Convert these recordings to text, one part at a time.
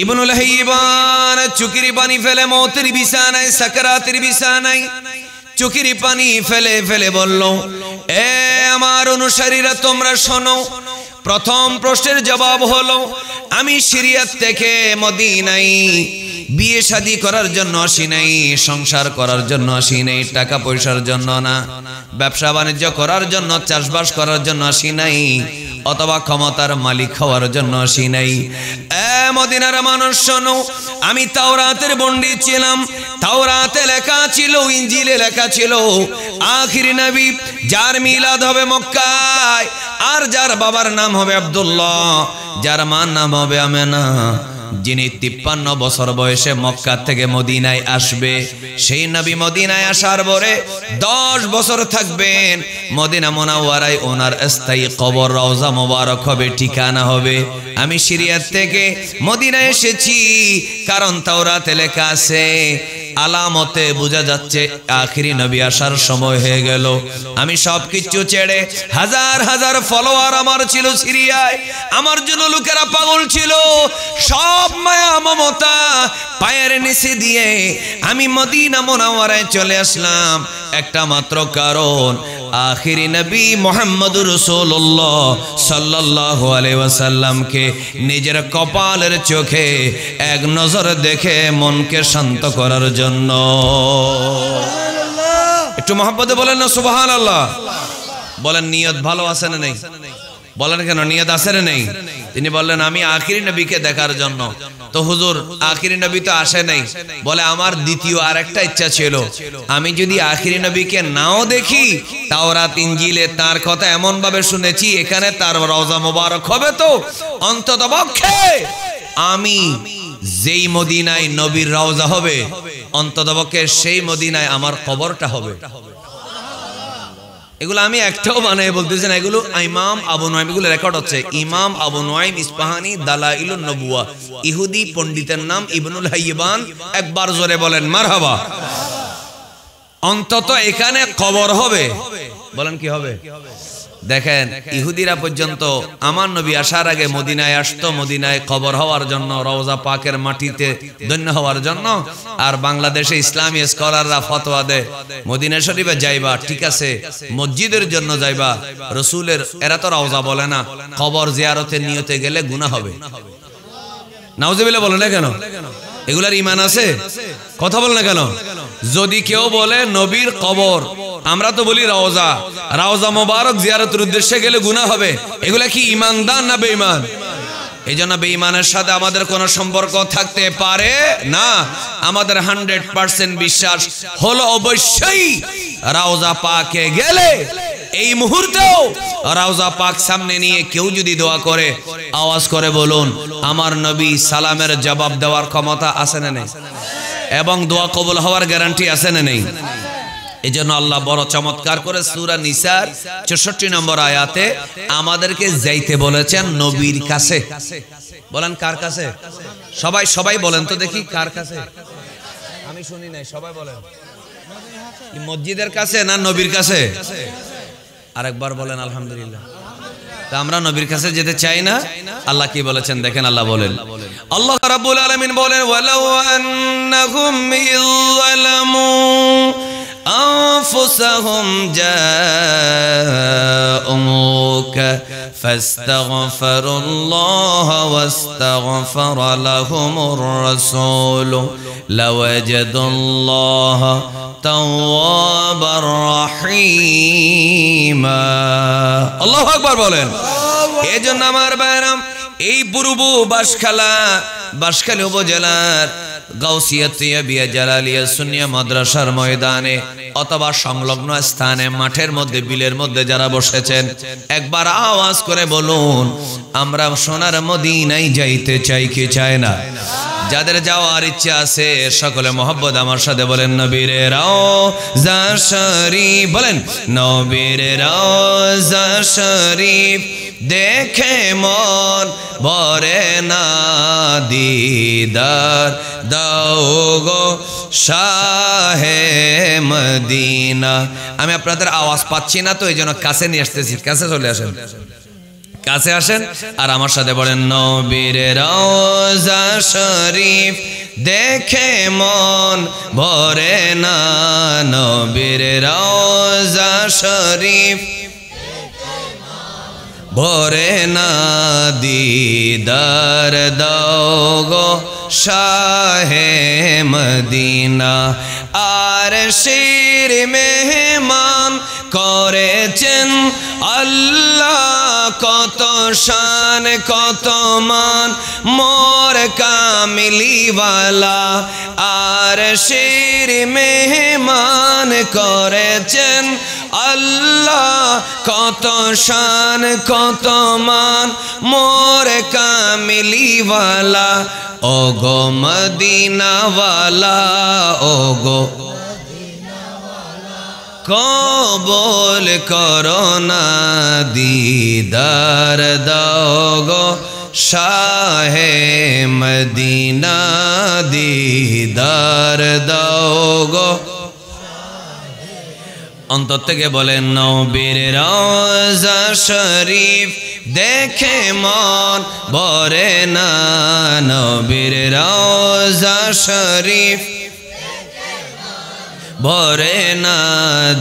ইবনুল হাইবান চোখের পানি ফেলে মওতের বিছানায়, সাকরাতের বিছানায় চোখের পানি ফেলে ফেলে বলল, এ আমার অনুসারীরা তোমরা শোনো, প্রথম প্রশ্নের জবাব হলো আমি সিরিয়াত থেকে মদিনায় বিয়ে শাদী করার জন্য আসি নাই, সংসার করার জন্য আসি নাই, টাকা পয়সার জন্য না, ব্যবসা বাণিজ্য করার জন্য, চাষবাস করার জন্য আসি নাই, অথবা ক্ষমতার মালিক হওয়ার জন্য আসি নাই। এ মদিনার মানুষ শোনো, আমি তাওরাতের বন্দি ছিলাম, তাওরাতে লেখা ছিল, ইনজিলে লেখা ছিল আখির নবী যার মিলাদ হবে মক্কায়, আর যার বাবার নাম হবে আব্দুল্লাহ, যার মার নাম হবে আমেনা, যিনি 53 বছর বয়সে মক্কা থেকে মদিনায় আসবে, সেই নবী মদিনায় আসার পরে 10 বছর থাকবেন। মদিনা মুনাওয়ারায় ওনার স্থায়ী কবর, রওজা মোবারক হবে, ঠিকানা হবে। আমি সিরিয়াত থেকে মদিনায় এসেছি কারণ তাওরাতে লেখা আছে, আলামতে বোঝা যাচ্ছে আখিরি নবী আসার সময় হয়ে গেল। আমি সবকিছু ছেড়ে, হাজার হাজার ফলোয়ার আমার ছিল সিরিয়ায়, আমার জন্য লোকেরা পাগল ছিল, সব মায়া মমতা পায়ের নিচে দিয়ে আমি মদিনা মুনাওয়ারায় চলে আসলাম একটা মাত্র কারণ, আখিরি নবী মুহাম্মদুর রাসূলুল্লাহ সাল্লাল্লাহু আলাইহি ওয়াসাল্লামকে নিজের কপালের চোখে এক নজর দেখে মনকে শান্ত করার জন্য। একটু মহব্বতে বলেন না সুবহানাল্লাহ। বলেন নিয়ত ভালো আছে না নেই? বলেন কেন নিয়ত আছে না নেই? তিনি বললেন আমি আখিরি নবীকে দেখার জন্য। তো হুজুর আখিরি নবী তো আসে নাই, বলে আমার দ্বিতীয় আরেকটা ইচ্ছা ছিল, আমি যদি আখিরি নবীকে নাও দেখি, তাওরাত ইনজিলে তার কথা এমন ভাবে শুনেছি, এখানে তার রওজা মোবারক হবে, তো অন্ততপক্ষে আমি যেই মদিনায় নবীর রওজা হবে, অন্ততপক্ষে সেই মদিনায় আমার কবরটা হবে। এগুলো আমি একটাও বানাই বলতেছি না, এগুলো ইমাম আবু নুআইম, এগুলো রেকর্ড হচ্ছে। ইমাম আবু নুআইম ইসফাহানি দালাইলুন নবুয়া, ইহুদি পণ্ডিতের নাম ইবনুল হাইবান। একবার জোরে বলেন মারহাবা। অন্তত এখানে কবর হবে। বলেন কি হবে? দেখেন ইহুদিরা পর্যন্ত আমার নবী আসার আগে মদিনায় আসতো, মদিনায় কবর হওয়ার জন্য, রওজা পাকের মাটিতে ধন্য হওয়ার জন্য। আর বাংলাদেশে ইসলামী স্কলাররা ফতোয়া দেয় মদিনা শরীফে যাইবা ঠিক আছে, মসজিদের জন্য যাইবা, রসুলের, এরা তো রওজা বলে না, কবর জিয়ারতের নিয়তে গেলে গুনাহ হবে। নাউজুবিল্লাহ বলে না কেন? এগুলার ঈমান আছে? কথা বল না কেন? যদি কেউ বলে নবীর কবর, আমরা তো বলি রওজা, রওজা মোবারক জিয়ারতের উদ্দেশ্যে গেলে গুনাহ হবে, এগুলা কি ঈমানদার না বেঈমান? এই জন্য বেঈমানের সাথে আমাদের কোনো সম্পর্ক থাকতে পারে না। আমাদের 100% বিশ্বাস হলো অবশ্যই রওজা পাকে গেলে, এই মুহূর্তেও রওজা পাক সামনে নিয়ে কেউ যদি দোয়া করে, আওয়াজ করে বলুন আমার নবী সালামের জবাব দেওয়ার ক্ষমতা আছে না নেই? এবং দোয়া কবুল হওয়ার গ্যারান্টি আছে না নেই? এই জন্য আল্লাহ বড় চমৎকার করে সূরা নিসার 64 নম্বর আয়াতে আমাদেরকে যাইতে বলেছেন নবীর কাছে। বলেন কার কাছে? সবাই সবাই বলেন তো দেখি কার কাছে? আমি শুনি নাই, সবাই বলেন। মসজিদের কাছে না নবীর কাছে? আরেকবার বলেন আলহামদুলিল্লাহ। তা আমরা নবীর কাছে যেতে চাই না? আল্লাহ কি বলেছেন দেখেন, আল্লাহ বলেন, আল্লাহ রাব্বুল আলামিন বলেন, ওয়ালাউ আন্নাহুম ইযলামু আনফুসাহুম জাআউকা ফাস্তাগফিরুল্লাহ ওয়াস্তাগফারা লাহুমুর রাসূল লাওয়াজাদুল্লাহ তাওয়াবার রহিমা। আল্লাহু আকবার বলেন। এজন্য আমার ভাইরাম, এই পূর্ব বাঁশখালী উপজেলার গাউসিয়া তিয়াবিয়া জালালিয়া সুন্নিয়া মাদ্রাসার ময়দানে অথবা সংলগ্ন স্থানে, মাঠের মধ্যে, বিলের মধ্যে যারা বসেছেন, একবার আওয়াজ করে বলুন আমরা সোনার মদিনায় যাইতে চাই কি চাই না? যাদের যাওয়ার ইচ্ছা আছে সকলে মহব্বত আমার সাথে বলেন নবীর রওজা শরীফ। বলেন নবীর রওজা শরীফ দেখে মন ভরে না, দিদার দাও গো শাহে মদিনা। আমি আপনাদের আওয়াজ পাচ্ছি না, তো এই জন্য কাছে নিয়ে আসতেছি, কাছে চলে আসেন, কাছে আসেন আর আমার সাথে বলেন নবীর রওজা শরীফ দেখে মন ভরে না, নবীর রওজা শরীফ ভরে না, দিদার দাও গো শাহে মদিনা। আর শির মেহমান করেছেন আল্লাহ, কত শান কত মান মোর কামিলিওয়ালা। আর শির মেহমান করেছেন আল্লাহ, কত শান কত মান মোর কামিলিওয়ালা। ও গো মদিনাওয়ালা, ও গো কবুল করো না, দিদার দাও গো শাহে মদিনা, দিদার দাও গো। অন্তর থেকে বলেন নবীর রওজা শরীফ দেখে মন ভরে না, নবীর রওজা শরীফ ভরে না,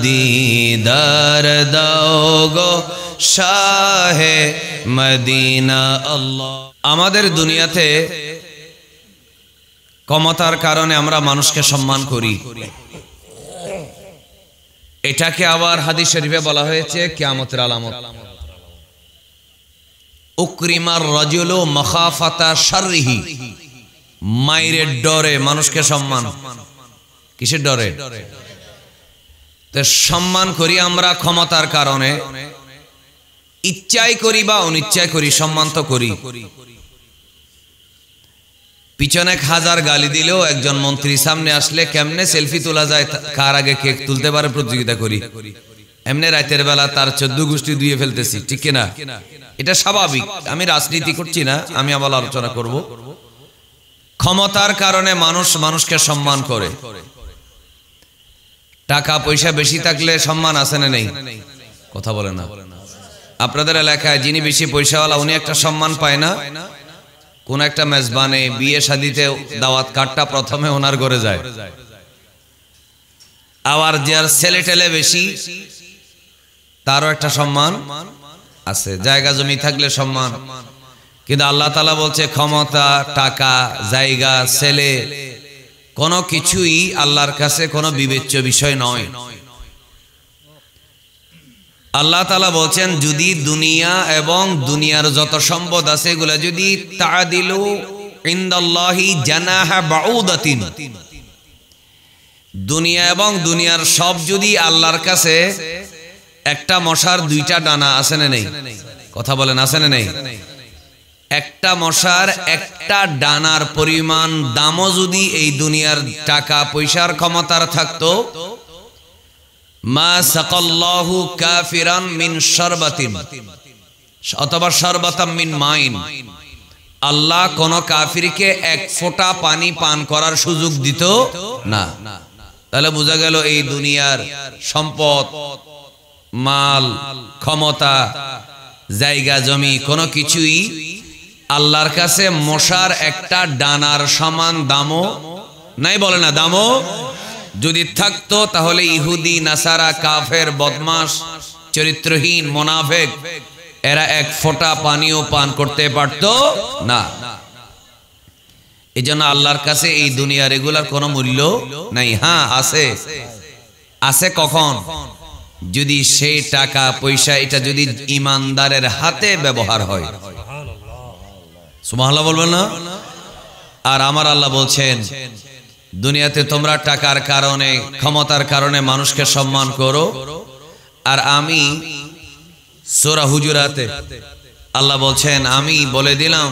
দিদার দাও গো শাহে মদিনা। আল্লাহ আমাদের দুনিয়াতে ক্ষমতার কারণে আমরা মানুষকে সম্মান করি, এটাকে আবার হাদিস শরীফে বলা হয়েছে কিয়ামতের আলামত। উকরিমার রাজুলু মাখাফাতা শাররিহি, মাইরের ডরে মানুষকে সম্মান। কিসের ডরে? তো সম্মান করি আমরা ক্ষমতার কারণে, ইচ্ছাই করি বা অনিচ্ছাই করি, সম্মান তো করি। পিছনে 1000 গালি দিলেও একজন মন্ত্রী সামনে আসলে কেমনে সেলফি তোলা যায়, কার আগে কেক তুলতে পারে প্রতিযোগিতা করি। এমনি রাতের বেলা তার 14 গোষ্ঠী ধুয়ে ফেলতেছি, ঠিক কিনা? এটা স্বাভাবিক। আমি রাজনীতি করছি না, আমি আবার আলোচনা করব। ক্ষমতার কারণে মানুষ মানুষকে সম্মান করে। টাকা পয়সা বেশি থাকলে সম্মান আছে না নেই? কথা বলে না। আপনাদের এলাকায় যিনি বেশি পয়সাওয়ালা উনি একটা সম্মান পায় না? কোন একটা মেজবানে বিয়ে শাদিতে দাওয়াত কার্ডটা প্রথমে ওনার ঘরে যায়। আবার যার ছেলে টেলে বেশি তারও একটা সম্মান আছে, জায়গা জমি থাকলে সম্মান। কিন্তু আল্লাহ তাআলা বলছে ক্ষমতা, টাকা, জায়গা, ছেলে কোনো কিছুই আল্লাহর কাছে কোনো বিবেচ্য বিষয় নয়। আল্লাহ তাআলা বলছেন যদি দুনিয়া এবং দুনিয়ার যত সম্পদ আছে এগুলা যদি তাআদিলু ইনদাল্লাহি জানাহা বাউদাতিন, দুনিয়া এবং দুনিয়ার সব যদি আল্লাহর কাছে একটা মশার 2টা ডানা আছে না নেই? কথা বলেন আছে না নেই? একটা মশার একটা ডানার পরিমাণ দামও যদি এই দুনিয়ার টাকা পয়সার ক্ষমতার থাকতো, মা সাকাল্লাহু কাফিরান মিন শারবাতিন অথবা শারবাতাম মিন মাইন, আল্লাহ কোন কাফিরকে 1 ফোঁটা পানি পান করার সুযোগ দিত না। তাহলে বোঝা গেল এই দুনিয়ার সম্পদ, মাল, ক্ষমতা, জায়গা জমি কোনো কিছুই আল্লাহর কাছে মশার একটা ডানার সমান দামও নাই। বলে না দামও যদি থাকতো তাহলে ইহুদি, নাসারা, কাফের, বদমাশ, চরিত্রহীন, মুনাফিক এরা 1 ফোঁটা পানিও পান করতে পারতো না। এজন্য আল্লাহর কাছে এই দুনিয়ার এগুলার কোনো মূল্য নাই। হ্যাঁ আছে, আছে কখন? যদি সেই টাকা পয়সা এটা যদি ইমানদারের হাতে ব্যবহার হয়। সুবহানাল্লাহ বলবেন না? আর আমার আল্লাহ বলছেন দুনিয়াতে তোমরা টাকার কারণে, ক্ষমতার কারণে মানুষকে সম্মান করো, আর আমি সূরা হুজুরাতে আল্লাহ বলছেন আমি বলে দিলাম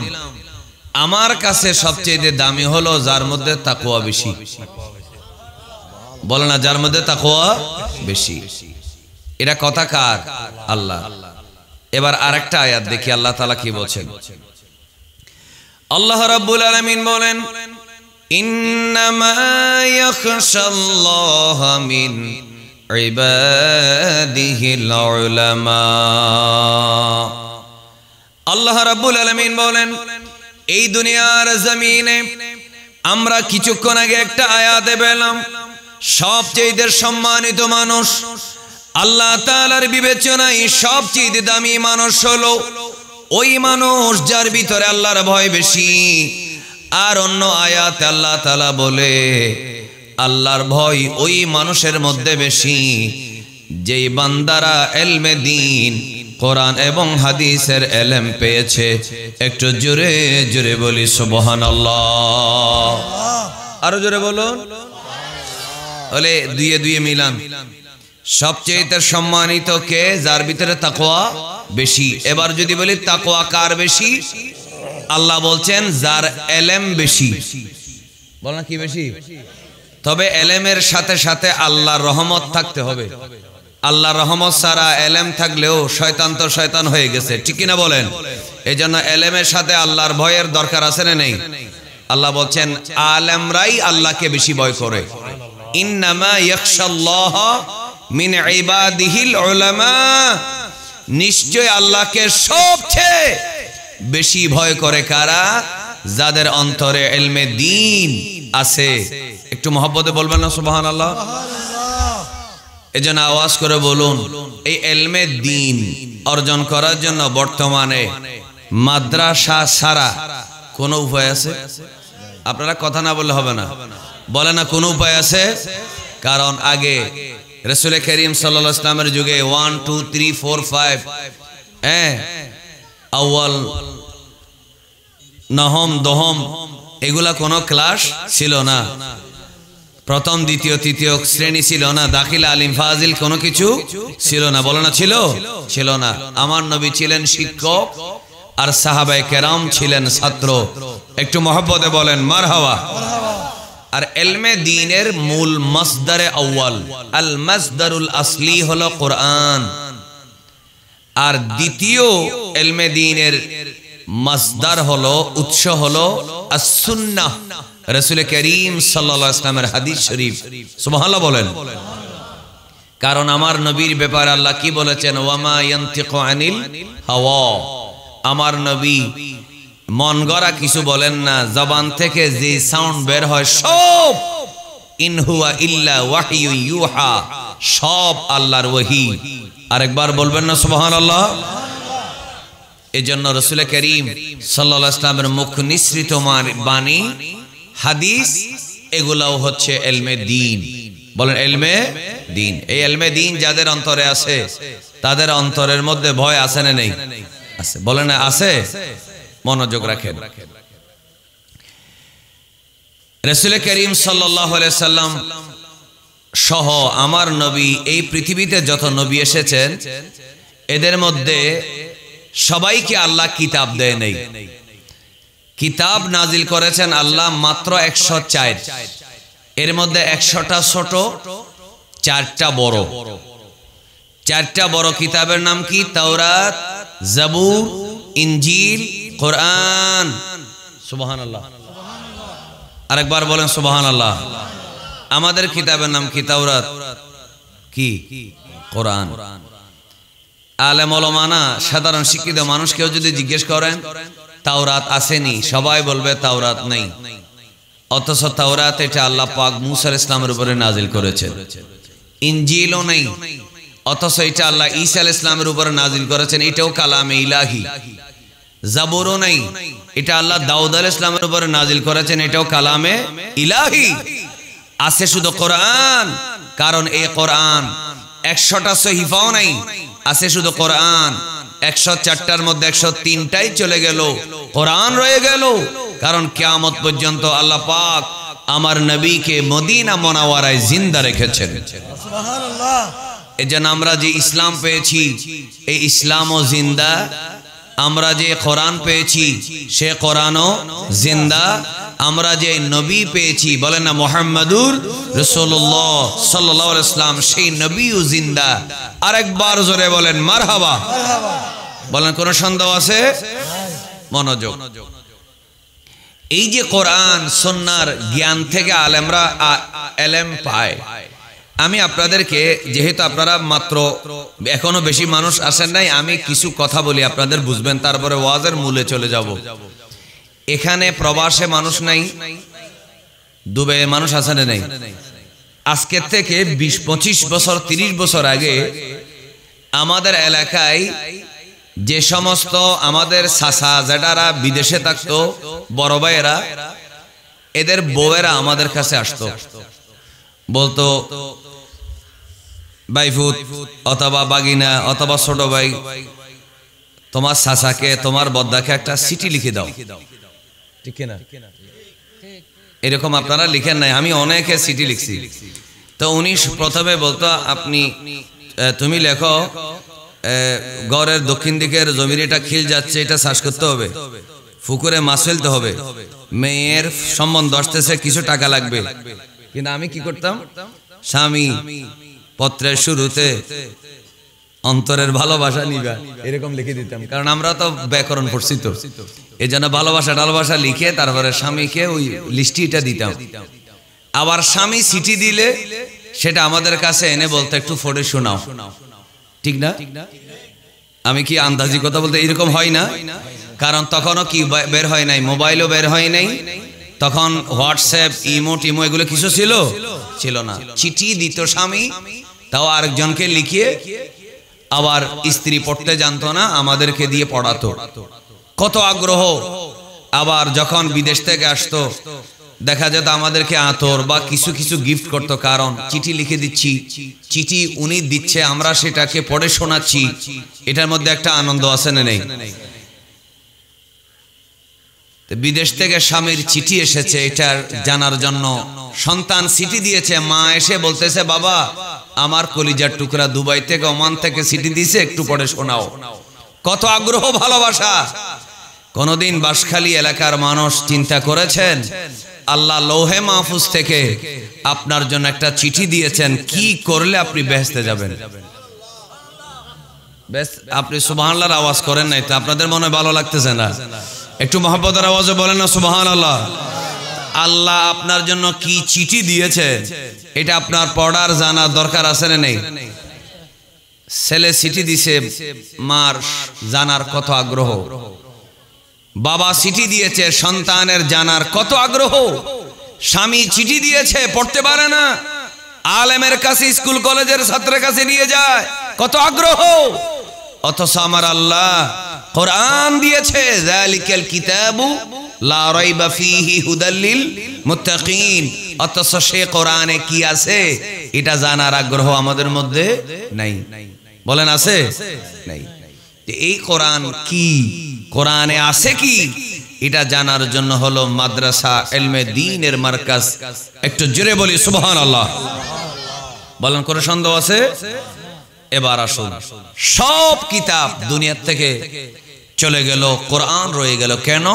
আমার কাছে সবচেয়ে দামি হলো যার মধ্যে তাকওয়া বেশি। বলে না যার মধ্যে তাকওয়া বেশি। এটা কথা কার? আল্লাহ। এবার আরেকটা আয়াত দেখি আল্লাহ তাআলা কি বলেন। আল্লাহ রাব্বুল আলামিন বলেন ইন্নামা ইয়াখশাল্লাহা মিন ইবাদিহিল উলামা। আল্লাহ রাব্বুল আলামিন বলেন, এই দুনিয়ার জমিনে আমরা কিছুক্ষণ আগে একটা আয়াতে পেলাম, সবচেয়ে সম্মানিত মানুষ আল্লাহ তাআলার বিবেচনায় সবচেয়ে দামি মানুষ হলো ওই মানুষ যার ভিতরে আল্লাহর ভয় বেশি। আর অন্য আয়াতে আল্লাহ তাআলা বলে, আল্লাহর ভয় ওই মানুষের মধ্যে বেশি যেই বান্দারা ইলমে দ্বীন কোরআন এবং হাদিসের ইলম পেয়েছে। একটু জোরে জোরে বলি সুবহানাল্লাহ। আরো জোরে বলুন। বলে দুয়ে দুয়ে মিলান। সবচেয়ে সম্মানিত কে? যার ভিতরে তাকওয়া বেশি। এবার যদি বলি তাকওয়া কার বেশি? আল্লাহ বলছেন যার ইলম বেশি। বল না কি বেশি? তবে ইলমের সাথে সাথে আল্লাহর রহমত থাকতে হবে। আল্লাহর রহমত ছাড়া ইলম থাকলেও শয়তান তো শয়তান হয়ে গেছে, ঠিক কি না বলেন? এজন্য ইলমের সাথে আল্লাহর ভয়ের দরকার আছে না নেই? আল্লাহ বলছেন আলেমরাই আল্লাহকে বেশি ভয় করে। ইন্নামা ইয়াখশাল্লাহ মিন ইবাদিহিল উলামা, নিশ্চয় আল্লাহকে সবচেয়ে বেশি ভয় করে কারা? যাদের অন্তরে ইলমে দ্বীন আছে। একটু মহব্বতে বলবেন না সুবহানাল্লাহ? এজন্য আওয়াজ করে বলুন, এই ইলমে দ্বীন অর্জন করার জন্য বর্তমানে মাদ্রাসা ছাড়া কোনো উপায় আছে? আপনারা কথা না বললে হবে না, বলে না কোনো উপায় আছে? কারণ আগে রাসূল করিম সাল্লাল্লাহু আলাইহি ওয়াসাল্লামের যুগে 1 2 3 4 5 আউয়াল নহম দহম এগুলা কোনো ক্লাস ছিল না। প্রথম দ্বিতীয় তৃতীয় শ্রেণী ছিল না। দাখিলা আলিম ফাজিল কোনো কিছু ছিল না। বলো না ছিল? ছিল না। আমার নবী ছিলেন শিক্ষক আর সাহাবায়ে কেরাম ছিলেন ছাত্র। একটু মহব্বতে বলেন মারহাবা। আর ইলমে দ্বীনের মূল মাসদারে আউয়াল, আল মাসদারুল আসলি হলো কোরআন। আর দ্বিতীয় ইলমে দ্বীনের মাসদার হলো, উৎস হলো আস-সুন্নাহ, রাসূল করিম সাল্লাল্লাহু আলাইহি ওয়াসাল্লামের হাদিস শরীফ। সুবহানাল্লাহ বলেন। কারণ আমার নবীর ব্যাপারে আল্লাহ কি বলেছেন? ওয়ামা ইয়ানতিকু আনিল হাওয়া। আমার নবী মন গড়া কিছু বলেন না। জবান থেকে যে সাউন্ড বের হয় সব ইন হুয়া ইল্লা ওয়াহয়ু ইউহা, সব আল্লাহর ওহী। আরেকবার বলবেন না সুবহানাল্লাহ? এজন্য রাসূল করিম সাল্লাল্লাহু আলাইহি ওয়াসাল্লামের মুখ নিঃসৃত বাণী, হাদিস, এগুলাও হচ্ছে ইলমে দ্বীন। বলেন ইলমে দ্বীন। এই ইলমে দ্বীন যাদের অন্তরে আছে তাদের অন্তরের মধ্যে ভয় আছে না নেই? আছে। বলেন না আছে? মনোযোগ রাখেন। রাসূল করিম সাল্লাল্লাহু আলাইহি ওয়াসাল্লাম সহ আমার নবী, এই পৃথিবীতে যত নবী এসেছেন এদের মধ্যে সবাইকে আল্লাহ কিতাব দেয় নাই। কিতাব নাজিল করেছেন আল্লাহ মাত্র 104। এর মধ্যে 100টা ছোট, 4টা বড়। 4টা বড় কিতাবের নাম কি? তাওরাত, জাবুর, ইনজিল, কোরআন। সুবহানাল্লাহ। আরেকবার বলেন সুবহানাল্লাহ। আমাদের কিতাবের নাম কি? তাওরাত, কি কোরআন। আলেম ওলামা না, সাধারণ শিক্ষিত মানুষ কেউ যদি জিজ্ঞেস করেন তাওরাত আসেনি, সবাই বলবে তাওরাত নেই। অথচ তাওরাত এটা আল্লাহ পাক মুসা আলাইহিস সালামের উপরে নাজিল করেছেন। ইনজিলও নেই, অথচ এটা আল্লাহ ঈসা আলাইহিস সালামের উপরে নাজিল করেছেন, এটাও কালামে ইলাহি। জাবুরও নেই, এটা আল্লাহ দাউদ আলাইহিস সালামের উপরে নাজিল করেছেন, এটাও কালামে ইলাহি। আছে শুধু কোরআন। কারণ এই কোরআন 100টা সহিফাও নাই, আছে শুধু কোরআন। 104টার মধ্যে 103টাই চলে গেল, কোরআন রয়ে গেল। কারণ কিয়ামত পর্যন্ত আল্লাহ পাক আমার নবীকে মদিনা মুনাওয়ারায় জিন্দা রেখেছেন। সুবহানাল্লাহ। এজন্য আমরা যে ইসলাম পেয়েছি এই ইসলামও জিন্দা। আমরা যে কোরআন পেয়েছি সে কোরআনও জিন্দা। আমরা যে নবী পেয়েছি, বলেন না মুহাম্মাদুর রাসূলুল্লাহ সাল্লাল্লাহু আলাইহি ওয়াসাল্লাম, সেই নবীও জিন্দা। আরেকবার জোরে বলেন মারহাবা। বলেন কোন সন্দেহ আছে? মনোযোগ। এই যে কোরআন সুন্নাহর জ্ঞান থেকে আলেমরা ইলম পায়, আমি আপনাদেরকে, যেহেতু আপনারা মাত্র এখনো বেশি মানুষ আসেন নাই, আমি কিছু কথা বলি আপনাদের বুঝবেন, তারপরে ওয়াজের মূলে চলে যাব। এখানে প্রবাসে মানুষ নাই, দুবাই মানুষ আসেন নাই। আজকে থেকে 20-25 বছর 30 বছর আগে আমাদের এলাকায় যে সমস্ত আমাদের চাচা জেঠারা বিদেশে থাকতো, বড় ভাইয়েরা, এদের বউয়েরা আমাদের কাছে আসতো, বলতো ভাইফুত অথবা বাগিনা অথবা ছোট ভাই, তোমার চাচাকে তোমার বদ্দাকে একটা চিঠি লিখে দাও, ঠিক না? এরকম আপনারা লিখেন নাই, আমি অনেকে চিঠি লিখছি। তো উনি প্রথমে বলতো, তুমি লেখো ঘরের দক্ষিণ দিকের জমির এটা খিল যাচ্ছে, এটা চাষ করতে হবে, পুকুরে মাছ ফেলতে হবে, মেয়ের সম্বন্ধ আসতেছে, কিছু টাকা লাগবে। কিন্তু আমি কি করতাম, স্বামী পত্রের শুরুতে অন্তরের ভালোবাসা নিবা এরকম লিখে দিতাম, কারণ আমরা তো ব্যাকরণ পড়ছি, তো এই জন্য ভালোবাসা লিখে তারপরে স্বামীকে ওই লিস্টিটা দিতাম। আবার স্বামী চিঠি দিলে সেটা আমাদের কাছে এনে বলতে, একটু পড়ে শোনাও, ঠিক না? আমি কি আন্দাজি কথা বলতে, এরকম হয় না? কারণ তখনও কি বের হয় নাই, মোবাইলও বের হয় নাই, তখন হোয়াটসঅ্যাপ, ইমো এগুলো কিছু ছিল না। চিঠি দিত স্বামী, তাও আরেকজনকে লিখিয়ে, আবার স্ত্রী পড়তে জানতো না, আমাদেরকে দিয়ে পড়াতো। কত আগ্রহ। আবার যখন বিদেশ থেকে আসতো, দেখা যেত আমাদেরকে আতর বা কিছু কিছু গিফট করতো, কারণ চিঠি লিখে দিচ্ছি, চিঠি উনি দিচ্ছে, আমরা সেটাকে পড়ে শোনাচ্ছি, এটার মধ্যে একটা আনন্দ আছে না নেই? বিদেশ থেকে স্বামীর চিঠি এসেছে, এটার জানার জন্য সন্তান চিঠি দিয়েছে, মা এসে বলতেছে, বাবা আমার কলিজার টুকরা দুবাই থেকে ওমান থেকে চিঠি দিয়েছে, একটু পড়ে শোনাও। কত আগ্রহ, ভালোবাসা। কোনদিন বাঁশখালী এলাকার মানুষ চিন্তা করেছেন আল্লাহ লৌহে মাহফুজ থেকে আপনার জন্য একটা চিঠি দিয়েছেন, কি করলে আপনি বেহেশতে যাবেন? আপনি সুবহানাল্লাহর আওয়াজ করেন নাই তো, আপনাদের মনে ভালো লাগতেছে না? একটু মহব্বতের আওয়াজে বলেন না সুবহানাল্লাহ। আল্লাহ আপনার জন্য কি চিঠি দিয়েছে, এটা আপনার পড়ার জানার দরকার আছে না নেই? ছেলে চিঠি দিছে, মার জানার কত আগ্রহ। বাবা চিঠি দিয়েছে, সন্তানের জানার কত আগ্রহ। স্বামী চিঠি দিয়েছে, পড়তে পারে না, আলেমের কাছে, স্কুল কলেজের ছাত্রের কাছে নিয়ে যায়, কত আগ্রহ। অথচ আমার আল্লাহ কোরআন দিয়েছে, যালিকাল কিতাবু লা রাইবা ফীহি হুদাল লিল মুত্তাকিন। অথচ সে কোরআনে কি আছে এটা জানার আগ্রহ আমাদের মধ্যে নাই। বলেন আছে? নাই। এই কোরআন কি, কোরআনে আছে কি, এটা জানার জন্য হলো মাদ্রাসা ইলমে দ্বীনের মার্কাজ। একটু জোরে বলি সুবহানাল্লাহ। বলেন, কোনো সন্দেহ আছে? এবার আসুন, সব কিতাব দুনিয়ার থেকে চলে গেল, কোরআন রয়ে গেল। কেন?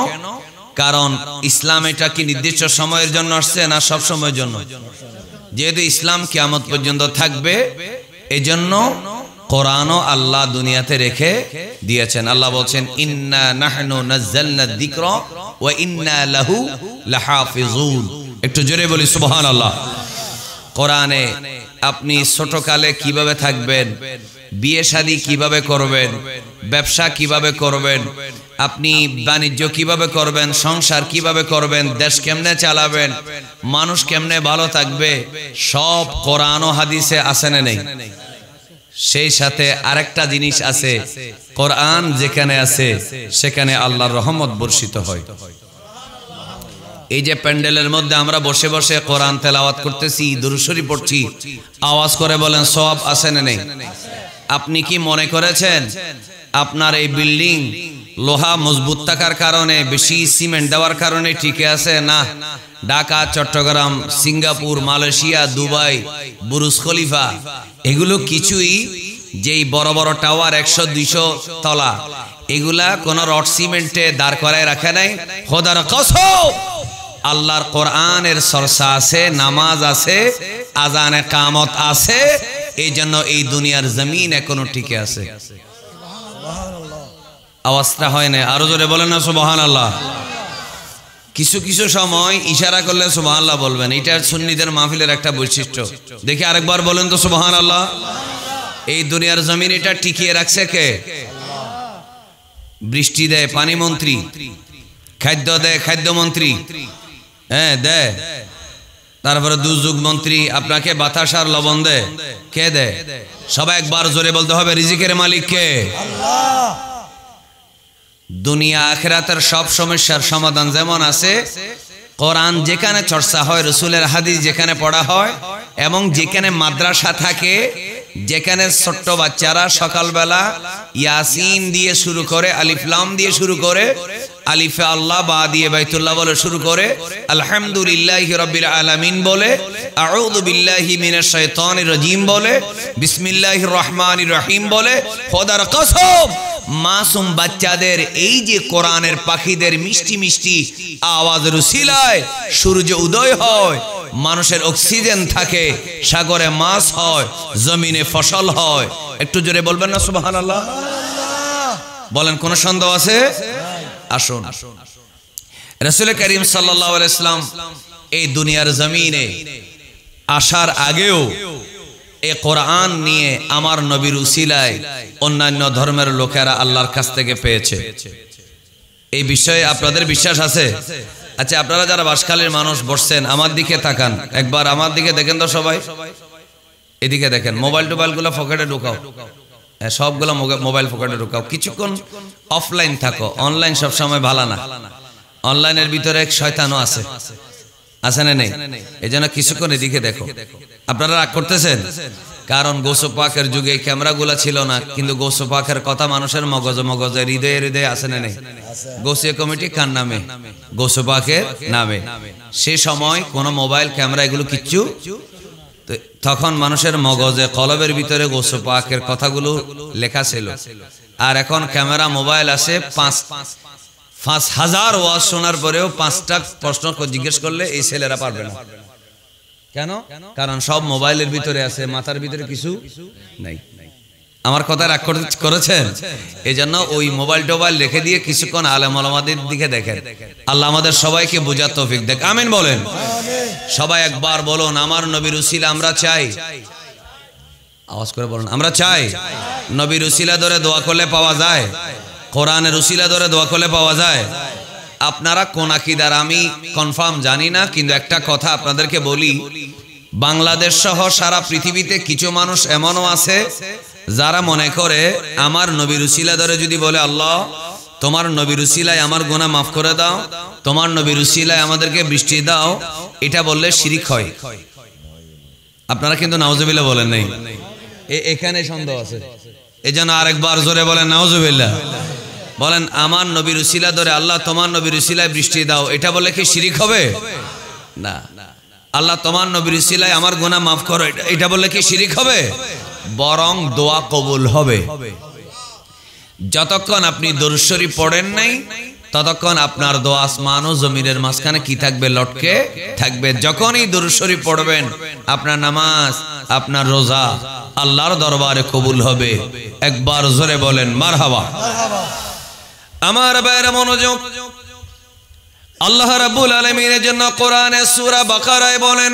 কারণ ইসলাম এটা কি নির্দিষ্ট সময়ের জন্য আসছে না সব সময়ের জন্য? যেহেতু ইসলাম কিয়ামত পর্যন্ত থাকবে, এজন্য কোরআনও আল্লাহ দুনিয়াতে রেখে দিয়েছেন। আল্লাহ বলছেন, ইন্না নাহনু নাযালনা যিকরা ওয়া ইন্না লাহু লাহাফিজুন। একটু জোরে বলি সুবহানাল্লাহ। কোরআনে আপনি ছোটকালে কিভাবে থাকবেন, বিয়ে শাদী কিভাবে করবেন, ব্যবসা কিভাবে করবেন, আপনি বাণিজ্য কিভাবে করবেন, সংসার কিভাবে করবেন, দেশ কেমনে চালাবেন, মানুষ কেমনে ভালো থাকবে, সব কোরআন ও হাদিসে আছে না নেই? সেই সাথে আরেকটা জিনিস আছে, কোরআন যেখানে আছে সেখানে আল্লাহর রহমত বর্ষিত হয়। এই যে প্যান্ডেলের মধ্যে আমরা বসে বসে কোরআন তেলাওয়াত করতেছি, দুরূদ শরীফ পড়ছি, আওয়াজ করে বলেন সওয়াব আছে না নেই? আপনি কি মনে করেছেন আপনার এই বিল্ডিং লোহা মজবুত থাকার কারণে, বেশি সিমেন্ট দেওয়ার কারণে টিকে আছে? না। Dhaka, Chittagong, Singapore, Malaysia, Dubai, Burj Khalifa, এগুলো কিছুই, যেই বড় বড় টাওয়ার 100-200 তলা, এগুলা কোন রড সিমেন্টে দাঁড় করায় রাখে নাই। খোদার কসম, আল্লাহর কোরআনের চর্চা আছে, নামাজ আছে, আজানে কামত আছে, এই জন্য এই দুনিয়ার জমিন এখনো টিকে আছে। আওয়াজটা হয় না, আরো জোরে বলেন না সুবহানাল্লাহ। কিছু কিছু সময় ইশারা করলে সুবহানাল্লাহ বলবেন, এটা সুন্নিদের মাহফিলের একটা বৈশিষ্ট্য। দেখি আরেকবার বলেন তো সুবহানাল্লাহ। এই দুনিয়ার জমিন এটা টিকিয়ে রাখছে কে? বৃষ্টি দেয় পানি মন্ত্রী, খাদ্য দেয় খাদ্যমন্ত্রী, হ্যাঁ দেয়। তারপরে দুর্যোগ মন্ত্রী, আপনাকে বাতাস আর লবণ দেয়, কে দেয়? সবাই একবার জোরে বলতে হবে, রিজিকের মালিক কে? আল্লাহ। দুনিয়া আখিরাতের সব সমস্যার সমাধান যেমন আছে, কোরআন যেখানে চর্চা হয়, রসুলের হাদিস যেখানে পড়া হয়, এবং যেখানে মাদ্রাসা থাকে, যেখানে ছোট্ট বাচ্চারা সকালবেলা ইয়াসিন দিয়ে শুরু করে, আলিফ লাম দিয়ে শুরু করে, আলিফে আল্লাহ বা দিয়ে বাইতুল্লাহ বলে শুরু করে, আলহামদুলিল্লাহি রাব্বিল আলামিন বলে, আউযু বিল্লাহি মিনাশ শাইতানির রাজিম বলে, বিসমিল্লাহির রহমানির রহিম বলে, খোদার কসম মাসুম বাচ্চাদের এই যে কোরআনের পাখিদের মিষ্টি মিষ্টি আওয়াজের উসিলায় সূর্য উদয় হয়, মানুষের অক্সিজেন থাকে, সাগরে মাছ হয়, জমিনে ফসল হয়। একটু জোরে বলবেন না সুবহানাল্লাহ? বলেন, কোন সন্দেহ আছে? আসুন, রাসূল করিম সাল্লাল্লাহু আলাইহি ওয়াসাল্লাম এই দুনিয়ার জমিনে আসার আগেও এই কোরআন নিয়ে আমার নবীর উসিলায় অন্যান্য ধর্মের লোকেরা আল্লাহর কাছ থেকে পেয়েছে। এই বিষয়ে আপনাদের বিশ্বাস আছে? আচ্ছা, আপনারা যারা বাঁশখালীর মানুষ বসছেন, আমার দিকে তাকান, একবার আমার দিকে দেখেন তো সবাই, এদিকে দেখেন। মোবাইল টোবাইল গুলো পকেটে ঢুকাও, সবগুলো মোবাইল পকেটে ঢুকাও, কিছুক্ষণ অফলাইন থাকো। অনলাইন সবসময় ভালো না, অনলাইনের ভিতরে এক শয়তানও আছে, আছে না নেই? এই জন্য কিছুক্ষণ এদিকে দেখো। আপনারা রাগ করতেছেন? কারণ গৌসে পাকের যুগে ক্যামেরাগুলো ছিল না, কিন্তু গৌসে পাকের কথা মানুষের মগজে মগজে, হৃদয়ে হৃদয়ে, আছে না নেই? গৌসিয়া কমিটি কার নামে? গৌসে পাকের নামে। সে সময় কোনো মোবাইল ক্যামেরা এগুলো কিচ্ছু, তখন মানুষের মগজে কলবের ভিতরে গৌসে পাকের কথাগুলো লেখা ছিল। আর এখন ক্যামেরা মোবাইল আছে, 5,000 ওয়াজ শোনার পরেও 5টা প্রশ্ন জিজ্ঞেস করলে এই ছেলেরা পারবে না। কেন? কারণ সব মোবাইলের ভিতরে আছে, মাথার ভিতরে কিছু নাই। আমার কথা রাগ করেছেন? এই জন্য ওই মোবাইল টোবাইল রেখে দিয়ে কিছুক্ষণ আলেম ওলামাদের দিকে দেখেন। আল্লাহ আমাদের সবাইকে বোঝার তৌফিক দেখ। আমিন বলেন। সবাই একবার বলুন, আমার নবীর উসিলা আমরা চাই। আওয়াজ করে বলুন, আমরা চাই। নবীর উসিলা ধরে দোয়া করলে পাওয়া যায়, কোরআনের উসিলা ধরে দোয়া করলে পাওয়া যায়। আপনারা কোন আকীদার আমি কনফার্ম জানি না, কিন্তু একটা কথা আপনাদেরকে বলি, বাংলাদেশ সহ সারা পৃথিবীতে কিছু মানুষ এমনও আছে যারা মনে করে আমার নবীর উসিলা ধরে যদি বলে, আল্লাহ তোমার নবীর উসিলায় আমার গুনাহ মাফ করে দাও, তোমার নবীর উসিলায় আমাদেরকে বৃষ্টি দাও, এটা বললে শিরিক হয়। আপনারা কিন্তু নাউজুবিল্লাহ বলেন নাই, এখানে সন্দেহ আছে। এজন্য আরেকবার জোরে বলেন নাউজুবিল্লাহ। বলেন, আমার নবীর উসিলা ধরে আল্লাহ তোমার নবীর উসিলায় বৃষ্টি দাও, এটা বলে কি শিরিক হবে? না। আল্লাহ তোমার নবীর উসিলায় আমার গুনাহ মাফ করো, এটা বলে কি শিরিক হবে? বরং দোয়া কবুল হবে। যতক্ষণ আপনি দরুদ শরীফ পড়েন নাই, ততক্ষণ আপনার দোয়া আসমান ও জমিনের মাঝখানে কি থাকবে? লটকে থাকবে। যখনই দরুদ শরীফ পড়বেন, আপনার নামাজ, আপনার রোজা আল্লাহর দরবারে কবুল হবে। একবার জোরে বলেন মারহাবা। আমার ভাইয়েরা মনোযোগ, আল্লাহ রাব্বুল আলামিনের জন্য কোরআনে সূরা বাকারায় বলেন,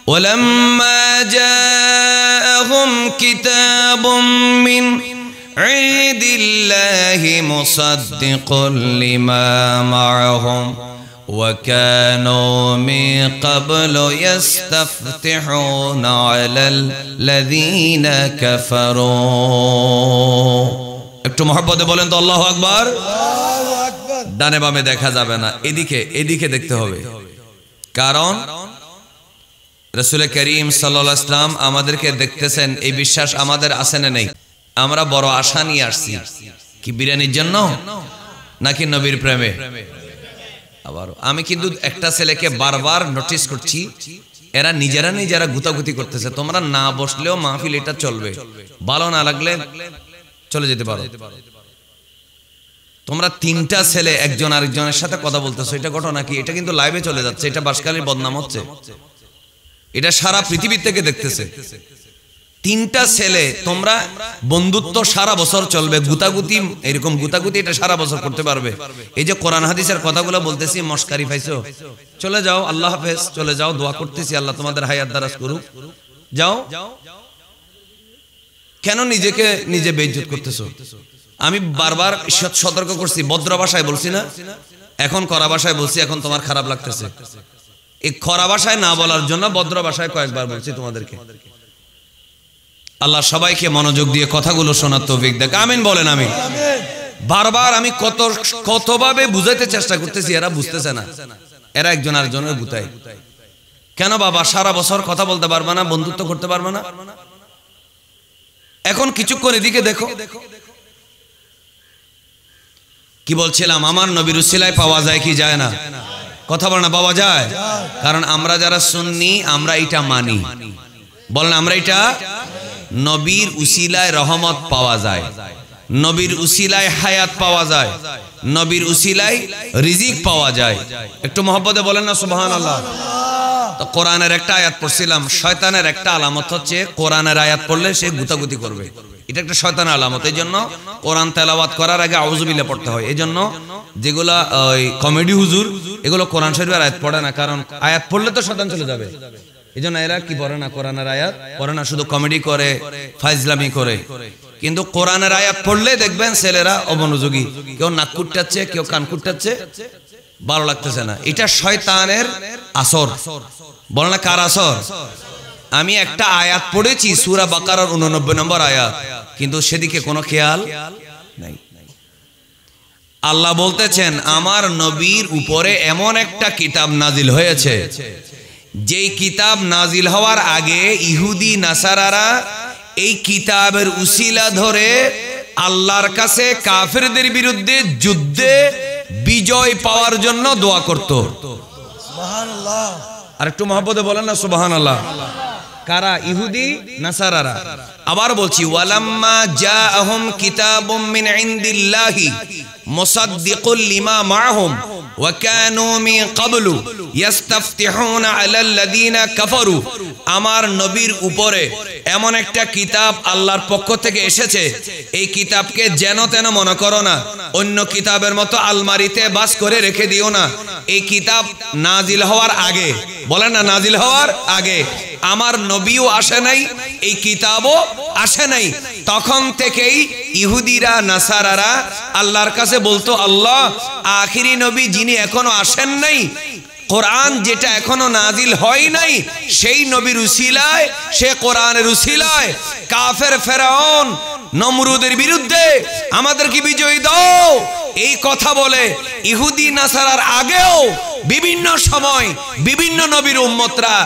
ওয়ালাম্মা জাআহুম কিতাবুম মিন ইনদিল্লাহি মুসাদ্দিকুল লিমা মাআহুম ওয়া কানু মিন ক্বাবলু ইস্তাফতিহুনা আলাল লাযীনা কাফারু। একটু মহব্বতে বলেন তো আল্লাহু আকবার। ডানে বামে দেখা যাবে না, এদিকে দেখতে হবে। কারণ রাসূল করিম সাল্লাল্লাহু আলাইহি ওয়াসাল্লাম আমাদেরকে দেখতেছেন, এই বিশ্বাস আমাদের আছে না নেই? আমরা বড় আশা নিয়ে আসছি, কি বিরিয়ানির জন্য নাকি নবীর প্রেমে? আবার আমি কিন্তু একটা ছেলেকে বারবার নোটিস করছি, এরা নিজেরা গুতাগুতি করতেছে। তোমরা না বসলেও মাহফিল এটা চলবে, ভালো না লাগলে চলে যেতে পারো। তোমরা 3টা ছেলে একজন আরেকজনের সাথে কথা বলতেছো, এটা ঘটনা কি? এটা কিন্তু লাইভে চলে যাচ্ছে, এটা বাঁশখালীর বদনাম হচ্ছে, এটা সারা পৃথিবী থেকে দেখতেছে। তিনটা ছেলে, তোমরা বন্ধুত্ব সারা বছর চলবে, গুতাগুতি এরকম গুতাগুতি এটা সারা বছর করতে পারবে। এই যে কোরআন হাদিসের কথাগুলো বলতেছি, মস্কারি পাইছো, চলে যাও, আল্লাহ হাফেজ, চলে যাও, দোয়া করতেছি আল্লাহ তোমাদের হায়াত দারাজ করুক, যাও। কেন নিজেকে নিজে বেইজ্জত করতেছো? আমি বারবার সতর্ক করছি, ভদ্র ভাষায় বলছি না, এখন কড়া ভাষায় বলছি, এখন তোমার খারাপ লাগতেছে। এই কড়া ভাষায় না বলার জন্য ভদ্র ভাষায় কয়েকবার বলছি তোমাদেরকে। আল্লাহ সবাইকে মনোযোগ দিয়ে কথাগুলো শোনার তৌফিক দেখ, আমিন বলেন। আমি বারবার আমি কতভাবে বুঝাইতে চেষ্টা করতেছি, এরা বুঝতেছে না, এরা একজন আরেকজনের গুতায়। কেন বাবা সারা বছর কথা বলতে পারবে না, বন্ধুত্ব করতে পারবে না? এখন কিছুক্ষণ এদিকে দেখো, কি বলছিলাম, আমার নবীর উসিলায় পাওয়া যায় কি যায় না? কথা বল না, পাওয়া যায়। কারণ আমরা যারা সুন্নি আমরা এটা মানি, বলেন আমরা এটা, নবীর উসিলায় রহমত পাওয়া যায়, নবীর উসিলায় হায়াত পাওয়া যায়, নবীর উসিলায় রিজিক পাওয়া যায়। একটু মহব্বতে বলেন না সুবহানাল্লাহ। তো কোরআনের একটা আয়াত পড়ছিলাম, শয়তানের একটা আলামত হচ্ছে কোরআনের আয়াত পড়লে সে গুতাগুতি করবে, এটা একটা শয়তানের আলামত। এই জন্য কোরআন তেলাওয়াত করার আগে আউযু বিল্লাহ পড়তে হয়। এই জন্য যেগুলা ওই কমেডি হুজুর এগুলো কোরআন শরীফের আয়াত পড়ে না, কারণ আয়াত পড়লে তো শয়তান চলে যাবে। এই জন্য এরা কি পড়ে না, কোরআনের আয়াত পড়ে না, শুধু কমেডি করে, ফাইজলামি করে। কিন্তু কোরআনের আয়াত পড়লে দেখবেন ছেলেরা অমনোযোগী, কেউ নাক কুটটাচ্ছে, কেউ কান কুটটাচ্ছে, ভালো লাগতেছে না। এটা শয়তানের আসর। বল না কার আসর? আমি একটা আয়াত পড়েছি সূরা বাকারার 89 নম্বর আয়াত, কিন্তু সেদিকে কোনো খেয়াল নাই। আল্লাহ বলতেছেন আমার নবীর উপরে এমন একটা কিতাব নাজিল হয়েছে, যেই কিতাব নাজিল হওয়ার আগে ইহুদি নাসারারা এই কিতাবের উসিলা ধরে আল্লাহর কাছে কাফেরদের বিরুদ্ধে যুদ্ধে বিজয় পাওয়ার জন্য দোয়া করত। সুবহানাল্লাহ। আর একটু মহব্বতে বলেন না সুবহানাল্লাহ। কারা? ইহুদি নাসারারা। আবার বলছি, ওয়ালাম্মা জাআহুম কিতাবুম মিন ইনদিল্লাহি মুসাদ্দিকুল লিমা মাআহুম ওয়া কানু মিন ক্বাবলু ইস্তাফতিহুনা আলাল্লাযিনা কাফারু। আমার নবীর উপরে এমন একটা কিতাব আল্লাহর পক্ষ থেকে এসেছে, এই কিতাবকে যেন তেন মনে করো না, অন্য কিতাবের মতো আলমারিতে বাস করে রেখে দিও না। এই কিতাব নাজিল হওয়ার আগে, বলেন না, নাজিল হওয়ার আগে আমার নবীও আসে নাই, এই কিতাবও আসে নাই। তখন থেকেই ইহুদিরা নাসারারা আল্লাহর কাছে বলতো, আল্লাহ আখিরি নবী যিনি এখনো আসেন নাই, কোরআন যেটা এখনো নাজিল হয় নাই, সেই নবীর উসিলায়, সে কোরআনের উসিলায় কাফের ফেরাউন নমরুদের বিরুদ্ধে আমাদেরকে বিজয় দাও। এই কথা বলে ইহুদি নাসারার আগেও বিভিন্ন সময় বিভিন্ন নবীর উম্মতরা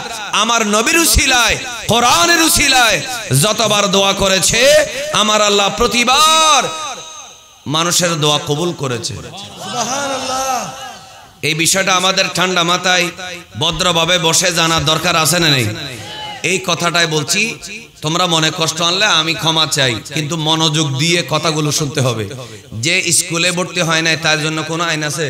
আমার নবীর উসিলায়, কোরআনের উসিলায় যতবার দোয়া করেছে, আমার আল্লাহ প্রতিবার মানুষের দোয়া কবুল করেছে। সুবহানাল্লাহ। এই বিষয়টা আমাদের ঠান্ডা মাথায় ভদ্রভাবে বসে জানার দরকার আছে না নেই? এই কথাটাই বলছি, তোমরা মনে কষ্ট আনলে আমি ক্ষমা চাই, কিন্তু মনোযোগ দিয়ে কথাগুলো শুনতে হবে। যে স্কুলে ভর্তি হয় নাই তার জন্য কোনো আইন আছে?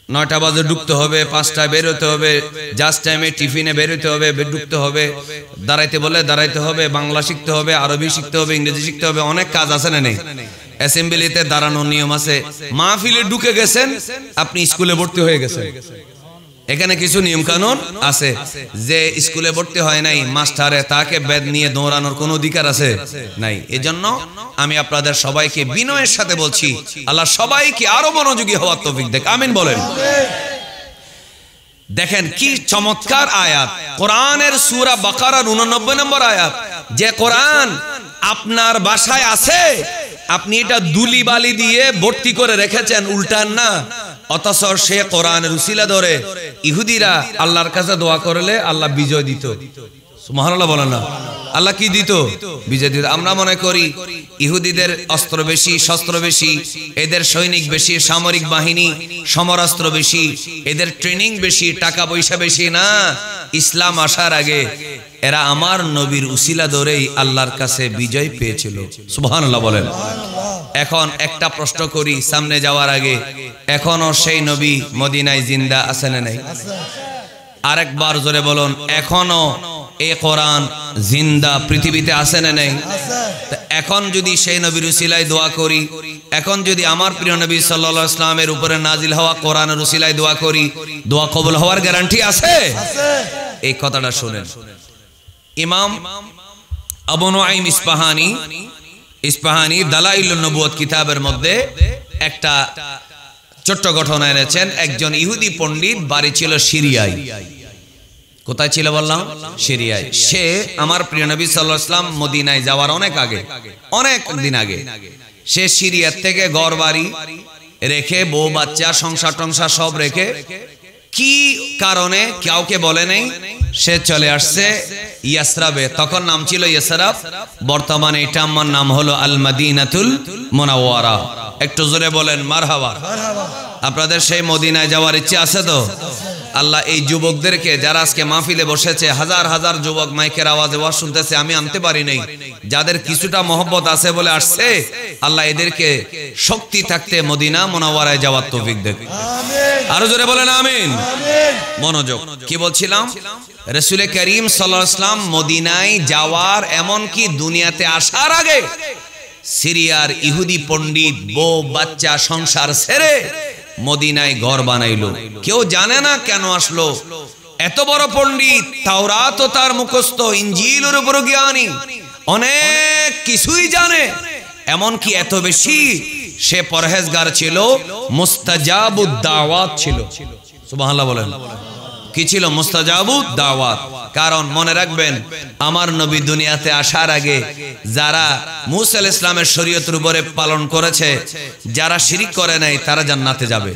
9টা বাজে ঢুকতে হবে, 5টায় বের হতে হবে, জাস্ট টাইমে টিফিনে বের হতে হবে, ঢুকতে হবে, দাঁড়াইতে বলে দাঁড়াইতে হবে, বাংলা শিখতে হবে, আরবি শিখতে হবে, ইংরেজি শিখতে হবে, অনেক কাজ আছে না নেই? অ্যাসেম্বলিতে দাঁড়ানোর নিয়ম আছে। মাহফিলে ঢুকে গেছেন, আপনি স্কুলে ভর্তি হয়ে গেছেন, এখানে কিছু নিয়ম কানুন আছে। যে স্কুলে ভর্তি হয় নাই, মাস্টারে তাকে বেদ নিয়ে দৌড়ানোর কোনো অধিকার আছে নাই। এজন্য আমি আপনাদের সবাইকে বিনয়ের সাথে বলছি, আল্লাহ সবাইকে আরো মনোযোগী হওয়ার তৌফিক দেখ, আমিন বলেন। দেখেন কি চমৎকার আয়াত, কোরআনের সূরা বাকারার 89 নম্বর আয়াত। যে কোরআন আপনার বাসায় আছে, আপনি এটা দুলি বালি দিয়ে ভর্তি করে রেখেছেন, উল্টান না। অথচ সে কোরআনের উসিলা ধরে ইহুদিরা আল্লাহর কাছে দোয়া করলে আল্লাহ বিজয় দিত। সুবহানাল্লাহ বলেন না, আল্লাহ কি দিত? বিজয় দিত। আমরা মনে করি ইহুদিদের অস্ত্র বেশি, শস্ত্র বেশি, এদের সৈনিক বেশি, সামরিক বাহিনী সমরাস্ত্র বেশি, এদের ট্রেনিং বেশি, টাকা পয়সা বেশি। না, ইসলাম আসার আগে এরা আমার নবীর উসিলা ধরেই আল্লাহর কাছে বিজয় পেয়েছিল। সুবহানাল্লাহ বলেন। এখন একটা প্রশ্ন করি সামনে যাওয়ার আগে, এখনো সেই নবী মদিনায় জিন্দা আছে না নাই? আরেকবার জোরে বলুন, এখনো এই কোরআন জিন্দা পৃথিবীতে আছে না নেই? এখন যদি সেই নবীর উসিলায় দোয়া করি, এখন যদি আমার প্রিয় নবী সাল্লাল্লাহু আলাইহি ওয়াসাল্লামের উপরে নাজিল হওয়া কোরআনের উসিলায় দোয়া করি, দোয়া কবুল হওয়ার গ্যারান্টি আছে? এই কথাটা শুনেন। ইমাম আবু নুআইম ইস্পাহানি দালাইলুন নবুয়ত কিতাবের মধ্যে একটা ছোট্ট ঘটনা এনেছেন। একজন ইহুদি পণ্ডিত, বাড়ি ছিল সিরিয়ায়। কোথায় ছিল বললাম? সিরিয়ায়। সে আমার প্রিয় নবী সাল্লাল্লাহু আলাইহি ওয়াসাল্লাম মদিনায় যাওয়ার অনেক দিন আগে সে সিরিয়ার থেকে ঘর বাড়ি রেখে, বউ বাচ্চা সংসার টংসার সব রেখে, কি কারণে কাউকে বলে নেই, সে চলে আসছে ইয়াসরাবে। তখন নাম ছিল ইয়াসরাব, বর্তমানে এটা আমার নাম হলো আল মাদিনাতুল মুনাওয়ারা। একটু জোরে বলেন মারহাবা। আপনাদের সেই মদিনায় যাওয়ার ইচ্ছে আছে তো? আল্লাহ এই যুবকদেরকে, যারা আজকে মাহফিলে বসেছে, হাজার হাজার যুবক মাইকের আওয়াজে ওয়াজ শুনতেছে, আমি আনতে পারি নাই, যাদের কিছুটা মহব্বত আছে বলে আসছে, আল্লাহ এদেরকে শক্তি থাকতে মদিনা মুনাওয়ারায় যাওয়ার তৌফিক দেন। আরো জোরে বলেন আমিন। মনোযোগ। কি বলছিলাম? রাসূল করিম সাল্লাল্লাহু আলাইহি ওয়াসাল্লাম মদিনায় যাওয়ার, এমনকি দুনিয়াতে আসার আগে সিরিয়ার ইহুদি পণ্ডিত বউ বাচ্চা সংসার ছেড়ে মদিনায় ঘর বানাইলো। কেউ জানে না কেন আসলো। এত বড় পণ্ডিত, তাওরাত ও তার মুখস্থ, ইনজিলের উপর জ্ঞানী, অনেক কিছুই জানে। এমনকি এত বেশি সে পরহেজগার ছিল, মুস্তাজাবুদ দাওয়াত ছিল। সুবহানাল্লাহ বলেন। কি ছিল? মুস্তাজাবুদ দাওয়াত। কারণ মনে রাখবেন, আমার নবী দুনিয়াতে আসার আগে যারা মুসা আলাইহিস সালামের শরীয়তের উপরে পালন করেছে, যারা শিরিক করে নাই, তারা জান্নাতে যাবে।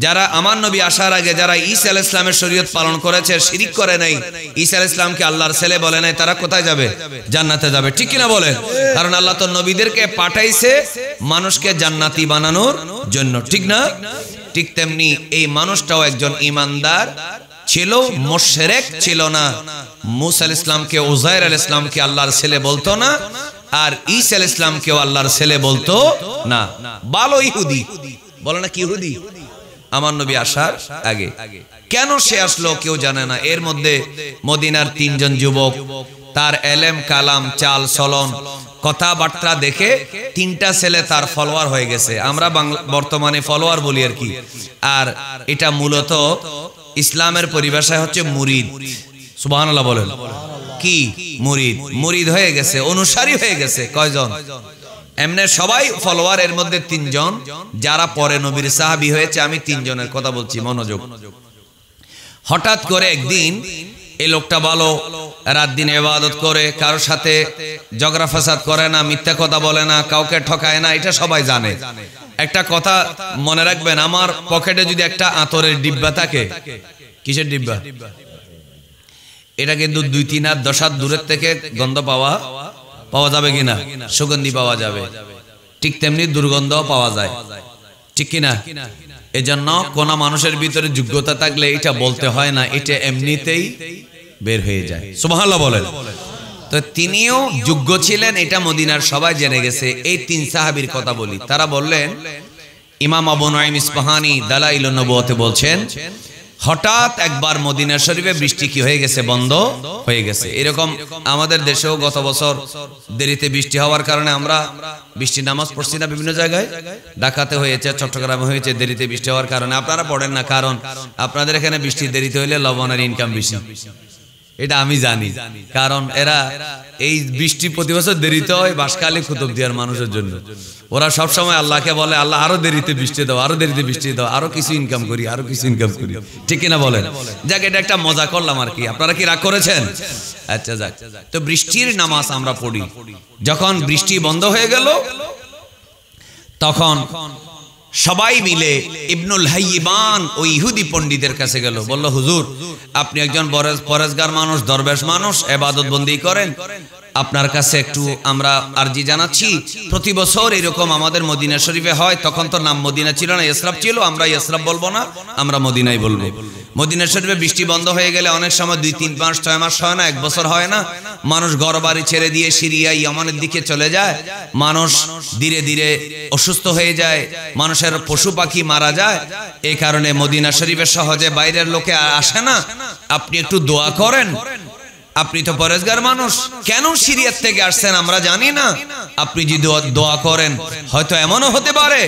যারা আমার নবী আসার আগে যারা ঈসা আলাইহিস সালামের শরীয়ত পালন করেছে, শিরিক করে নাই, ঈসা আলাইহিস সালামকে আল্লাহর ছেলে বলে নাই, তারা কোথায় যাবে? জান্নাতে যাবে। ঠিক কিনা বলেন? কারণ আল্লাহ তো নবীদেরকে পাঠাইছে মানুষকে জান্নাতি বানানোর জন্য, ঠিক না? ঠিক তেমনি এই মানুষটাও একজন ঈমানদার ছিল, মুশরিক ছিল না। মুসা আলাইহিস সালামকে, উযায়ের আলাইহিস সালামকে আল্লাহর ছেলে বলতো না, আর ঈসা আলাইহিস সালামকেও আল্লাহর ছেলে বলতো না। ভালো ইহুদি বলে না? কি ইহুদি? আমার নবী আসার আগে। কেন সে আসলো কেউ জানে না। এর মধ্যে মদিনার তিনজন যুবক, তার এলেম কালাম চাল চলন কথাবার্তা দেখে তিনটা ছেলে তার ফলোয়ার হয়ে গেছে। আমরা বর্তমানে ফলোয়ার বলি আর কি, আর এটা মূলত ইসলামের পরিভাষায় হচ্ছে মুরিদ। সুবহানাল্লাহ বলেন। কি? মুরিদ। মুরিদ হয়ে গেছে, অনুসারী হয়ে গেছে। কয়জন? এমনি সবাই ফলোয়ার। এর মধ্যে তিনজন যারা পরে নবীর সাহাবী হয়েছে, আমি তিনজনের কথা বলছি, মনোযোগ। হঠাৎ করে একদিন এই লোকটা ভালো, রাত দিন ইবাদত করে, কারোর সাথে ঝগড়া ফাসাদ করে না, মিথ্যা কথা বলে না, কাউকে ঠকায় না, এটা সবাই জানে। একটা কথা মনে রাখবেন, আমার পকেটে যদি একটা আতরের ডিব্বা থাকে, কিসের ডিব্বা? এটা কিন্তু 2-3 হাত 10 হাত দূরের থেকে গন্ধ পাওয়া যাবে কিনা? সুগন্ধি পাওয়া যাবে। ঠিক তেমনি দুর্গন্ধ পাওয়া যায়, ঠিক কিনা? এজন্য কোন মানুষের ভিতরে যোগ্যতা থাকলে এটা বলতে হয় না, এটা এমনিতেই বের হয়ে যায়। সুবহানাল্লাহ বলেন। তো তিনিও যোগ্য ছিলেন, এটা মদিনার সবাই জেনে গেছে। এই তিন সাহাবীর কথা বলি। তারা বললেন, ইমাম আবু নুআইম ইসফাহানি দালাইলুন নবুওয়াতে বলছেন, হঠাৎ একবার মদিনা শরীফে বৃষ্টি কি হয়ে গেছে? বন্ধ হয়ে গেছে। এরকম আমাদের দেশেও গত বছর দেরিতে বৃষ্টি হওয়ার কারণে আমরা বৃষ্টি নামাজ পড়ছি না বিভিন্ন জায়গায়। ঢাকাতে হয়েছে, চট্টগ্রামে হয়েছে, দেরিতে বৃষ্টি হওয়ার কারণে। আপনারা পড়েন না, কারণ আপনাদের এখানে বৃষ্টি দেরিতে হইলে লবণের ইনকাম বেশি, এটা আমি জানি। কারণ এরা এই বৃষ্টি প্রতি বছর দেরিতে হয় বাঁশখালী কুতুবদিয়ার মানুষের জন্য। ওরা সবসময় আল্লাহকে বলে, আল্লাহ আরো দেরিতে বৃষ্টি দাও, আরো দেরিতে বৃষ্টি দাও, আরো কিছু ইনকাম করি, আরো কিছু ইনকাম করি। ঠিক কিনা বলেন? যাক, এটা একটা মজা করলাম আর কি। আপনারা কি রাগ করেছেন? আচ্ছা যাক। তো বৃষ্টির নামাজ আমরা পড়ি। যখন বৃষ্টি বন্ধ হয়ে গেল, তখন সবাই মিলে ইবনুল হাইয়িবান ওই ইহুদি পণ্ডিতের কাছে গেল। বলল, হুজুর, আপনি একজন পরেজগার মানুষ, দরবেশ মানুষ, ইবাদত বন্দি করেন, আপনার কাছে একটু আমরা আরজি জানাচ্ছি। প্রতি বছর এরকম আমাদের মদিনা শরীফে হয়। তখন তো নাম মদিনা ছিল না, ইসরাফ ছিল। আমরা ইসরাফ বলবো না, আমরা মদিনাই বলবো। মদিনা শরীফে বৃষ্টি বন্ধ হয়ে গেলে অনেক সময় 2-3 মাস 6 মাস হয় না, 1 বছর হয় না। মানুষ ঘর বাড়ি ছেড়ে দিয়ে সিরিয়া ইয়ামানের দিকে চলে যায়। মানুষ ধীরে ধীরে অসুস্থ হয়ে যায়, মানুষের পশু পাখি মারা যায়। এই কারণে মদিনা শরীফে সহজে বাইরের লোকে আসে না। আপনি একটু দোয়া করেন, আপনি তো পরেজগার মানুষ, কেন সিরিয়ার থেকে আসছেন আমরা জানি না। আপনি যদি দোয়া করেন হয়তো এমনও হতে পারে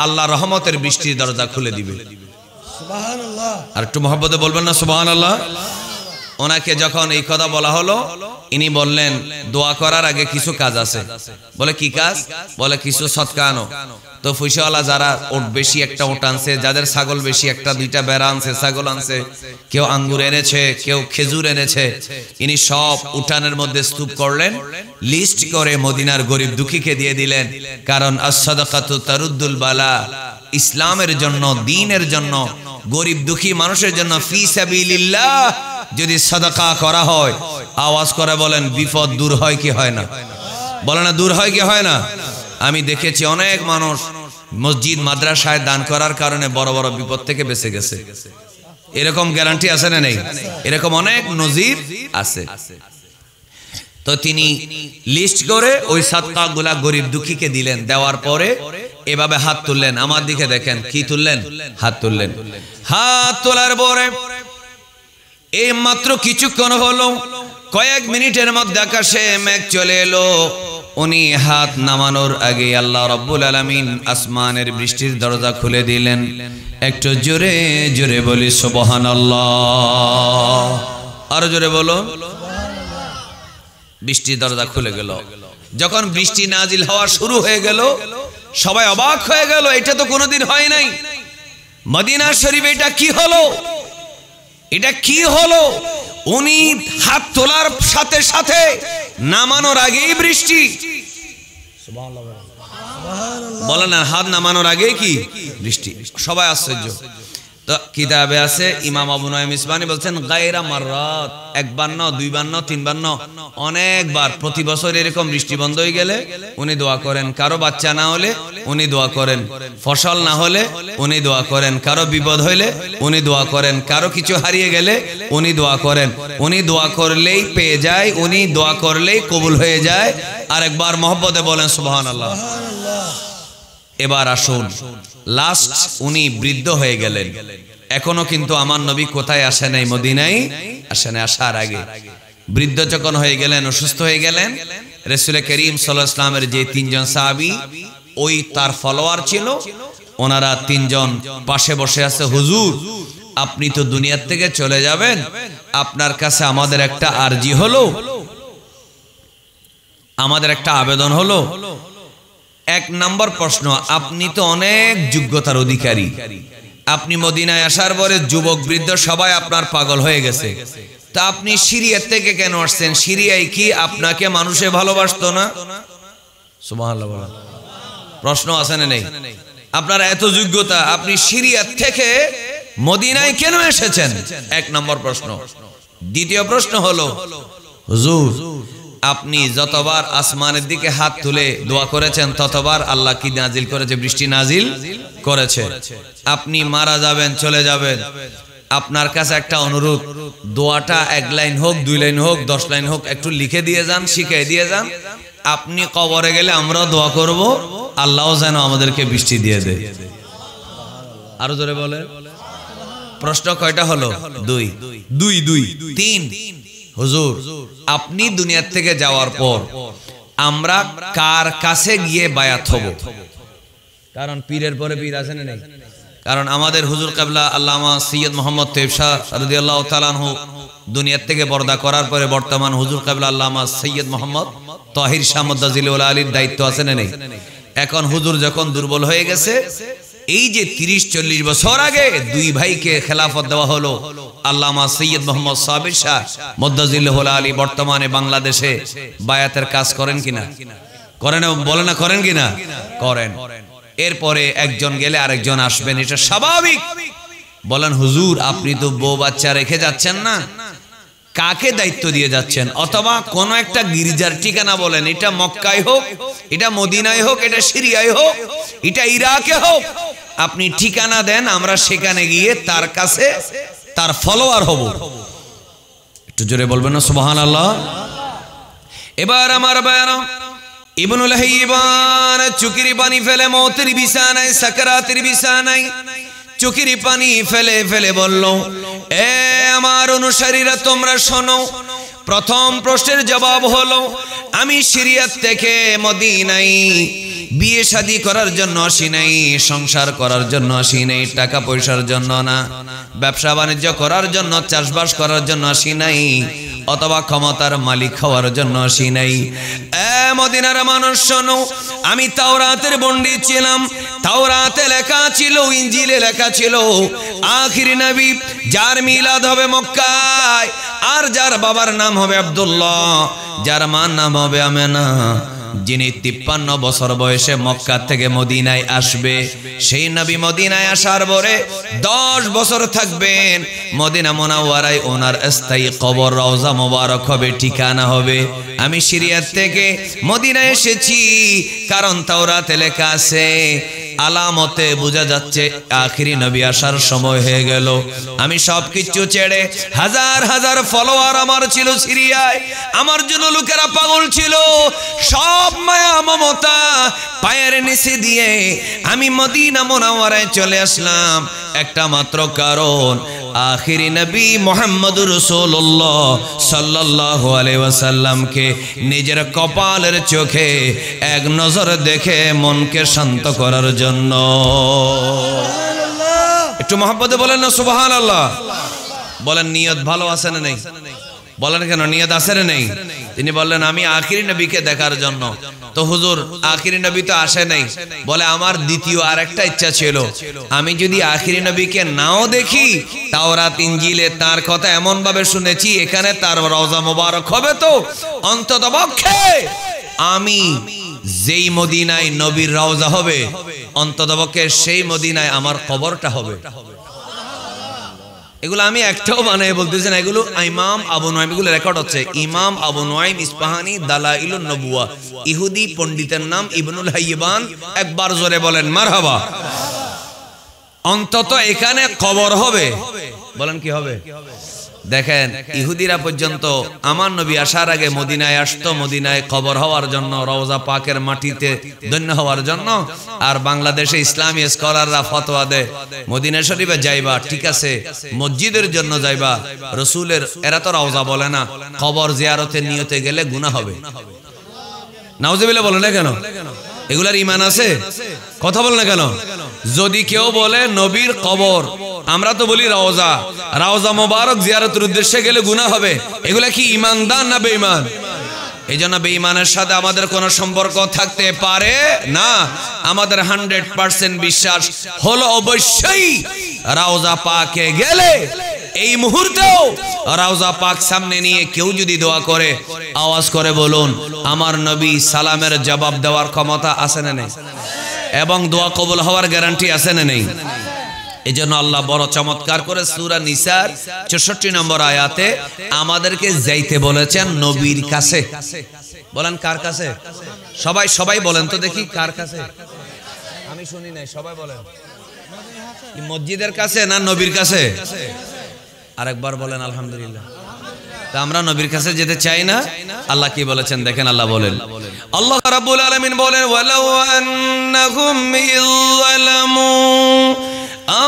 আল্লাহ রহমতের বৃষ্টির দরজা খুলে দিবে। সুবহানাল্লাহ। আর একটু মহব্বতে বলবেন না সুবহানাল্লাহ। ওনাকে যখন এই কথা বলা হলো, ইনি বললেন দোয়া করার আগে কিছু কাজ আছে। বলে কি কাজ? বলে কিছু সদকা আনো। তো পয়সাওয়ালা যারা ওট বেশি একটা ওট আনছে, যাদের ছাগল বেশি একটা দুইটা বেড়া আনছে, ছাগল আনছে, কেউ আঙ্গুর এনেছে, কেউ খেজুর এনেছে, ইনি সব উঠানের মধ্যে স্তূপ করলেন, লিস্ট করে মদিনার গরিব দুঃখীকে দিয়ে দিলেন। কারণ as-সাদাকাতু তারুদ্দুল বালা, ইসলামের জন্য, দ্বীনের জন্য, গরিব দুঃখী মানুষের জন্য ফি সাবিলিল্লাহ যদি সাদাকা করা হয়, আওয়াজ করে বলেন বিপদ দূর হয় কি হয় না? বলে না দূর হয় কি হয় না? আমি দেখেছি অনেক মানুষ মসজিদ মাদ্রাসায় দান করার কারণে বড় বড় বিপদ থেকে বেঁচে গেছে। এরকম গ্যারান্টি আছে না নেই? এরকম অনেক নজির আছে। তো তিনি লিস্ট করে ওই সাদকাগুলা গরিব দুঃখীকে দিলেন। দেওয়ার পরে এভাবে হাত তুললেন, আমার দিকে দেখেন, কি তুললেন? হাত তুললেন। হাত তোলার পরে এই মাত্র কিছুক্ষণ হলো, কয়েক মিনিটের মধ্যে আকাশে মেঘ চলে এলো। উনি হাত নামানোর আগে আল্লাহ রাব্বুল আলামিন আসমানের বৃষ্টির দরজা খুলে দিলেন। একটু জোরে জোরে বলি সুবহানাল্লাহ। আরো জোরে বলো। বৃষ্টির দরজা খুলে গেল। যখন বৃষ্টি নাজিল হওয়া শুরু হয়ে গেল, সবাই অবাক হয়ে গেল, এটা তো কোনোদিন হয় নাই। মদিনা শরীফে এটা কি হলো? এটা কি হলো? উনি হাত তোলার সাথে সাথে নামানোর আগেই বৃষ্টি। বলেন না, হাত নামানোর আগে কি বৃষ্টি? সবাই আশ্চর্য। তো কিতাবে আছে, ইমাম আবু নুআইম ইসবানি বলছেন গায়রা মাররাত, একবার না, দুইবার না, তিনবার না, অনেকবার। প্রতি বছর এরকম বৃষ্টি বন্ধ হয়ে গেলে উনি দোয়া করেন। কারো বাচ্চা না হলে উনি দোয়া করেন, ফসল না হলে উনি দোয়া করেন, কারো বিপদ হইলে উনি দোয়া করেন, কারো কিছু হারিয়ে গেলে উনি দোয়া করেন। উনি দোয়া করলেই পেয়ে যায়, উনি দোয়া করলেই কবুল হয়ে যায়। আর একবার মহব্বতে বলেন সুবহানাল্লাহ। এবার আসুন, লাস্ট উনি বৃদ্ধ হয়ে গেলেন। এখনো কিন্তু আমার নবী কোথায় আসে নাই? মদিনায় আসে নাই। আসার আগে বৃদ্ধ যখন হয়ে গেলেন, অসুস্থ হয়ে গেলেন, রাসূল করিম সাল্লাল্লাহু আলাইহি ওয়াসাল্লামের যে তিনজন সাহাবী, ওই তার ফলোয়ার ছিল, ওনারা তিনজন পাশে বসে আছে। হুজুর, আপনি তো দুনিয়ার থেকে চলে যাবেন, আপনার কাছে আমাদের একটা আরজি হলো, আমাদের একটা আবেদন হলো। এক নম্বর প্রশ্ন, আপনি তো অনেক যোগ্যতার অধিকারী, আপনি মদিনায় আসার পরে যুবক বৃদ্ধ সবাই আপনার পাগল হয়ে গেছে, তা আপনি সিরিয়া থেকে কেন আসছেন? সিরিয়ায় কি আপনাকে মানুষে ভালোবাসতো না? সুবহানাল্লাহ। প্রশ্ন আছে না নেই? আপনার এত যোগ্যতা, আপনি সিরিয়া থেকে মদিনায় কেন এসেছেন? এক নম্বর প্রশ্ন। দ্বিতীয় প্রশ্ন হলো, হুজুর, আপনি যতবার আসমানের দিকে হাত তুলে দোয়া করেছেন ততবার আল্লাহ কি নাজিল করেছে? বৃষ্টি নাজিল করেছে। আপনি মারা যাবেন, চলে যাবেন, আপনার কাছে একটা অনুরোধ, দোয়াটা এক লাইন হোক, দুই লাইন হোক, 10 লাইন হোক, একটু লিখে দিয়ে যান, শিখিয়ে দিয়ে যান। আপনি কবরে গেলে আমরাও দোয়া করব, আল্লাহও যেন আমাদেরকে বৃষ্টি দিয়ে দেয়। আরো জোরে বলে। প্রশ্ন কয়টা হলো? দুই। তিন, হুজুর, আপনি দুনিয়ার থেকে যাওয়ার পর আমরা কার কাছে গিয়ে বায়াত হব? কারণ পীরের পরে পীর আছে না নেই? কারণ আমাদের হুজুর কিবলা আল্লামা সৈয়দ মোহাম্মদ তৈয়ব শাহ রাদিয়াল্লাহু তাআলা আনহু দুনিয়ার থেকে পর্দা করার পরে বর্তমান হুজুর কিবলা আল্লামা সৈয়দ মোহাম্মদ তাহির শাহ মুদাজিলুল আলীর দায়িত্ব আছে না নেই? এখন হুজুর যখন দুর্বল হয়ে গেছে, এই যে 30-40 বছর আগে দুই ভাইকে খেলাফত দেওয়া হলো, আল্লামা সৈয়দ মোহাম্মদ সাবির শাহ মুদাজিলুল আলী বর্তমানে বাংলাদেশে বায়াতের কাজ করেন কিনা? করেন? বলে না করেন কিনা? করেন। এরপরে একজন গেলে আরেকজন আসবেন, এটা স্বাভাবিক। বলেন, হুজুর, আপনি তো বউ বাচ্চা রেখে যাচ্ছেন না, কাকে দায়িত্ব দিয়ে যাচ্ছেন? অথবা কোন একটা গির্জার ঠিকানা বলেন, এটা মক্কায় হোক, এটা মদিনায় হোক, এটা সিরিয়ায় হোক, এটা ইরাকে হোক, আপনি ঠিকানা দেন, আমরা সেখানে গিয়ে তার কাছে তার ফলোয়ার হব। একটু জোরে বলবেন না সুবহানাল্লাহ। এবার আমার বায়ান, ইবনুল হাইবান চোখের পানি ফেলে মওতের বিছানায়, সাকরাতের বিছানায় চোখের পানি ফেলে ফেলে বলল, এ আমার অনুসারীরা তোমরা শোনো, প্রথম প্রশ্নের জবাব হলো আমি সিরিয়াত থেকে মদিনায় বিয়ে শাদী করার জন্য আসি নাই, সংসার করার জন্য আসি নাই, টাকা পয়সার জন্য না, ব্যবসা বাণিজ্য করার জন্য, চাষবাস করার জন্য আসি নাই, অথবা ক্ষমতার মালিক হওয়ার জন্য আসি নাই। মদিনার মানুষ শোনো, আমি তাওরাতের বন্দি ছিলাম। তাওরাতে লেখা ছিল, ইনজিলে লেখা ছিল আখিরি নবী যার মিলাদ হবে মক্কায়, আর যার বাবার নাম হবে আব্দুল্লাহ, যার মার নাম হবে আমেনা, যিনি 53 বছর বয়সে মক্কা থেকে মদিনায় আসবে, সেই নবী মদিনায় আসার পরে 10 বছর থাকবেন। মদিনা মুনাওয়ারায় ওনার স্থায়ী কবর রওজা মোবারক হবে, ঠিকানা হবে। আমি সিরিয়াত থেকে মদিনায় এসেছি কারণ তাওরাতে লেখা আছে, আলামতে বোঝা যাচ্ছে আখিরি নবী আসার সময় হয়ে গেল। আমি সবকিছু ছেড়ে, হাজার হাজার ফলোয়ার আমার ছিল সিরিয়ায়, আমার জন্য লোকেরা পাগল ছিল, সব মায়া মমতা পায়ের নিচে দিয়ে আমি মদিনা মুনাওয়ারায় চলে আসলাম একটা মাত্র কারণ, আখিরি নবী মুহাম্মদুর রাসূলুল্লাহ সাল্লাল্লাহু আলাইহি ওয়াসাল্লামকে নিজের কপালের চোখে এক নজর দেখে মনকে শান্ত করার জন্য। একটু মহব্বতে বলেন না সুবহানাল্লাহ। বলেন নিয়ত ভালো আছে না নেই? বলেন কেন নিয়ত আছে না নেই? তিনি বললেন আমি আখিরি নবীকে দেখার জন্য। তো হুজুর আখিরি নবী তো আসে নাই, বলে আমার দ্বিতীয় আরেকটা ইচ্ছা ছিল, আমি যদি আখিরি নবীকে নাও দেখি, তাওরাত ইনজিলে তার কথা এমন ভাবে শুনেছি এখানে তার রওজা মোবারক হবে, তো অন্ততপক্ষে আমি যেই মদিনায় নবীর রওজা হবে অন্ততপক্ষে সেই মদিনায় আমার কবরটা হবে। এগুলো আমি একটাও বানাই বলতেছি না, এগুলো ইমাম আবু নুআইম, এগুলো রেকর্ড হচ্ছে। ইমাম আবু নুআইম ইসফাহানি দালাইলুন নবুয়া, ইহুদি পণ্ডিতের নাম ইবনুল হাইয়াবান, একবার জোরে বলেন মারহাবা। অন্তত এখানে কবর হবে। বলেন কি হবে? দেখেন ইহুদিরা পর্যন্ত আমার নবী আসার আগে মদিনায় আসতো, মদিনায় কবর হওয়ার জন্য, রওজা পাকের মাটিতে ধন্য হওয়ার জন্য। আর বাংলাদেশে ইসলামী স্কলাররা ফতোয়া দেয় মদিনা শরীফে যাইবা ঠিক আছে, মসজিদের জন্য যাইবা, রসুলের, এরা তো রওজা বলে না, কবর জিয়ারতের নিয়তে গেলে গুনাহ হবে। নাউজুবিল্লাহ বলে না কেন? এগুলার ঈমান আছে? কথা বল না কেন? যদি কেউ বলে নবীর কবর, আমরা তো বলি রওজা, রওজা মোবারক জিয়ারতের উদ্দেশ্যে গেলে গুনাহ হবে, এগুলা কি ঈমানদার না বেঈমান? এই জন্য বেঈমানের সাথে আমাদের কোনো সম্পর্ক থাকতে পারে না। আমাদের 100% বিশ্বাস হলো অবশ্যই রওজা পাকে গেলে, এই মুহূর্তেও রওজা পাক সামনে নিয়ে কেউ যদি দোয়া করে, আওয়াজ করে বলুন আমার নবী সালামের জবাব দেওয়ার ক্ষমতা আছে না নেই? এবং দোয়া কবুল হওয়ার গ্যারান্টি আছে না নেই? এই জন্য আল্লাহ বড় চমৎকার করে সূরা নিসার 64 নম্বর আয়াতে আমাদেরকে যাইতে বলেছেন নবীর কাছে। বলেন কার কাছে? সবাই সবাই বলেন তো দেখি কার কাছে? আমি শুনি নাই, সবাই বলেন। মসজিদের কাছে না নবীর কাছে? আরেকবার বলেন আলহামদুলিল্লাহ। তা আমরা নবীর কাছে যেতে চাই না? আল্লাহ কি বলেছেন দেখেন, আল্লাহ বলেন, আল্লাহ রাব্বুল আলামিন বলেন ওয়ালাউ আন্নাহুম ইয়ালামু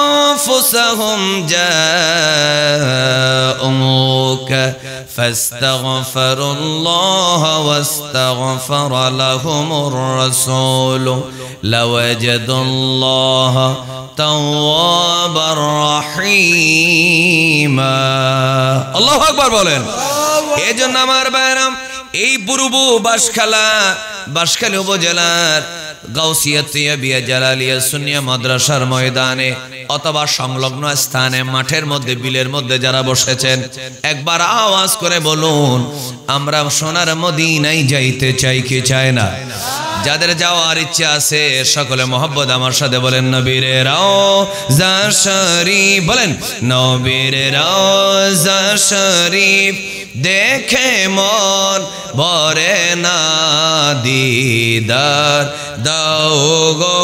আনফুসাহুম জাআউকা ফাস্তাগফিরুল্লাহা ওয়াস্তাগফারা লাহুমুর রাসূল লাওয়াজাদুল্লাহা তাওয়াবার রহিমা। আল্লাহু আকবার বলেন। এজন্য আমার ভাইরাম, এই পূর্ব বাঁশখালী উপজেলার গাউসিয়া তিয়াবিয়া জালালিয়া সুন্নিয়া মাদ্রাসার ময়দানে অথবা সংলগ্ন স্থানে, মাঠের মধ্যে, বিলের মধ্যে যারা বসেছেন, একবার আওয়াজ করে বলুন আমরা সোনার মদিনায় যাইতে চাই কি চাই না? যাদের যাওয়ার ইচ্ছা আছে সকলে মহব্বত আমার সাথে বলেন নবীর রওজা শরীফ। বলেন নবীর রওজা শরীফ দেখে মন ভরে না, দিদার দাও গো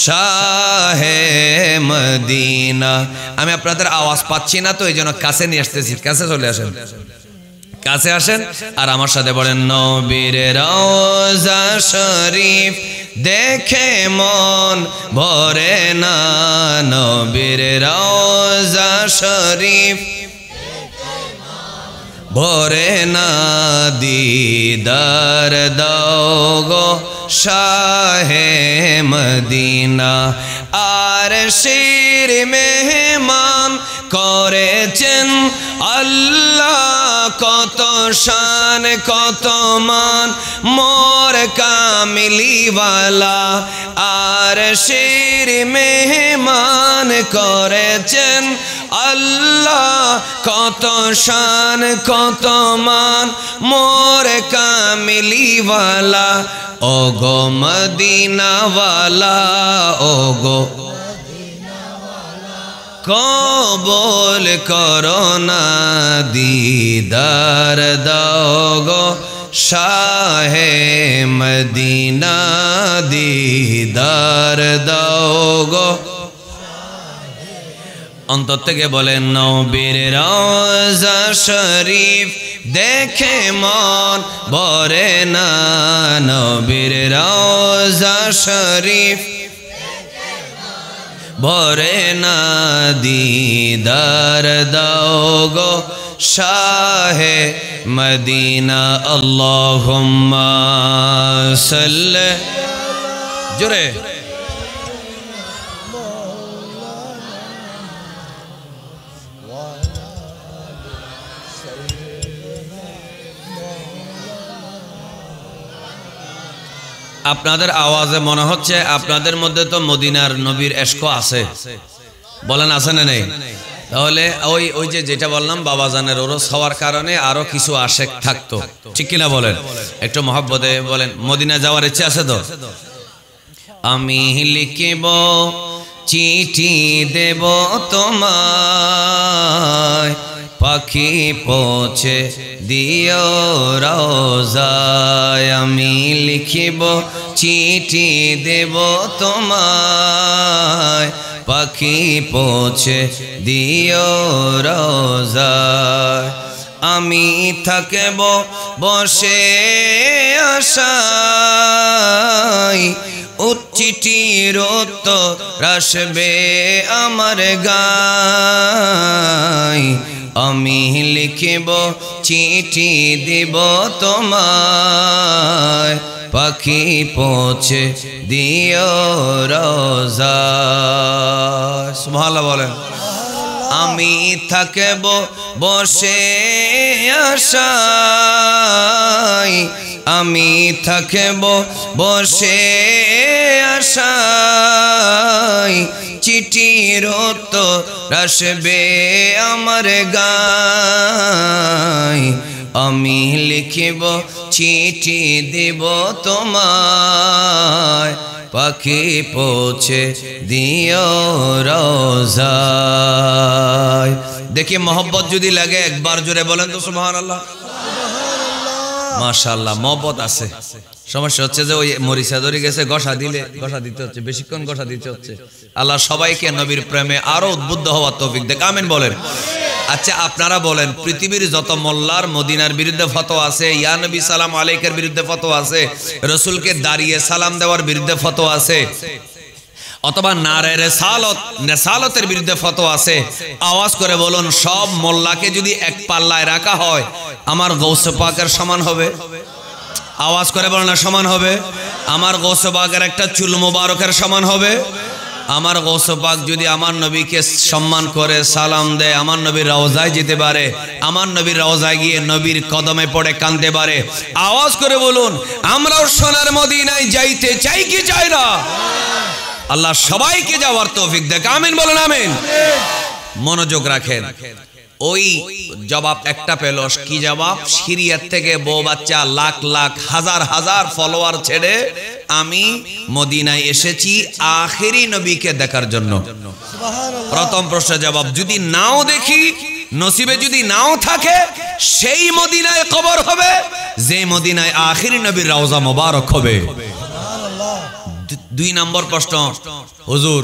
শাহে মদিনা। আমি আপনাদের আওয়াজ পাচ্ছি না, তো এই জন্য কাছে নিয়ে আসতেছি। কাছে চলে আসেন, কাছে আসেন আর আমার সাথে বলেন নবীর রওজা শরীফ দেখে মন ভরে না, নবীর রওজা শরীফ ভরে না দিদার দাও গো শাহে মদিনা। আর শির মেহমান করেছেন আল্লাহ, কত শান কত মান মোর কামিলিওয়ালা। আর শির মেহমান করেছেন আল্লাহ, কত শান কত মান মোর কামিলিওয়ালা। ও গো মদিনাওয়ালা, ও গো কবুল করো না দিদার দাও গো শাহে মদিনা। দিদার দাও গো। অন্তর থেকে বলেন নবীর রওজা শরীফ দেখে মন ভরে না। নবীর রওজা শরীফ ভরে না দিদার দাও গো শাহে মদিনা। আল্লাহুম্মা সাল্লি জোরে আপনাদের আওয়াজে মনে হচ্ছে আপনাদের মধ্যে তো মদিনার নবীর এশক আছে, বলেন আছে না নেই? তাহলে ওই যেটা বললাম বাবাজানের ওরস হওয়ার কারণে আরো কিছু আশেক থাকতো, ঠিক কিনা বলেন? একটু মহব্বতে বলেন মদিনা যাওয়ার ইচ্ছে আছে তো? আমি লিখিব চিঠি দেব তোমায়, পাখি পৌঁছে দিও রওজায়। আমি লিখিব চিঠি দেব তোমায়, পাখি পৌঁছে দিও রওজায়। আমি থাকব বসে আশায়, চিঠির উত্তর আসবে আমার গায়। আমি লিখিব চিঠি দিব তোমায়, পাখি পৌঁছে দিও রওজায়। সুবহানাল্লাহ বলেন। আমি থাকব বসে আশায়, আমি থাকব বসে আশায়, চিঠির উত্তর আসবে আমার গায়। আমি লিখিব চিঠি দিব তোমায়, পাখি পৌঁছে দিও রওজায়। দেখি মহব্বত যদি লাগে একবার জোরে বলেন তো সুবহানাল্লাহ। মাশাআল্লাহ মহব্বত আছে। সমস্যা হচ্ছে যে ওই মরিচা ধরে গেছে, ঘষা দিতে হচ্ছে, বেশিক্ষণ ঘষা দিতে হচ্ছে। আল্লাহ সবাইকে নবীর প্রেমে আরো উদ্বুদ্ধ হওয়ার তৌফিক দেখ, আমিন বলেন। আচ্ছা আপনারা বলেন, পৃথিবীর যত মোল্লার মদিনার বিরুদ্ধে ফতোয়া আছে, ইয়া নবী সালাম আলাইকের বিরুদ্ধে ফতোয়া আছে, রসুলকে দাঁড়িয়ে সালাম দেওয়ার বিরুদ্ধে ফতোয়া আছে, অথবা নারে রেসালতের বিরুদ্ধে ফতোয়া আছে, আওয়াজ করে বলুন সব মোল্লাকে যদি এক পাল্লায় রাখা হয় আমার গৌসে পাকের সমান হবে? আওয়াজ করে বলেন না সমান হবে? আমার গৌসে পাকের একটা চুল মোবারকের সমান হবে? আমার গৌসে পাক যদি আমার নবীকে সম্মান করে সালাম দেয়, আমার নবীর রওজায় যেতে পারে, আমার নবীর রওজায় গিয়ে নবীর কদমে পড়ে কাঁদতে পারে, আওয়াজ করে বলুন আমরাও সোনার মদিনায় যাইতে চাই কি চাই না? আল্লাহ সবাইকে যাওয়ার তৌফিক দেখ, আমিন বলেন আমিন। মনোযোগ রাখেন। ওই জবাব একটা পেল, কি জবাব? সিরিয়ার থেকে বউ বাচ্চা লাখ লাখ হাজার হাজার ফলোয়ার ছেড়ে আমি মদিনায় এসেছি আখেরি নবীকে দেখার জন্য। প্রথম প্রশ্নের জবাব, যদি নাও দেখি, নসিবে যদি নাও থাকে, সেই মদিনায় কবর হবে যে মদিনায় আখেরি নবীর রওজা মোবারক হবে। দুই নম্বর প্রশ্ন, হুজুর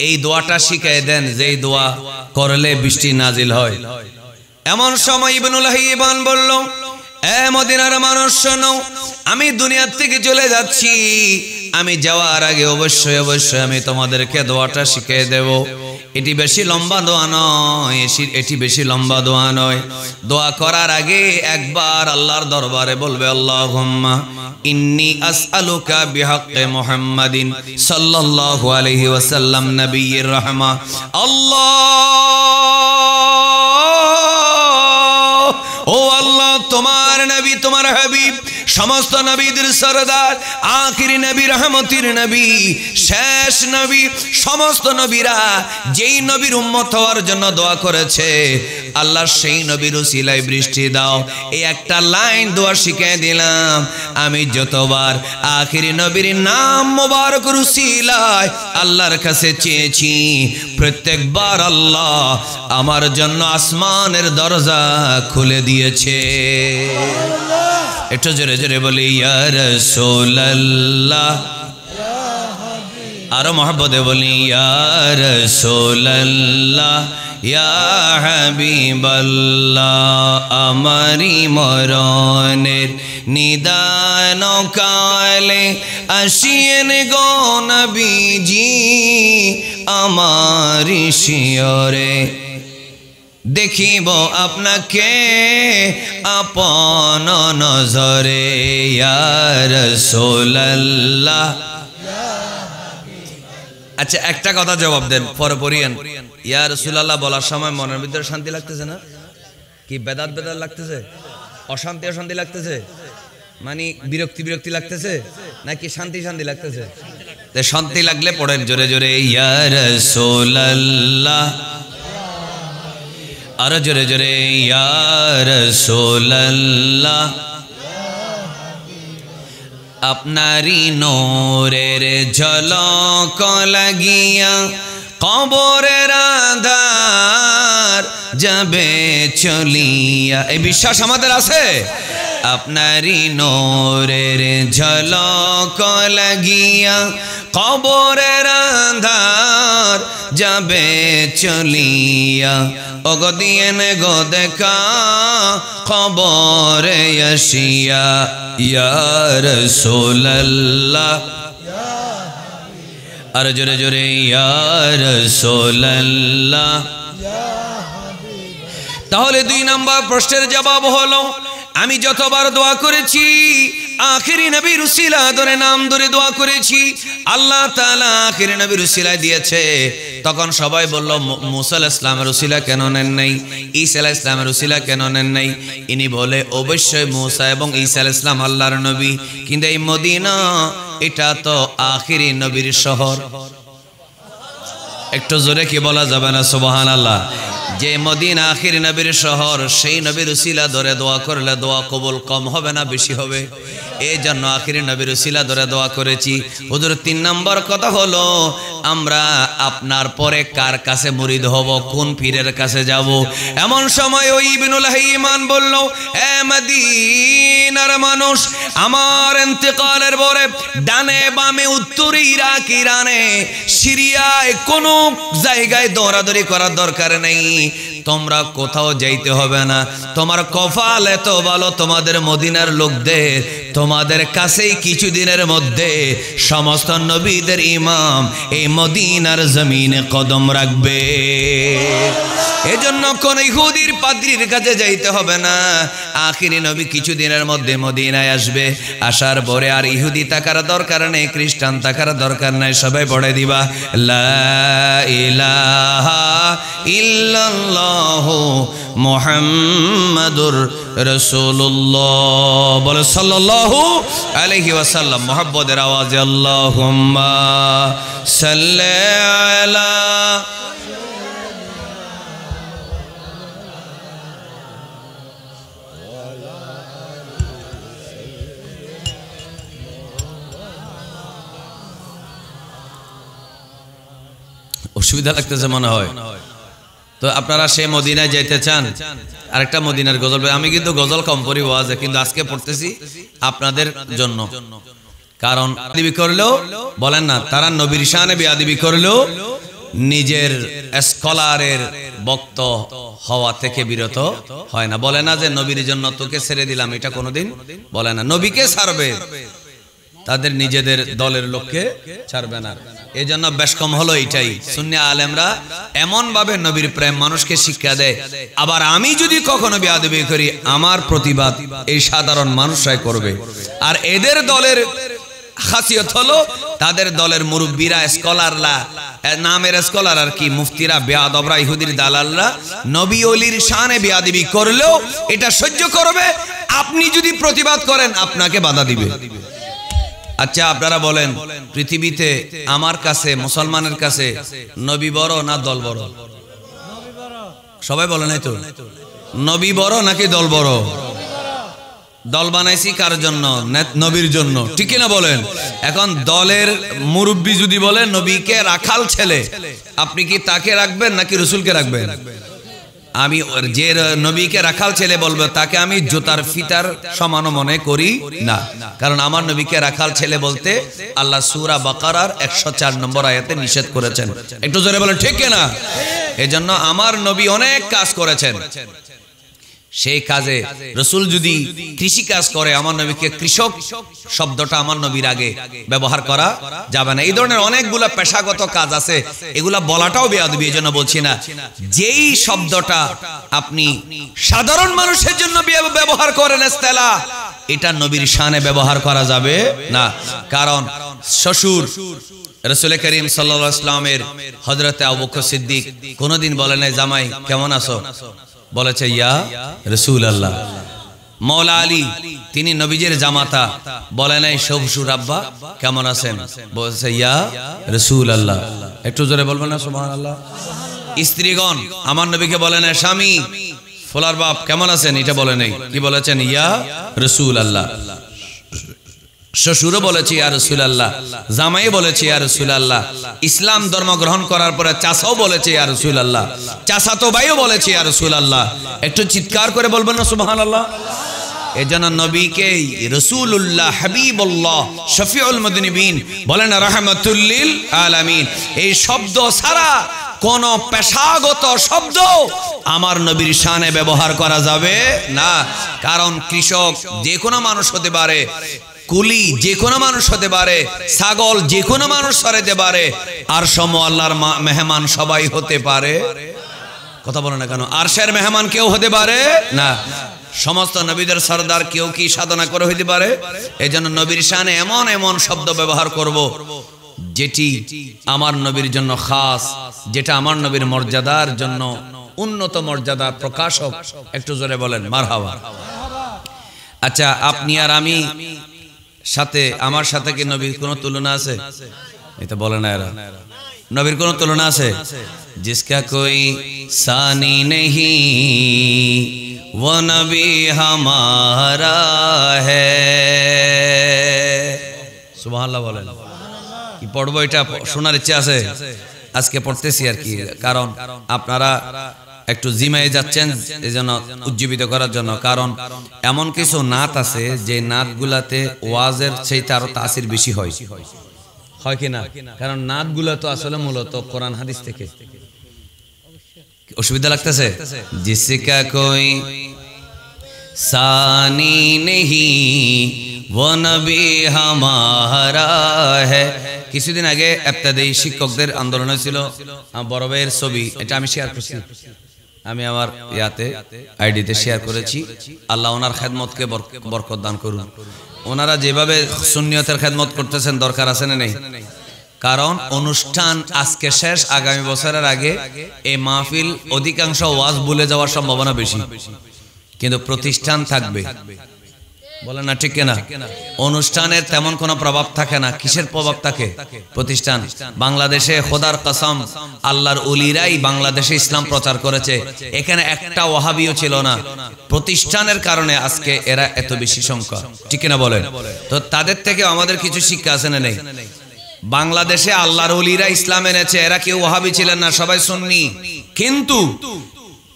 এই দোয়াটা শিখিয়ে দেন যেই দোয়া করলে বৃষ্টি নাজিল হয়। এমন সময় ইবনুল হাইবান বলল, এ মদিনার মানুষ শোনো, আমি দুনিয়া থেকে চলে যাচ্ছি, আমি যাওয়ার আগে অবশ্যই অবশ্যই আমি তোমাদেরকে দোয়াটা শিখিয়ে দেব। এটি বেশি লম্বা দোয়া নয়, এটি বেশি লম্বা দোয়া নয়। দোয়া করার আগে একবার আল্লাহর দরবারে বলবে আল্লাহুম্মা ইন্নী আসআলুকা বিহাক্কি মুহাম্মাদিন সাল্লাল্লাহু আলাইহি ওয়াসাল্লাম নবিয়্যির রাহমা। আল্লাহ, ও আল্লাহ, তোমার নবী, তোমার হাবিব, সমস্ত নবীদের সরদার, আখিরি নবী, রহমতের নবী, শেষ নবী, সমস্ত নবীরা যেই নবীর উম্মত হওয়ার জন্য দোয়া করেছে, আল্লাহ সেই নবীর উসিলায় বৃষ্টি দাও। এই একটা লাইন দোয়া শিখিয়ে দিলাম। আমি যতবার আখিরি নবীর নাম মোবারক উসিলায় আল্লাহর কাছে চেয়েছি, প্রত্যেকবার আল্লাহ আমার জন্য আসমানের দরজা খুলে দিয়েছে। একটু জোরে জোরে বলি ইয়া রাসূলুল্লাহ, আরো মহব্বতে বলি ইয়া রাসূলুল্লাহ, ইয়া হাবিবাল্লাহ। আমারি মরণের নিদান কালে আসিয়েন গো নবীজি আমারি শিয়রে, দেখিব আপনাকে আপন নজরে ইয়া রাসূলুল্লাহ। আচ্ছা, একটা কথা জবাব দেন, পরে পড়িয়েন। ইয়া রাসূলুল্লাহ বলার সময় মনের ভিতরে শান্তি লাগতেছে না? কি বেদাত বেদাত লাগতেছে? অশান্তি অশান্তি লাগতেছে? মানে বিরক্তি বিরক্তি লাগতেছে নাকি শান্তি শান্তি লাগতেছে? শান্তি লাগলে পড়েন জোরে জোরে ইয়া রাসূলুল্লাহ, আরো জোরে জোরে ইয়া রাসূলুল্লাহ। আপনারি নূরের ঝলক লাগিয়া কবরের আঁধার যাবে চলিয়া, এই বিশ্বাস আমাদের আছে। আপনারি নূরের ঝলক লাগিয়া কবরের আঁধার যাবে চলিয়া, ওগো দিয়েন গো দেখা খবরে আসিয়া ইয়া রাসূলুল্লাহ, আর জোরে জোরে ইয়া রাসূলুল্লাহ। তাহলে 2 নম্বর প্রশ্নের জবাব হলো, আমি যতবার দোয়া করেছি আখিরি নবীর উসিলা ধরে নাম ধরে দোয়া করেছি, আল্লাহ তাআলা আখিরি নবীর উসিলা দিয়েছে। তখন সবাই বলল, মুসা আলাইহিস সালামের উসিলা কেন নেন নাই? ঈসা আলাইহিস সালামের উসিলা কেন নেন নাই? ইনি বলে, অবশ্যই মুসা এবং ঈসা আলাইহিস সালাম আল্লাহর নবী, কিন্তু এই মদিনা এটা তো আখিরি নবীর শহর। একটু জোরে কি বলা যাবে না সুবহানাল্লাহ? যে মদিনা আখির নবীর শহর, সেই নবীর উসিলা ধরে দোয়া করলে দোয়া কবুল কম হবে না বেশি হবে? এই জন্য আখির নবীর উসিলা ধরে দোয়া করেছি। হুজুর 3 নম্বর কথা হলো, আমরা আপনার পরে কার কাছে মুরিদ হব, কোন পীরের কাছে যাব? এমন সময় ওই ইবনুল হাইমান বলল, এ মদিনার মানুষ, আমার ইন্তেকালের পরে ডানে বামে উত্তরে ইরাক ইরানে সিরিয়ায় কোন জায়গায় দৌড়াদৌড়ি করার দরকার নেই, তোমরা কোথাও যাইতে হবে না। তোমার কপাল এত ভালো, তোমাদের মদিনার লোকদের তোমাদের কাছেই কিছুদিনের মধ্যে সমস্ত নবীদের ইমাম এই মদিনার জমিনে কদম রাখবে। এজন্য কোন ইহুদির পাদ্রীর কাছে যাইতে হবে না। আখিরি নবী কিছুদিনের মধ্যে মদিনায় আসবে। আসার পরে আর ইহুদি থাকার দরকার নেই, খ্রিস্টান থাকার দরকার নাই। সবাই পড়ে দিবা লা ইলাহা ইল্লাল্লাহু মুহাম্মাদুর রাসূলুল্লাহ। বলে সাল্লাল্লাহু আলাইহি ওয়াসাল্লাম। মুহাব্বতের আওয়াজে আল্লাহুম্মা সাল্লি আলা। অসুবিধা লাগতেছে মনে হয় তো? আপনারা সে মদিনায় যাইতে চান? আরেকটা মদিনার গজল। আমি কিন্তু গজল কম পড়ি ওয়াজে, কিন্তু আজকে পড়তেছি আপনাদের জন্য। কারণ বেয়াদবি করলেও বলেন না, তারা নবীর শানে বেয়াদবি করলেও নিজের স্কলারের বক্ত হওয়া থেকে বিরত হয় না। বলে না যে নবীর জন্য তোকে ছেড়ে দিলাম, এটা কোনোদিন বলে না। নবীকে ছাড়বে, তাদের নিজেদের দলের লোককে ছাড়বে না। এই জন্য বেশ কম হলো এইটাই, সুন্নি আলেমরা এমন ভাবে নবীর প্রেম মানুষকে শিক্ষা দেয়। আবার আমি যদি কখনো বেয়াদবি করি, আমার প্রতিবাদ এই সাধারণ মানুষরাই করবে। আর এদের দলের খাসিয়ত হলো তাদের দলের মুরব্বীরা, স্কলাররা, নামের স্কলার আর কি, মুফতিরা, বেয়াদবরা, ইহুদির দালালরা নবী ওলির শানে বেয়াদবি করলেও এটা সহ্য করবে। আপনি যদি প্রতিবাদ করেন আপনাকে বাধা দিবে। আচ্ছা আপনারা বলেন, পৃথিবীতে আমার কাছে, মুসলমানের কাছে নবী বড় না দল বড়? সবাই বলে নাই তো, নবী বড় নাকি দল বড়? দল বানাইছি কার জন্য? নবীর জন্য, ঠিক না বলেন? এখন দলের মুরব্বী যদি বলে নবীকে রাখাল ছেলে, আপনি কি তাকে রাখবেন নাকি রসুলকে রাখবেন? আমি যে নবীকে রাখাল ছেলে বলবো তাকে আমি জুতার ফিতার সমান মনে করি না, কারণ আমার নবীকে রাখাল ছেলে বলতে আল্লাহ সূরা বাকারার 104 নম্বর আয়াতে নিষেধ করেছেন। একটু জোরে বলেন ঠিক না? এজন্য আমার নবী অনেক কাজ করেছেন, সেই কাজে রসুল যদি কৃষি কাজ করে, আমার নবীকে কৃষক শব্দটা আমার নবীর আগে ব্যবহার করা যাবে না। এই ধরনের অনেকগুলা পেশাগত কাজ আছে, এগুলা বলাটাও বেয়াদবি, এই জন্য বলছি না। যেই শব্দটা আপনি সাধারণ মানুষের জন্য ব্যবহার করেন ইস্তেলা, এটা নবীর শানে ব্যবহার করা যাবে না। কারণ শ্বশুর রাসূল করিম সাল্লাল্লাহু আলাইহি ওয়াসাল্লামের হযরতে আবু বকর সিদ্দিক কোনদিন বলে নাই জামাই কেমন আছো, বলেছে ইয়া রাসূলুল্লাহ। মওলা আলী তিনি নবীজির জামাতা, বলে নাই শ্বশুর আব্বা কেমন আছেন, বলেছে ইয়া রাসূলুল্লাহ। একটু জোরে বলবেন না সুবহানাল্লাহ? স্ত্রীগণ আমার নবীকে বলে নাই স্বামী ফলার বাপ কেমন আছেন, এটা বলে নাই, কি বলেছেন ইয়া রাসূলুল্লাহ। শ্বশুরও বলেছে ইয়া রাসূলুল্লাহ, জামাই বলেছে ইয়া রাসূলুল্লাহ, ইসলাম ধর্ম গ্রহণ করার পরে চাচাও বলেছে ইয়া রাসূলুল্লাহ, চাচাতো ভাইও বলেছে ইয়া রাসূলুল্লাহ। একটু চিৎকার করে বলবেন না সুবহানাল্লাহ? এজন্য নবীকে রাসূলুল্লাহ, হাবিবুল্লাহ, শফিউল মুযনিবিন বলেন রাহমাতুল লিল আলামিন। এই শব্দ ছাড়া কোন পেশাগত শব্দ আমার নবীর শানে ব্যবহার করা যাবে না। কারণ কৃষক যে কোনো মানুষ হতে পারে, কুলি যে কোনো মানুষ হতে পারে, ছাগল যে কোনো মানুষ হতে পারে, আর সম আল্লাহর মেহমান সবাই হতে পারে। কথা বলে না কেন? আরশের মেহমান কেউ হতে পারে না। সমস্ত নবীদের সরদার কেউ কি সাধনা করে হইতে পারে? এজন্য নবীর শানে এমন এমন শব্দ ব্যবহার করব যেটি আমার নবীর জন্য খাস, যেটা আমার নবীর মর্যাদার জন্য উন্নত মর্যাদা প্রকাশক। একটু জোরে বলেন মারহাবা। আচ্ছা আপনি আর আমি সাথে, আমার সাথে কি নবীর কোনো তুলনা আছে? এটা বলে না এরা, নবীর কোনো তুলনা আছে? জিসকা কোই সানি নেহি वो नबी हमारा है। সুবহানাল্লাহ বলেন। কি পড়বো এটা শোনার ইচ্ছা আছে, আজকে পড়তেছি আর কি, কারণ আপনারা একটু জিমায় যাচ্ছেন এজন্য উজ্জীবিত করার জন্য। কারণ এমন কিছু নাত আছে যে নাতগুলাতে ওয়াজের চাইতে আরো তাসির বেশি হয়, হয় কি না? কারণ নাতগুলা তো আসলে মূলত কোরআন হাদিস থেকে। অসুবিধা লাগতেছে? জিসকা কোই সানি নেহি वो नबी हमारा है। কিছুদিন আগে ইবতিদায়ী শিক্ষকদের আন্দোলন ছিল, বড় ভাইয়ের ছবি, এটা আমি শেয়ার করছি, আমি আমার ইয়াতে আইডিতে শেয়ার করেছি। আল্লাহ ওনার খেদমতকে বরকত দান করুন। ওনারা যেভাবে সুন্নিয়তের খেদমত করতেছেন দরকার আছে না নেই? কারণ অনুষ্ঠান আজকে শেষ, আগামী বছরের আগে এই মাহফিল অধিকাংশ ওয়াজ ভুলে যাওয়ার সম্ভাবনা বেশি, কিন্তু প্রতিষ্ঠান থাকবে। বলেন না ঠিক না? অনুষ্ঠানের তেমন কোনো প্রভাব থাকে না। কিসের প্রভাব থাকে? প্রতিষ্ঠান। বাংলাদেশে খোদার কসম আল্লাহর ওলিরাই বাংলাদেশে ইসলাম প্রচার করেছে, এখানে একটা ওয়াহাবিও ছিল না। প্রতিষ্ঠানের কারণে আজকে এরা এত বেশি সংখ্যা, ঠিক না বলেন? তো তাদের থেকে আমাদের কিছু শিক্ষা আছে না নেই? বাংলাদেশে আল্লাহর ওলিরা ইসলাম এনেছে, এরা কেউ ওয়াহাবি ছিলেন না, সবাই সুন্নি। কিন্তু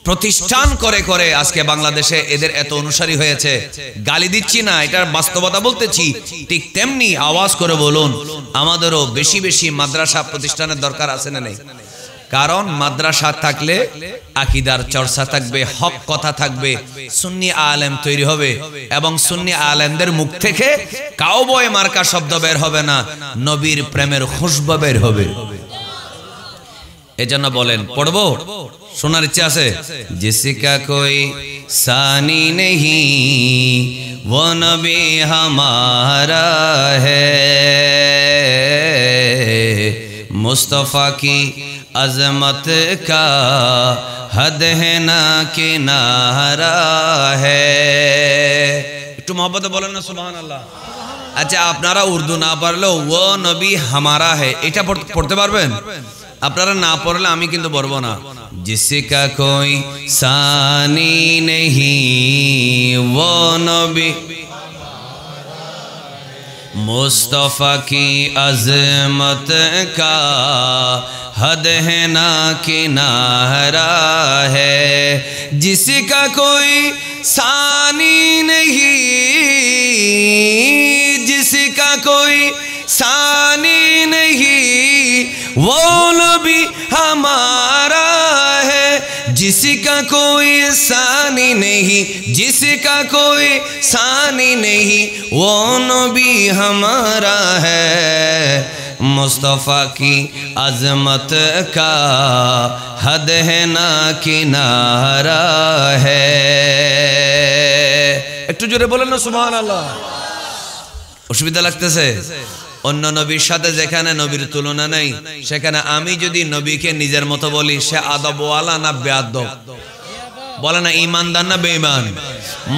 প্রতিষ্ঠান করে করে আজকে বাংলাদেশে এদের এত অনুসারী হয়েছে। গালি দিচ্ছি না, এটার বাস্তবতা বলতেছি। ঠিক তেমনি আওয়াজ করে বলুন আমাদেরও বেশি বেশি মাদ্রাসা প্রতিষ্ঠানের দরকার আছে না নেই? কারণ মাদ্রাসা থাকলে আকীদার চর্চা থাকবে, হক কথা থাকবে, সুন্নি আলেম তৈরি হবে এবং সুন্নি আলেমদের মুখ থেকে কাউবয় মার্কা শব্দ বের হবে না, নবীর প্রেমের খুশবু বের হবে। এজন্য বলেন, পড়বো? শোনার ইচ্ছা আছে? जिसका कोई सानी नहीं वो नबी हमारा है, मुस्तफ़ा की अज़मत का हद है ना किनारा है। একটু মহব্বতে বলেন না সুবহানাল্লাহ। আচ্ছা, আপনারা উর্দু না পারলেও ও নবী হামারা है এটা পড়তে পারবেন? আপনারা না পড়লে আমি কিন্তু পড়বো না। जिसका कोई सानी नहीं वो नबी मुस्तफ़ा की अज़मत का हद है ना किनारा है, जिसका कोई सानी नहीं, जिसका कोई सानी नहीं वो नबी हमारा है, जिसका कोई सानी नहीं, जिसका कोई सानी नहीं वो नबी हमारा है, मुस्तफ़ा की अज़मत का हद है ना किनारा है। একটু জোরে বলেন না সুবহানাল্লাহ। অসুবিধা লাগতেছে? অন্য নবীর সাথে যেখানে নবীর তুলনা নেই, সেখানে আমি যদি নবীকে নিজের মতো বলি, সে আদবওয়ালা না বেয়াদব? বলে না ঈমানদার না বেঈমান,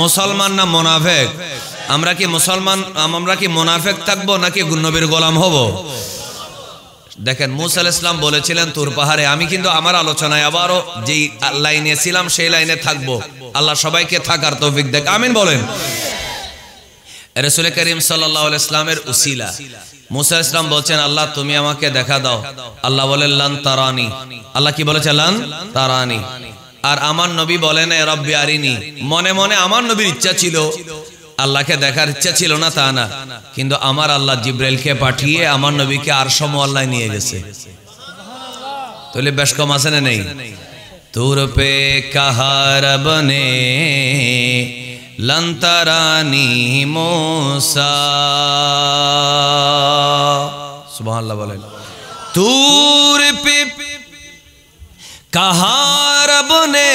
মুসলমান না মুনাফিক? আমরা কি মুসলমান, আমরা কি মুনাফিক থাকবো নাকি নবীর গোলাম হব? দেখেন, মুসা আলাইহিস সালাম বলেছিলেন তুর পাহাড়ে, আমি কিন্তু আমার আলোচনায় আবারও যেই লাইনে ছিলাম সেই লাইনে থাকবো। আল্লাহ সবাইকে থাকার তৌফিক দেখ, আমিন বলেন। রাসূল করিম সাল্লাল্লাহু আলাইহি ওয়াসাল্লামের উসিলা মুসা আলাইহিস সালাম বলছেন, আল্লাহ তুমি আমাকে দেখা দাও। আল্লাহ বলেন লান তারানি। আল্লাহ কি বলেছে? লান তারানি। আর আমার নবী বলেন এ রব্বি আরিনি। মনে মনে আমার নবীর ইচ্ছা ছিল, আল্লাহকে দেখার ইচ্ছা ছিল না তা না, কিন্তু আমার আল্লাহ জিব্রাইলকে পাঠিয়ে আমার নবীকে আরশ মুআল্লায় নিয়ে গেছে। তাহলে বেশ কম আছে না নেই? তুর পে কাহা রব নে লন্তরানি मूसा, सुभान বলেন। तूर पे कहा रब ने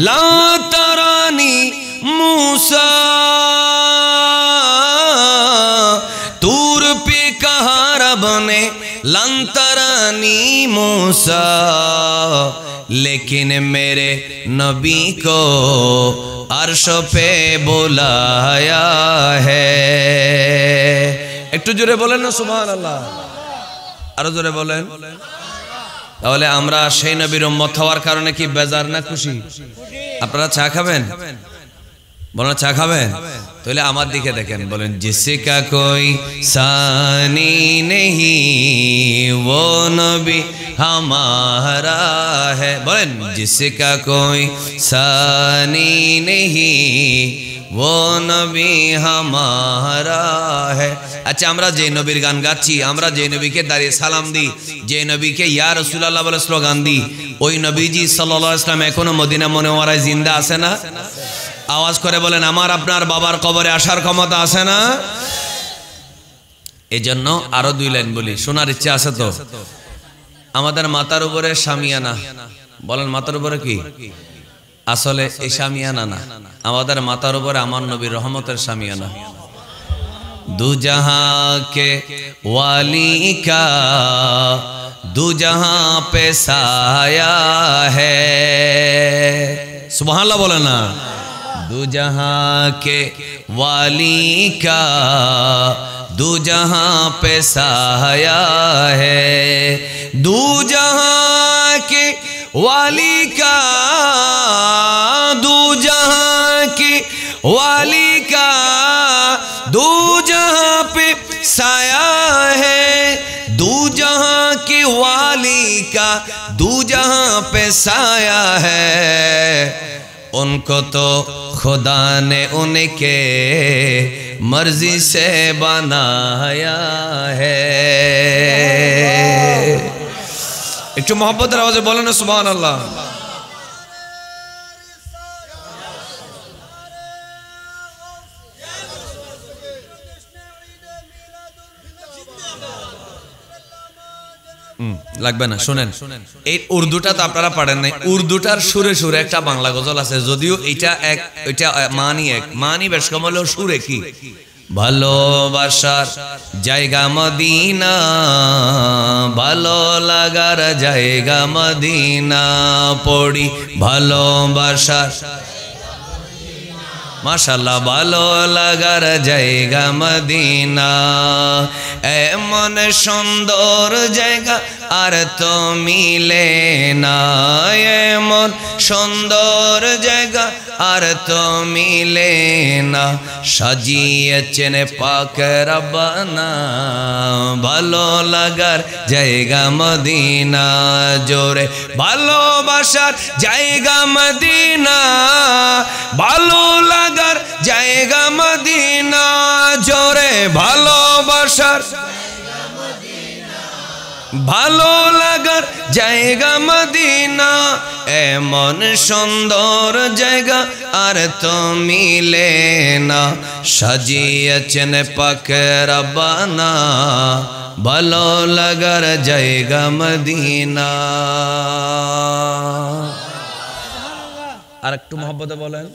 लन्तरानी मूसा, तूर पे कहा रब ने लन्तरानी मूसा, लेकिन मेरे नबी को अर्श पे बुलाया है। একটু জোরে বলেন না সুবহানাল্লাহ, আরো জোরে বলেন। তাহলে আমরা সেই নবীর উম্মত হওয়ার কারণে কি বেজার না খুশি? আপনারা চা খাবেন? বলেন চা খাবেন? তাহলে আমার দিকে দেখেন, বলেন जिसका कोई सानी नहीं वो नबी हमारा है, বলেন जिसका कोई सानी नहीं वो नबी हमारा है। अच्छा, আমরা যে নবীর গান গাচ্ছি, আমরা যে নবীকে দাঁড়িয়ে সালাম দিই, যে নবীকে ইয়া রাসূলুল্লাহ বলে স্লোগান দিই, ওই নবীজি সাল্লাল্লাহু আলাইহি ওয়াসাল্লাম এখনো মদিনা মুনাওয়ারায় জিন্দা আছে না? আওয়াজ করে বলেন, আমার আপনার বাবার কবরে আসার ক্ষমতা আছে না? এজন্য আরো দুই লাইন বলি, শোনার ইচ্ছা আছে তো? আমাদের মাথার উপরে শামিয়ানা, বলেন মাথার উপরে কি? আসলে এই শামিয়ানা না, আমাদের মাথার উপরে আমার নবীর রহমতের শামিয়ানা। দু জাহাं के वाली का दू जहां पे साया है, सुभान अल्लाह बोले ना। दू जहां के वाली का दू जहां पे साया है, दू जहां के वाली का दू जहां के वाली का दू जहां पे साया है, दू जहां के वाली का दू जहां पे साया है, उनको तो खुदा ने उनके मर्जी से बनाया है। একটু মহব্বতের আওয়াজে বলেন না সুবহানাল্লাহ। লাগবে না, শুনেন। এই উর্দুটা তো আপনারা পারেন নাই, উর্দুটার সুরে সুরে একটা বাংলা গজল আছে, যদিও এটা মানি বেশ কম হলেও সুরে কি ভালোবাসার জায়গা মদিনা, ভালো লাগার জায়গা মদিনা, পড়ি ভালোবাসার মাশাআল্লাহ ভালো লাগার জায়গা মদিনা, এমন সুন্দর জায়গা আর তো মিলে না, এমন সুন্দর জায়গা আর তো মিলে না, সাজিয়েছেন পাক রব্বানা ভালো লাগার জায়গা মদিনা, জোরে ভালোবাসার জায়গা মদিনা, ভালো লাগার জায়গা মদিনা, জোরে ভালোবাসার ভালো লাগার জায়গা মদিনা, এমন সুন্দর জায়গা আর তো মিলে না, সাজিয়েছেন পাক রব্বানা ভালো লাগার জায়গা মদিনা। আর একটু মহব্বতে বলেন।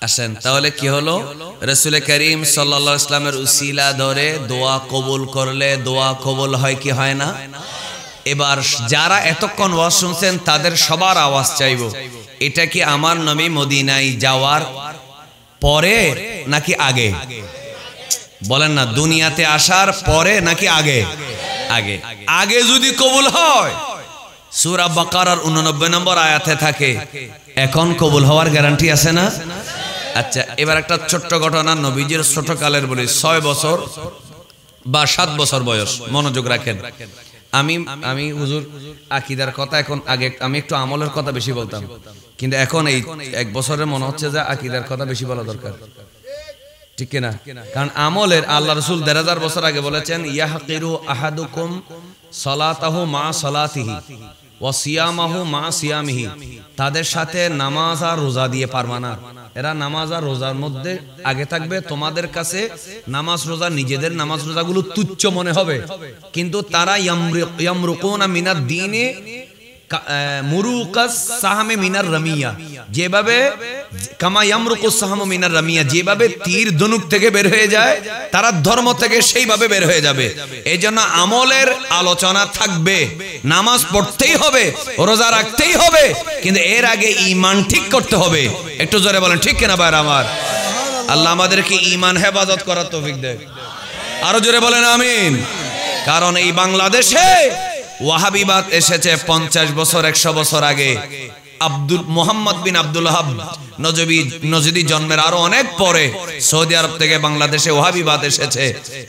আসেন তাহলে কি হলো, রাসূল করিম সাল্লাল্লাহু আলাইহি ওয়াসাল্লামের উসিলা ধরে দোয়া কবুল করলে দোয়া কবুল হয় কি হয় না? এবার যারা এতক্ষণ ওয়াজ শুনছেন তাদের সবার আওয়াজ চাইবো, এটা কি আমার নবী মদিনায় যাওয়ার পরে নাকি আগে? বলেন না, দুনিয়াতে আসার পরে নাকি আগে? আগে। আগে যদি কবুল হয় সূরা বাকারার 89 নম্বর আয়াতে থাকে, এখন কবুল হওয়ার গ্যারান্টি আছে না? আচ্ছা, এবার একটা ছোট্ট ঘটনা নবীজির ছোট কালের বলি। 6 বছর বা 7 বছর বয়স, মনোযোগ রাখেন। আমি হুজুর আকীদার কথা এখন, আগে আমি একটু আমলের কথা বেশি বলতাম, কিন্তু এখন এই 1 বছরে মনে হচ্ছে যে আকীদার কথা বেশি বলা দরকার, ঠিক কিনা? কারণ আমলের আল্লাহ রাসূল 1000 বছর আগে বলেছেন, ইয়াহকিরু আহাদুকুম সালাতাহু মা সালাতিহি ওয়া সিয়ামাহু মা সিয়ামিহি, তাদের সাথে নামাজ আর রোজা দিয়ে পারবা না। এরা নামাজ আর রোজার মধ্যে আগে থাকবে, তোমাদের কাছে নামাজ রোজা নিজেদের নামাজ রোজাগুলো তুচ্ছ মনে হবে, কিন্তু তারা ইয়ামরুকুনা মিনাদ দ্বীনে মুরুকাস সাহামে মিনার রামিয়া, যেভাবে কামা ইয়ামরুকুস সাহামু মিনার রামিয়া, যেভাবে তীর ধনুক থেকে বের হয়ে যায় তারা ধর্ম থেকে সেইভাবে বের হয়ে যাবে। এই জন্য আমলের আলোচনা থাকবে, নামাজ পড়তেই হবে, রোজা রাখতেই হবে, কিন্তু এর আগে ঈমান ঠিক করতে হবে। একটু জোরে বলেন ঠিক কিনা ভাইরা আমার? আল্লাহ আমাদেরকে ঈমান হেফাজত করার তৌফিক দেয়। আরো জোরে বলেন আমিন। কারণ এই বাংলাদেশে ওয়াহাবিবাদ এসেছে 50 বছর 100 বছর আগে। মোহাম্মদ বিন আব্দুল ওয়াহাব নজদি জন্মের আরো অনেক পরে সৌদি আরব থেকে বাংলাদেশে ওয়াহাবিবাদ এসেছে,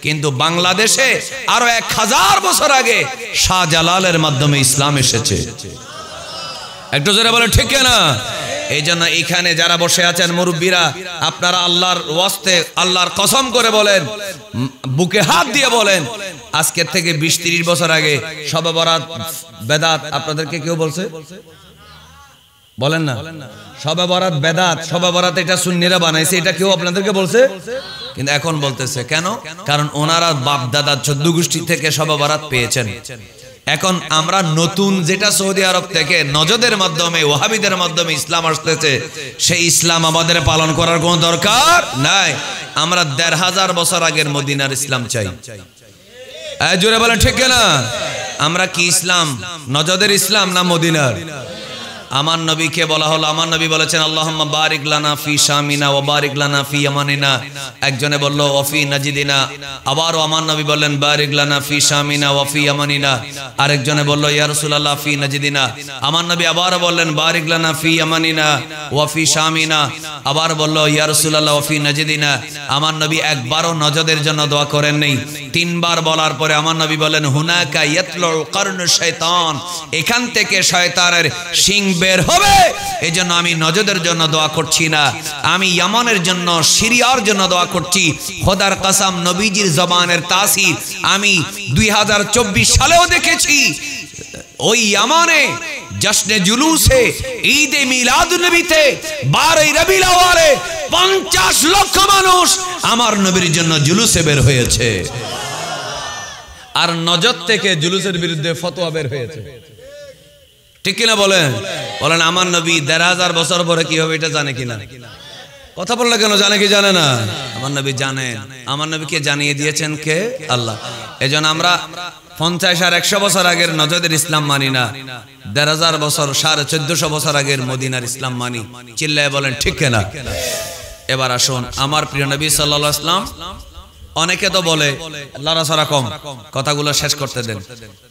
কিন্তু বাংলাদেশে আরো 1000 বছর আগে শাহজালালের মাধ্যমে ইসলাম এসেছে। একটু জোরে বলেন ঠিক না? এই জন্য এখানে যারা বসে আছেন মুরব্বীরা, আপনারা আল্লাহর ওয়াস্তে আল্লাহর কসম করে বলেন, বুকে হাত দিয়ে বলেন, আজকের থেকে 20-30 বছর আগে শবে বরাত বেদাত আপনাদেরকে কেউ বলছে? বলেন না, শবে বরাত বেদাত, শবে বরাত এটা সুন্নিরা বানাইছে, এটা কেউ আপনাদেরকে বলছে? কিন্তু এখন বলতেছে কেন? কারণ ওনারা বাপ দাদা 14 গোষ্ঠী থেকে শবে বরাত পেয়েছেন। এখন আমরা নতুন যেটা সৌদি আরব থেকে নজদের মাধ্যমে ওয়াহাবিদের মাধ্যমে ইসলাম আসতেছে, সেই ইসলাম আমাদের পালন করার কোনো দরকার নাই। আমরা 1500 বছর আগের মদিনার ইসলাম চাই। জোরে বলেন ঠিক না? আমরা কি ইসলাম নজদের ইসলাম না মদিনার? আমার নবীকে বলা হলো, আমার নবী বলেছেন আল্লাহুম্মা বারিক লানা ফি শামিনা ওয়া বারিক লানা ফি ইয়ামানিনা। একজনে বলল ওয়া ফি নাজিদিনা, আবারও আমার নবী বললেন বারিক লানা ফি শামিনা ওয়া ফি ইয়ামানিনা। আরেকজনে বলল ইয়া রাসূলুল্লাহ ফি নাজিদিনা। আমার নবী আবারও বললেন বারিক লানা ফি ইয়ামানিনা ওয়া ফি শামিনা। আবার বলল ইয়া রাসূলুল্লাহ ওয়া ফি নাজিদিনা। আমার নবী একবারও নজদের জন্য দোয়া করেন নাই। 3 বার বলার পরে আমার নবী বলেন হুনাকা ইয়াতলু কারনু শাইতান, এখান থেকে শয়তানের শিং বের হবে। এই জন্য আমি নজদের জন্য দোয়া করছি না, আমি ইয়ামানের জন্য, সিরিয়ার জন্য দোয়া করছি। খোদার কসম, নবীজির জবানের তাসির আমি 2024 সালেও দেখেছি। ওই ইয়ামানে জশ্নে জুলুসে ঈদে মিলাদুন্নবীতে 12 রবিউল আউয়ালে 50 লক্ষ মানুষ আমার নবীর জন্য জুলুসে বের হয়েছে। আর নজদ থেকে জুলুসের বিরুদ্ধে ফতোয়া বের হয়েছে, ঠিক কিনা বলেন? বলেন আমার নবী 1500 বছর পরে কি হবে এটা জানে কিনা? কথা বললে কেন? জানে কি জানে না? আমার নবী জানেন। আমার নবীকে জানিয়ে দিয়েছেন কে? আল্লাহ। এজন্য আমরা 50 আর 100 বছর আগের নজদের ইসলাম মানি না, 1500 বছর 1450 বছর আগের মদিনার ইসলাম মানি। চিল্লায় বলেন ঠিক কিনা? এবার আসুন আমার প্রিয় নবী সাল্লাল্লাহু আলাইহি ওয়াসাল্লাম। অনেকে তো বলে লড়াছড়া কম, কথাগুলো শেষ করতে দেন।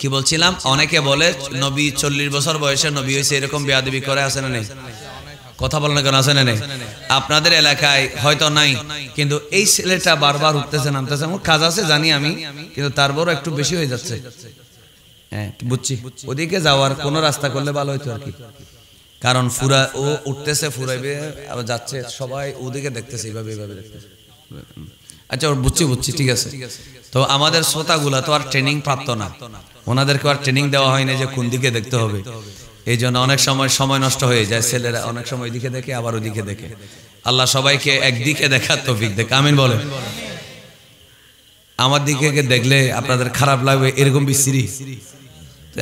কি বলছিলাম? অনেকে বলে নবী 40 বছর বয়সে নবী হয়েছে, এরকম বেয়াদবি করে আছে না নেই? কথা বলেন কেন? আছে না নেই? আপনাদের এলাকায় হয়তো নাই, কিন্তু এই ছেলেটা বারবার উঠতেছে নামতেছে। আমার কাজ আছে জানি আমি, কিন্তু তারপরও একটু বেশি হয়ে যাচ্ছে। হ্যাঁ বুঝছি, ওদিকে যাওয়ার কোনো রাস্তা করলে ভালো হইতো আর কি। কারণ ফুরা ও উঠতেছে, ফুরাইবে আবার যাচ্ছে, সবাই ওদিকে দেখতেছে, এইভাবে এইভাবে দেখতেছে। আচ্ছা বুঝছি, ঠিক আছে। তো আমাদের শ্রোতাগুলা তো আর ট্রেনিং প্রাপ্ত না, ওনাদেরকে আর ট্রেনিং দেওয়া হয় না যে কোন দিকে দেখতে হবে। এই জন্য অনেক সময় নষ্ট হয়ে যায়। ছেলেরা অনেক সময় এদিকে দেখে, আবার ওদিকে দেখে। আল্লাহ সবাইকে একদিকে দেখার তৌফিক দেখ, আমিন বলেন। আমার দিকে দেখলে আপনাদের খারাপ লাগবে, এরকম বিশ্রী।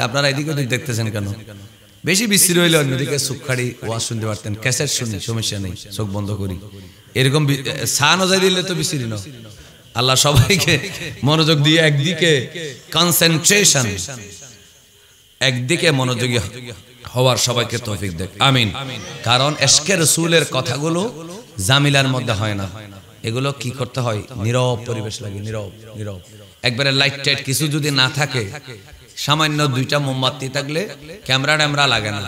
আপনারা এদিকে ওদিকে দেখতেছেন কেন? বেশি বিশ্রী হইলে অন্যদিকে সুখাড়ি ওয়াজ শুনতে পারতেন, ক্যাসেট শুনি, সমস্যা নেই, চোখ বন্ধ করি। এরকম সান হয়ে দিলে তো বিশ্রী না। আল্লাহ সবাইকে মনোযোগ দিয়ে একদিকে কনসেন্ট্রেশন, একদিকে মনোযোগী হওয়ার সবাইকে তৌফিক দেখ, আমিন। কারণ এশকে রাসূলের কথাগুলো জামিলার মধ্যে হয় না, এগুলো কি করতে হয়? নীরব পরিবেশ লাগে, নীরব। একবারে লাইট টাইট কিছু যদি না থাকে, সামান্য 2টা মোমবাতি থাকলে ক্যামেরা লাগে না।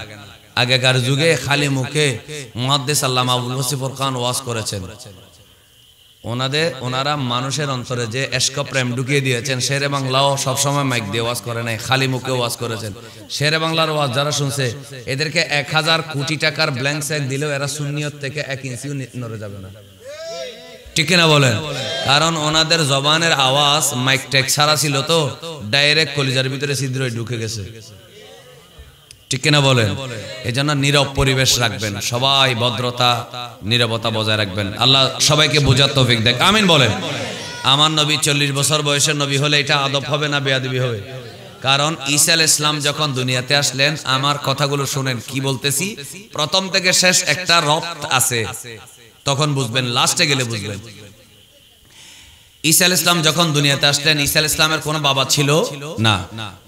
আগেকার যুগে খালি মুখে মুহাদ্দিস আল্লামা আবুল ওয়াসিফ খান ওয়াজ করেছেন। ওনারা মানুষের অন্তরে যে এশক প্রেম ঢুকিয়ে দিয়েছেন। শেরে বাংলাও সবসময় মাইক দিয়ে ওয়াজ করে নাই, খালি মুখে ওয়াজ করেছেন। শেরে বাংলার ওয়াজ যারা শুনছে, এদেরকে 1000 কোটি টাকার ব্ল্যাঙ্ক চেক দিলেও এরা সুন্নিয়ত থেকে 1 ইঞ্চিও নড়ে যাবে না, ঠিক কিনা বলেন? কারণ ওনাদের জবানের আওয়াজ মাইক টেক ছাড়া ছিল, তো ডাইরেক্ট কলিজার ভিতরে ছিদ্র ঢুকে গেছে, ঠিক কিনা বলেন? এজন্য নীরব পরিবেশ রাখবেন, সবাই ভদ্রতা নীরবতা বজায় রাখবেন। আল্লাহ সবাইকে বোঝার তৌফিক দেখ, আমিন বলেন। আমার নবী 40 বছর বয়সের নবী হলে এটা আদব হবে না বেয়াদবি হবে? কারণ ঈসা আলাইহিস সালাম যখন দুনিয়াতে আসলেন, আমার কথাগুলো শুনেন কি বলতেছি, প্রথম থেকে শেষ একটা রপ্ত আছে, তখন বুঝবেন, লাস্টে গেলে বুঝবেন। ঈসা আলাইহিস সালাম যখন দুনিয়াতে আসলেন, ঈসা আলাইহিস সালামের কোনো বাবা ছিল না।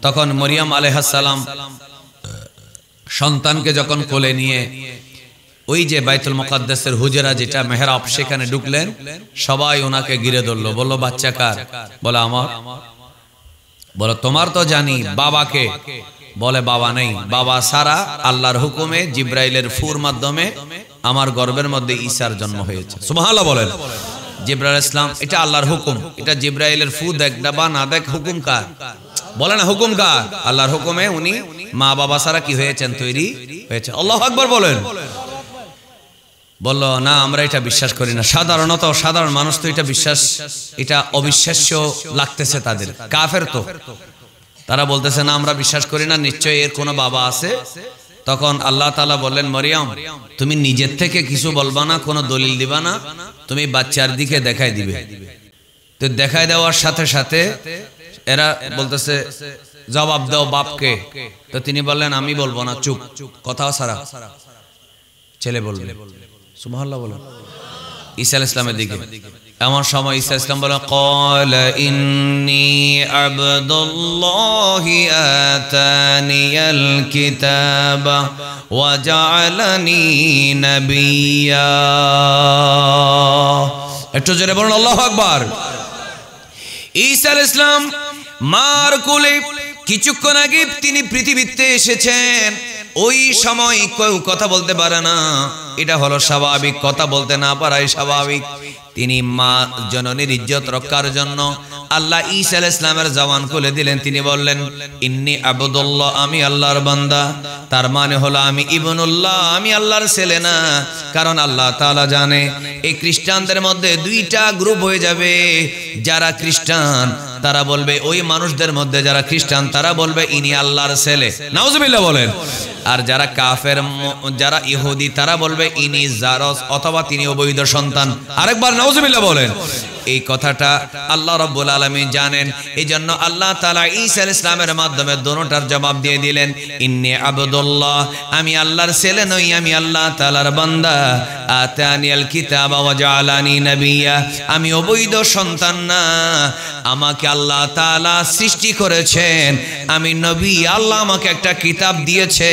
তখন মরিয়ম আলাইহিস সালাম সন্তানকে যখন কোলে নিয়ে ওই যে বাইতুল মুকাদ্দাসের হুজরা যেটা মেহরাব, সেখানে ঢুকলেন, সবাই ওনাকে ঘিরে ধরলো, বলল বাচ্চা কার? বলে আমার। বলো তোমার তো জানি, বাবাকে? বলে বাবা নেই, বাবা সারা আল্লাহর হুকুমে জিব্রাইলের ফুর মাধ্যমে আমার গর্ভের মধ্যে ঈসার জন্ম হয়েছে। সুবহানাল্লাহ বলেন। জিব্রাইল আলাইহিস সালাম, এটা আল্লাহর হুকুম, এটা জিব্রাইলের ফু দেখ বা না দেখ, হুকুম কার? বলে না হুকুম কার? আল্লাহর হুকুমে উনি মা বাবা সারা কি হয়েছেন? তৈরি হয়েছে। আল্লাহু আকবার বলেন। বললো না, আমরা এটা বিশ্বাস করি না। সাধারণত সাধারণ মানুষ তো এটা বিশ্বাস, এটা অবিশ্বাস্য লাগতেছে তাদের, কাফের তো। তারা বলতেছে না আমরা বিশ্বাস করি না, নিশ্চয়ই এর কোনো বাবা আছে। তখন আল্লাহ তাআলা বললেন, মরিয়ম তুমি নিজের থেকে কিছু বলবা না, কোনো দলিল দিবা না, তুমি বাচ্চার দিকে দেখাই দিবে। তো দেখাই দেওয়ার সাথে সাথে এরা বলতেছে জবাব দাও বাপকে। তো তিনি বললেন আমি বলবো না, চুপ, কথা সারা, ছেলে বলবে। সুবহানাল্লাহ বলেন। ঈসা আলাইহিস সালামের দিকে এমন সময় ঈসা আলাইহিস সালাম বলেন, ক্বালা ইন্নী আবদুল্লাহি আতানিয়াল কিতাবা ওয়া জাআলানি নাবিয়্যা। একটু জোরে বলুন আল্লাহু আকবার। ঈসা আলাইহিস সালাম মার কোলে কিছুক্ষণ আগে তিনি পৃথিবীতে এসেছেন। ওই সময় কেউ কথা বলতে পারে না, এটা হলো স্বাভাবিক, কথা বলতে না পারাই স্বাভাবিক। তিনি মা জননীর ইজ্জত রক্ষার জন্য আল্লাহ ঈসা আলাইহিস সালামের জবান খুলে দিলেন, তিনি বললেন ইন্নী আবদুল্লাহ, আমি আল্লাহর বান্দা। তার মানে হলো আমি ইবনুল্লাহ, আমি আল্লাহর ছেলে না। কারণ আল্লাহ তাআলা জানে এই খ্রিস্টানদের মধ্যে দুইটা গ্রুপ হয়ে যাবে। যারা খ্রিস্টান তারা বলবে, ওই মানুষদের মধ্যে যারা খ্রিস্টান তারা বলবে ইনি আল্লাহর ছেলে, নাউজুবিল্লাহ বলেন। আর যারা কাফের, যারা ইহুদি, তারা বলবে ইনি জারজ, অথবা তিনি অবৈধ সন্তান। আরেকবার নাউজুবিল্লাহ বলেন। এই কথাটা আল্লাহ রাব্বুল আলামিন জানেন। এই জন্য আল্লাহ তাআলা ঈসা আলাইহিস সালামের মাধ্যমে দোনোটার জবাব দিয়ে দিলেন, ইন্নী আবদুল্লাহ, আমি আল্লাহর ছেলে নই, আমি আল্লাহ তাআলার বান্দা। আতানিয়াল কিতাবা ওয়া জাআলানি নাবিয়্যা, আমি অবৈধ সন্তান না, আমাকে আল্লাহ তাআলা সৃষ্টি করেছেন, আমি নবী। আল্লাহ আমাকে একটা কিতাব দিয়েছে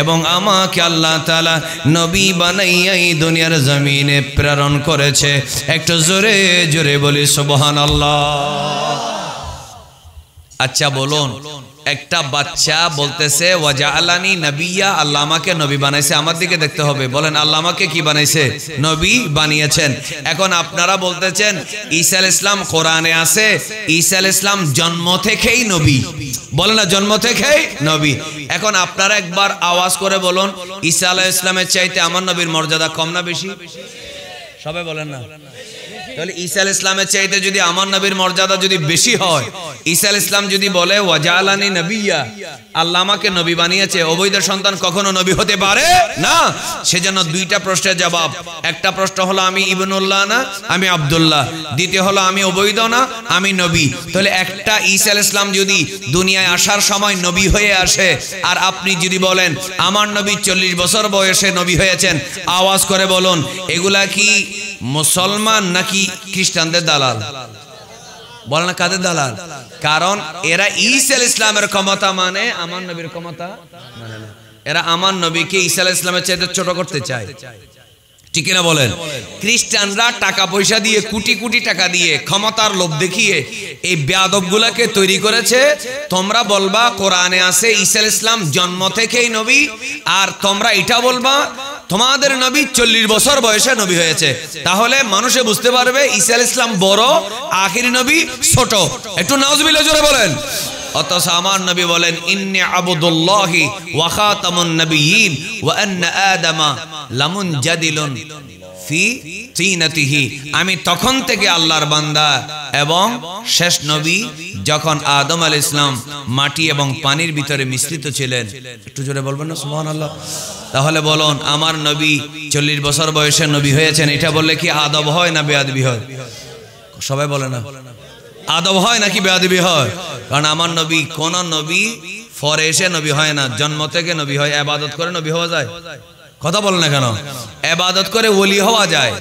এবং আমাকে আল্লাহ তাআলা নবী বানাইয়া এই দুনিয়ার জমিনে প্রেরণ করেছে। একটু জোরে জোরে বলি সুবহানাল্লাহ। আচ্ছা বলুন, একটা বাচ্চা বলতেছে ওয়াজআলানি নাবিয়্যা, আল্লাহ আমাকে নবী বানাইছে। আমার দিকে দেখতে হবে, বলেন আল্লাহ আমাকে কি বানাইছে? নবী বানিয়েছেন। এখন আপনারা বলতেছেন ঈসা আলাইহিস সালাম কোরআনে আছে, ঈসা আলাইহিস সালাম জন্ম থেকেই নবী। বলেন না, জন্ম থেকেই নবী। এখন আপনারা একবার আওয়াজ করে বলুন, ঈসা আলাইহিস সালামের চাইতে আমার নবীর মর্যাদা কম না বেশি? সবাই বলেন না। তাহলে ঈসা আলাইহিস সালামের চাইতে যদি আমার নবীর মর্যাদা যদি বেশি হয়, ঈসা আলাইহিস সালাম যদি বলে ওয়াজআলানি নাবিয়্যা, আল্লাহ আমাকে নবী বানিয়েছে, অবৈধ সন্তান কখনো নবী হতে পারে না। সেজন্য দুইটা প্রশ্নের জবাব। একটা প্রশ্ন হলো আমি ইবনুল্লাহ না, আমি আব্দুল্লাহ। দ্বিতীয় হলো আমি অবৈধ না, আমি নবী। তাহলে একটা ঈসা আলাইহিস সালাম যদি দুনিয়ায় আসার সময় নবী হয়ে আসে, আর আপনি যদি বলেন আমার নবী 40 বছর বয়সে নবী হয়েছেন, আওয়াজ করে বলুন, এগুলা কি মুসলমান নাকি খ্রিস্টানদের দালাল? বলেন না, কাদের দালাল? কারণ এরা ঈসা আলাইহিস সালামের ক্ষমতা মানে আমার নবীর ক্ষমতা মানে না। এরা আমার নবীকে ঈসা আলাইহিস সালামের চাইতে ছোট করতে চায়, ঠিক না বলেন? খ্রিস্টানরা টাকা পয়সা দিয়ে, কোটি কোটি টাকা দিয়ে, ক্ষমতার লোভ দেখিয়ে এই বেয়াদবগুলাকে তৈরি করেছে। তোমরা বলবা কোরআনে আছে ঈসা আলাইহিস সালাম জন্ম থেকেই নবী, আর তোমরা এটা বলবা তোমাদের নবী 40 বছর বয়সে নবী হয়েছে। তাহলে মানুষে বুঝতে পারবে ঈসা আলাইহিস সালাম বড়, আখিরি নবী ছোট। একটু নাউজুবিল্লাহ জোরে বলেন। অথচ আমার নবী বলেন ইন্নী আবদুল্লাহি ওয়া খাতামুন নবিয়্যিন ওয়া আন্না আদামা লামুনজাদিলুন ফি তিনাতিহি, আমি তখন থেকে আল্লাহর বান্দা এবং শেষ নবী যখন আদম আলাইহিস সালাম মাটি এবং পানির ভিতরে মিশ্রিত ছিলেন। একটু জোরে বলবেন না সুবহানাল্লাহ। তাহলে বলুন, আমার নবী 40 বছর বয়সে নবী হয়েছেন, এটা বললে কি আদব হয় না বেয়াদবি হয়? সবাই বলে না, আদব হয় নাকি বেয়াদবি হয়? কারণ আমার নবী, কোন নবী পরে এসে নবী হয় না, জন্ম থেকে নবী হয়। ইবাদত করে নবী হওয়া যায়? কথা বলেন না কেন? ইবাদত করে ওলি হওয়া যায়,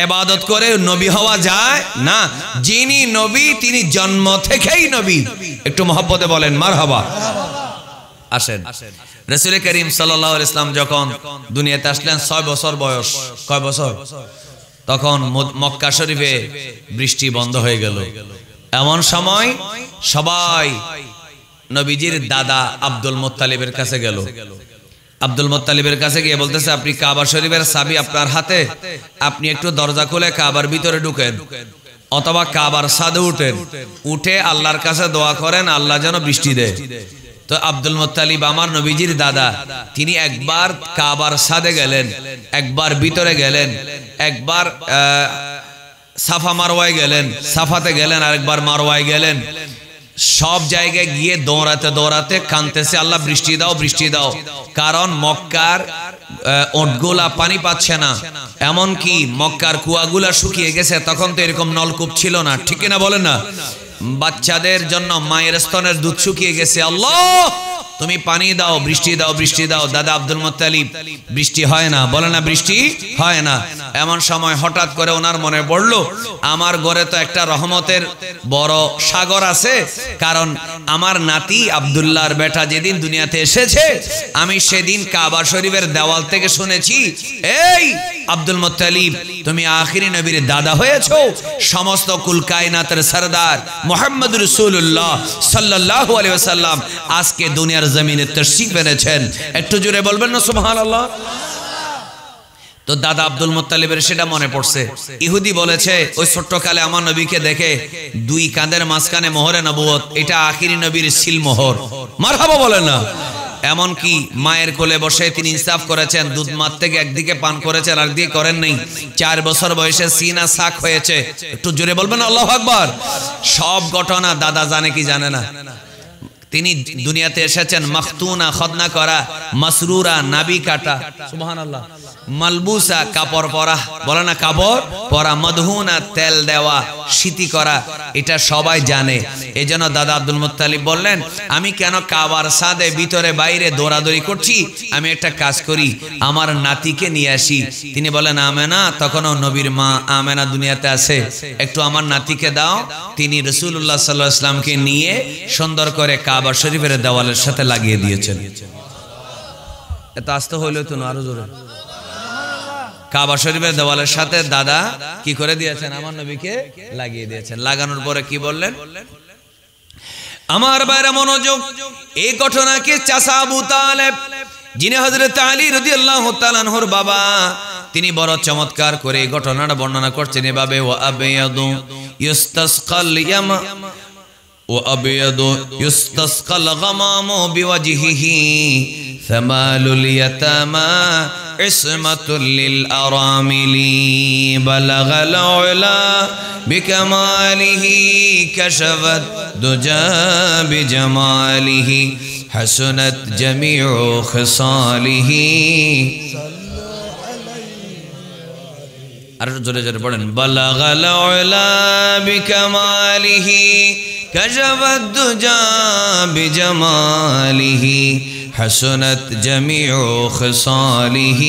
ইবাদত করে নবী হওয়া যায় না। যিনি নবী তিনি জন্ম থেকেই নবী। একটু মহব্বতে বলেন মারহাবা। আসেন, রাসূল করিম সাল্লাল্লাহু আলাইহি ওয়াসাল্লাম যখন দুনিয়াতে আসলেন 6 বছর বয়স। কয় বছর? তখন মক্কা শরীফে বৃষ্টি বন্ধ হয়ে গেল। এমন সময় সবাই নবীজির দাদা আব্দুল মুত্তালিবের কাছে গেল। আব্দুল মুত্তালিবের কাছে গিয়ে বলতেছে, আপনি কাবা শরীফের চাবি আপনার হাতে, আপনি একটু দরজা খুলে কাবার ভিতরে ঢুকেন, অথবা কাবার ছাদে উঠেন, উঠে আল্লাহর কাছে দোয়া করেন আল্লাহ যেন বৃষ্টি দেয়। তো আব্দুল মুত্তালিব আমার নবীজির দাদা, তিনি একবার কাবার ছাদে গেলেন, একবার ভিতরে গেলেন, একবার সাফা মারওয়ায় গেলেন, সাফাতে গেলেন, আরেকবার মারওয়ায় গেলেন। সব জায়গায় গিয়ে দৌড়াতে দৌড়াতে কাঁদতেছে, আল্লাহ বৃষ্টি দাও, বৃষ্টি দাও। কারণ মক্কার ওটগুলা পানি পাচ্ছে না, এমনকি মক্কার কুয়াগুলা শুকিয়ে গেছে। তখন তো এরকম নলকূপ ছিল না, ঠিক না বলেন না? বাচ্চাদের জন্য মায়ের স্তনের দুধ শুকিয়ে গেছে। আল্লাহ তুমি পানি দাও, বৃষ্টি দাও, বৃষ্টি দাও। দাদা আব্দুল মুত্তালিব, বৃষ্টি হয় না, বলে না বৃষ্টি হয় না। এমন সময় হঠাৎ করে ওনার মনে পড়লো, আমার ঘরে তো একটা রহমতের বড় সাগর আছে। কারণ আমার নাতি আব্দুল্লাহর বেটা যেদিন দুনিয়াতে এসেছে, আমি সেদিন কাবা শরীফের দেওয়াল থেকে শুনেছি, এই আব্দুল মুত্তালিব তুমি আখিরি নবীর দাদা হয়েছো। সমস্ত কুল কায়নাতের সরদার মুহাম্মদ রাসূলুল্লাহ সাল্লাল্লাহু আলাইহি ওয়াসাল্লাম আজকে দুনিয়ার জমিনে তাশরীফ এনেছেন। একটু জোরে বলবেন না সুবহানাল্লাহ। তো তো দাদা আব্দুল মুত্তালিবের সেটা মনে পড়ছে। ইহুদি বলেছে ওই ছোট্টকালে আমার নবীকে দেখে দুই কাঁধের মাঝখানে মোহরে নবুয়ত, এটা আখিরি নবীর সিল মোহর। মারহাবা বলেন না। এমনকি মায়ের কোলে বসে তিনি ইনসাফ করেছেন, দুধ মার থেকে একদিকে পান করেছেন আর দিকে করেন নাই। 4 বছর বয়সে সিনা সাক হয়েছে। একটু জোরে বলবেন আল্লাহু আকবার। সব ঘটনা দাদা জানে কি জানে না? তিনি দুনিয়াতে এসেছেন মাখতুনা, খদনা করা, মাসরুরা, নাবি কাটা, সুবহানাল্লাহ, মালবুসা, কাপড় পরা, বলে না কাপড় পরা, মদহুনা, তেল দেওয়া, শীতি করা, এটা সবাই জানে। এজন্য দাদা আব্দুল মুত্তালিব বললেন, আমি কেন কাবার সাদে ভিতরে বাইরে দৌড়াদৌড়ি করছি, আমি একটা কাজ করি, আমার নাতিকে নিয়ে আসি। তিনি বলেন, আমেনা, তখনও নবীর মা আমেনা দুনিয়াতে আছে, একটু আমার নাতিকে দাও। তিনি রাসূলুল্লাহ সাল্লাল্লাহু আলাইহি ওয়াসাল্লামকে নিয়ে সুন্দর করে কাবা শরীফের দেওয়ালের সাথে লাগিয়ে দিয়েছেন। এত আস্তে হইল তো না, আরো জোরে। কাবা শরীফের দেওয়ালের সাথে দাদা কি করে দিয়েছেন? আমার নবীকে লাগিয়ে দিয়েছেন। লাগানোর পরে কি বললেন? আমার বাইরে মনোযোগ, এই ঘটনাকে চাচা আবু তালেব, যিনি হযরত আলী রাদিয়াল্লাহু তাআলা আনহুর বাবা, তিনি বড় চমৎকার করে এই ঘটনাটা বর্ণনা করছেন এভাবে, ওয়া আবিয়াদু ইস্তাসকাল ইয়ামা وأبيض يستسقى الغمام بوجهه ثمال اليتامى عصمة للأرامل بلغ العلا بكماله كشفت دجى بجماله حسنت جميع خصاله জোরে জোরে পড়েন, بلغ العلا بكماله كشفت الدجى بجماله حسنت جميع خصاله।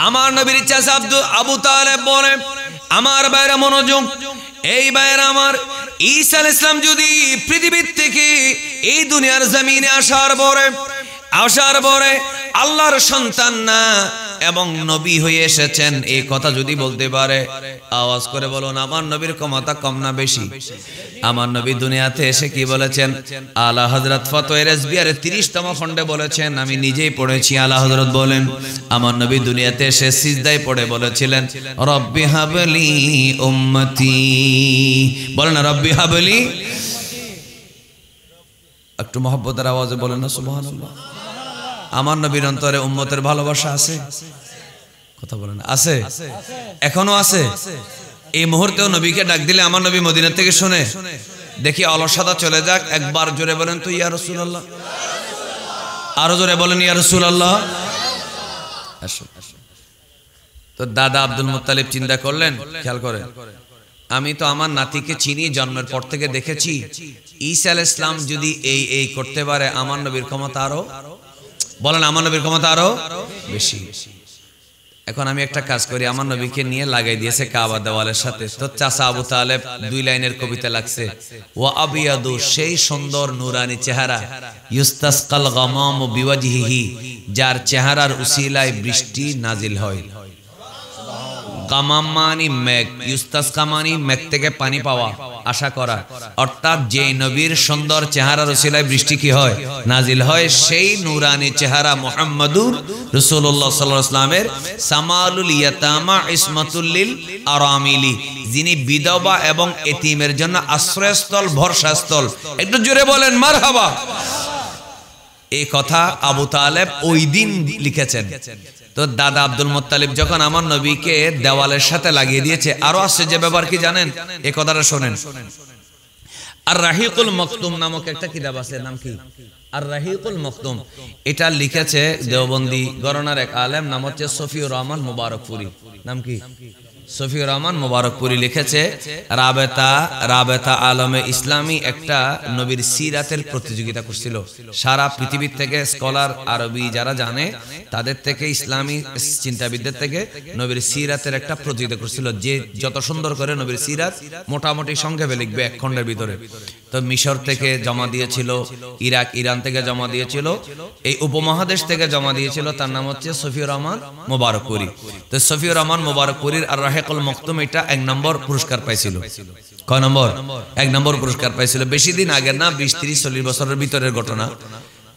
আমার নবীর চাচা আবু তালেব বলে, আমার বাইরে মনোযোগ, এই বাইরে আমার ঈসা আলাইহিস সালাম যদি পৃথিবীর থেকে এই দুনিয়ার জমিনে আসার পরে আল্লাহর সন্তান না এবং নবী হয়ে এসেছেন, এই কথা যদি বলতে পারে, আওয়াজ করে বলুন, আমার নবীর ক্ষমতা কম না বেশি? আমার নবী দুনিয়াতে এসে কি বলেছেন? আলা হযরত ফতোয়ে রাজবিয়ারের 30তম খণ্ডে বলেছেন, আমি নিজেই পড়েছি। আলা হযরত বলেন, আমার নবী দুনিয়াতে এসে সিজদায় পড়ে বলেছিলেন, রব্বি হাবলি উম্মতি। বলেন না, রব্বি হাবলি। একটু মহব্বতের আওয়াজে বলেন না সুবহানাল্লাহ। আমার নবীর অন্তরে উম্মতের ভালোবাসা আছে? কথা বলেন, আছে? এখনো আছে? এই মুহূর্তেও নবীকে ডাক দিলে আমার নবী মদিনা থেকে শুনে, দেখি অলসতা চলে যাক। একবার জোরে বলেন তো ইয়া রাসূলুল্লাহ। আরো জোরে বলেন ইয়া রাসূলুল্লাহ। তো দাদা আব্দুল মুত্তালিব চিন্তা করলেন, খেয়াল করেন, আমি তো আমার নাতিকে চিনি, জন্মের পর থেকে দেখেছি। ঈসা আলাইহিস সালাম যদি এই করতে পারে, আমার নবীর ক্ষমতা আরো, বলেন আমার নবীর ক্ষমতা আরো বেশি। এখন আমি একটা কাজ করি, আমার নবীকে নিয়ে লাগাই দিয়েছে কাবা দেওয়ালের সাথে। তো চাচা আবু তালেব 2 লাইনের কবিতা লাগছে, ওয়া আবিয়াদু, সেই সুন্দর নুরানি চেহারা, ইস্তাসকাল গামামু বিওয়াজহিহি, যার চেহারার উসিলায় বৃষ্টি নাজিল হয়। গামাম মানি মেঘ, ইস্তাসকা মানি মেঘ থেকে পানি পাওয়া, আশা করা, অর্থাৎ যে নবীর সুন্দর চেহারার উসিলায় বৃষ্টি কি হয়? নাজিল হয়। সেই নূরানি চেহারা মুহাম্মাদুর রাসূলুল্লাহ সাল্লাল্লাহু আলাইহি ওয়াসাল্লামের সামালুল ইয়াতামা ইসমাতুল লিল আরামিলি, যিনি বিধবা এবং এতিমের জন্য আশ্রয়স্থল, ভরসাস্থল। একটু জোরে বলেন মারহাবা। এই কথা আবু তালেব ওই দিন লিখেছেন। তো দাদা আব্দুল মুত্তালিব যখন আমার নবীকে দেওয়ালের সাথে লাগিয়ে দিয়েছে, আরো আসছে যে ব্যাপার কি জানেন? এই কথাটা শোনেন। আর রাহিকুল মখতুম নামক একটা কিতাব আছে, নাম কি? আর রাহিকুল মখতুম। এটা লিখেছে দেওবন্দি গণনার এক আলেম, নাম হচ্ছে সফিউর রহমান মুবারকপুরি। নাম কি? সফিউর রহমান মুবারকপুরি লিখেছে, রাবেতা আলমে ইসলামী একটা নবীর সিরাতের প্রতিযোগিতা করছিল। সারা পৃথিবীর থেকে স্কলার, আরবি যারা জানে তাদের থেকে, ইসলামী চিন্তাবিদদের থেকে নবীর সিরাতের একটা প্রতিযোগিতা করছিল, যে যত সুন্দর করে নবীর সিরাত মোটামুটি সংক্ষেপে লিখবে 1 খণ্ডের ভিতরে। তো মিশর থেকে জমা দিয়েছিল, ইরান থেকে জমা দিয়েছিল, এই উপমহাদেশ থেকে জমা দিয়েছিল। তার নাম হচ্ছে সফিউর রহমান মুবারকপুরি। তো সফিউর রহমান মুবারকপুরির আর রাহিকুল মখতুম এটা 1 নম্বর পুরস্কার পাইছিল। কয় নম্বর? 1 নম্বর পুরস্কার পাইছিল। বেশি দিন আগে না, 20-30-40 বছরের ভিতরের ঘটনা।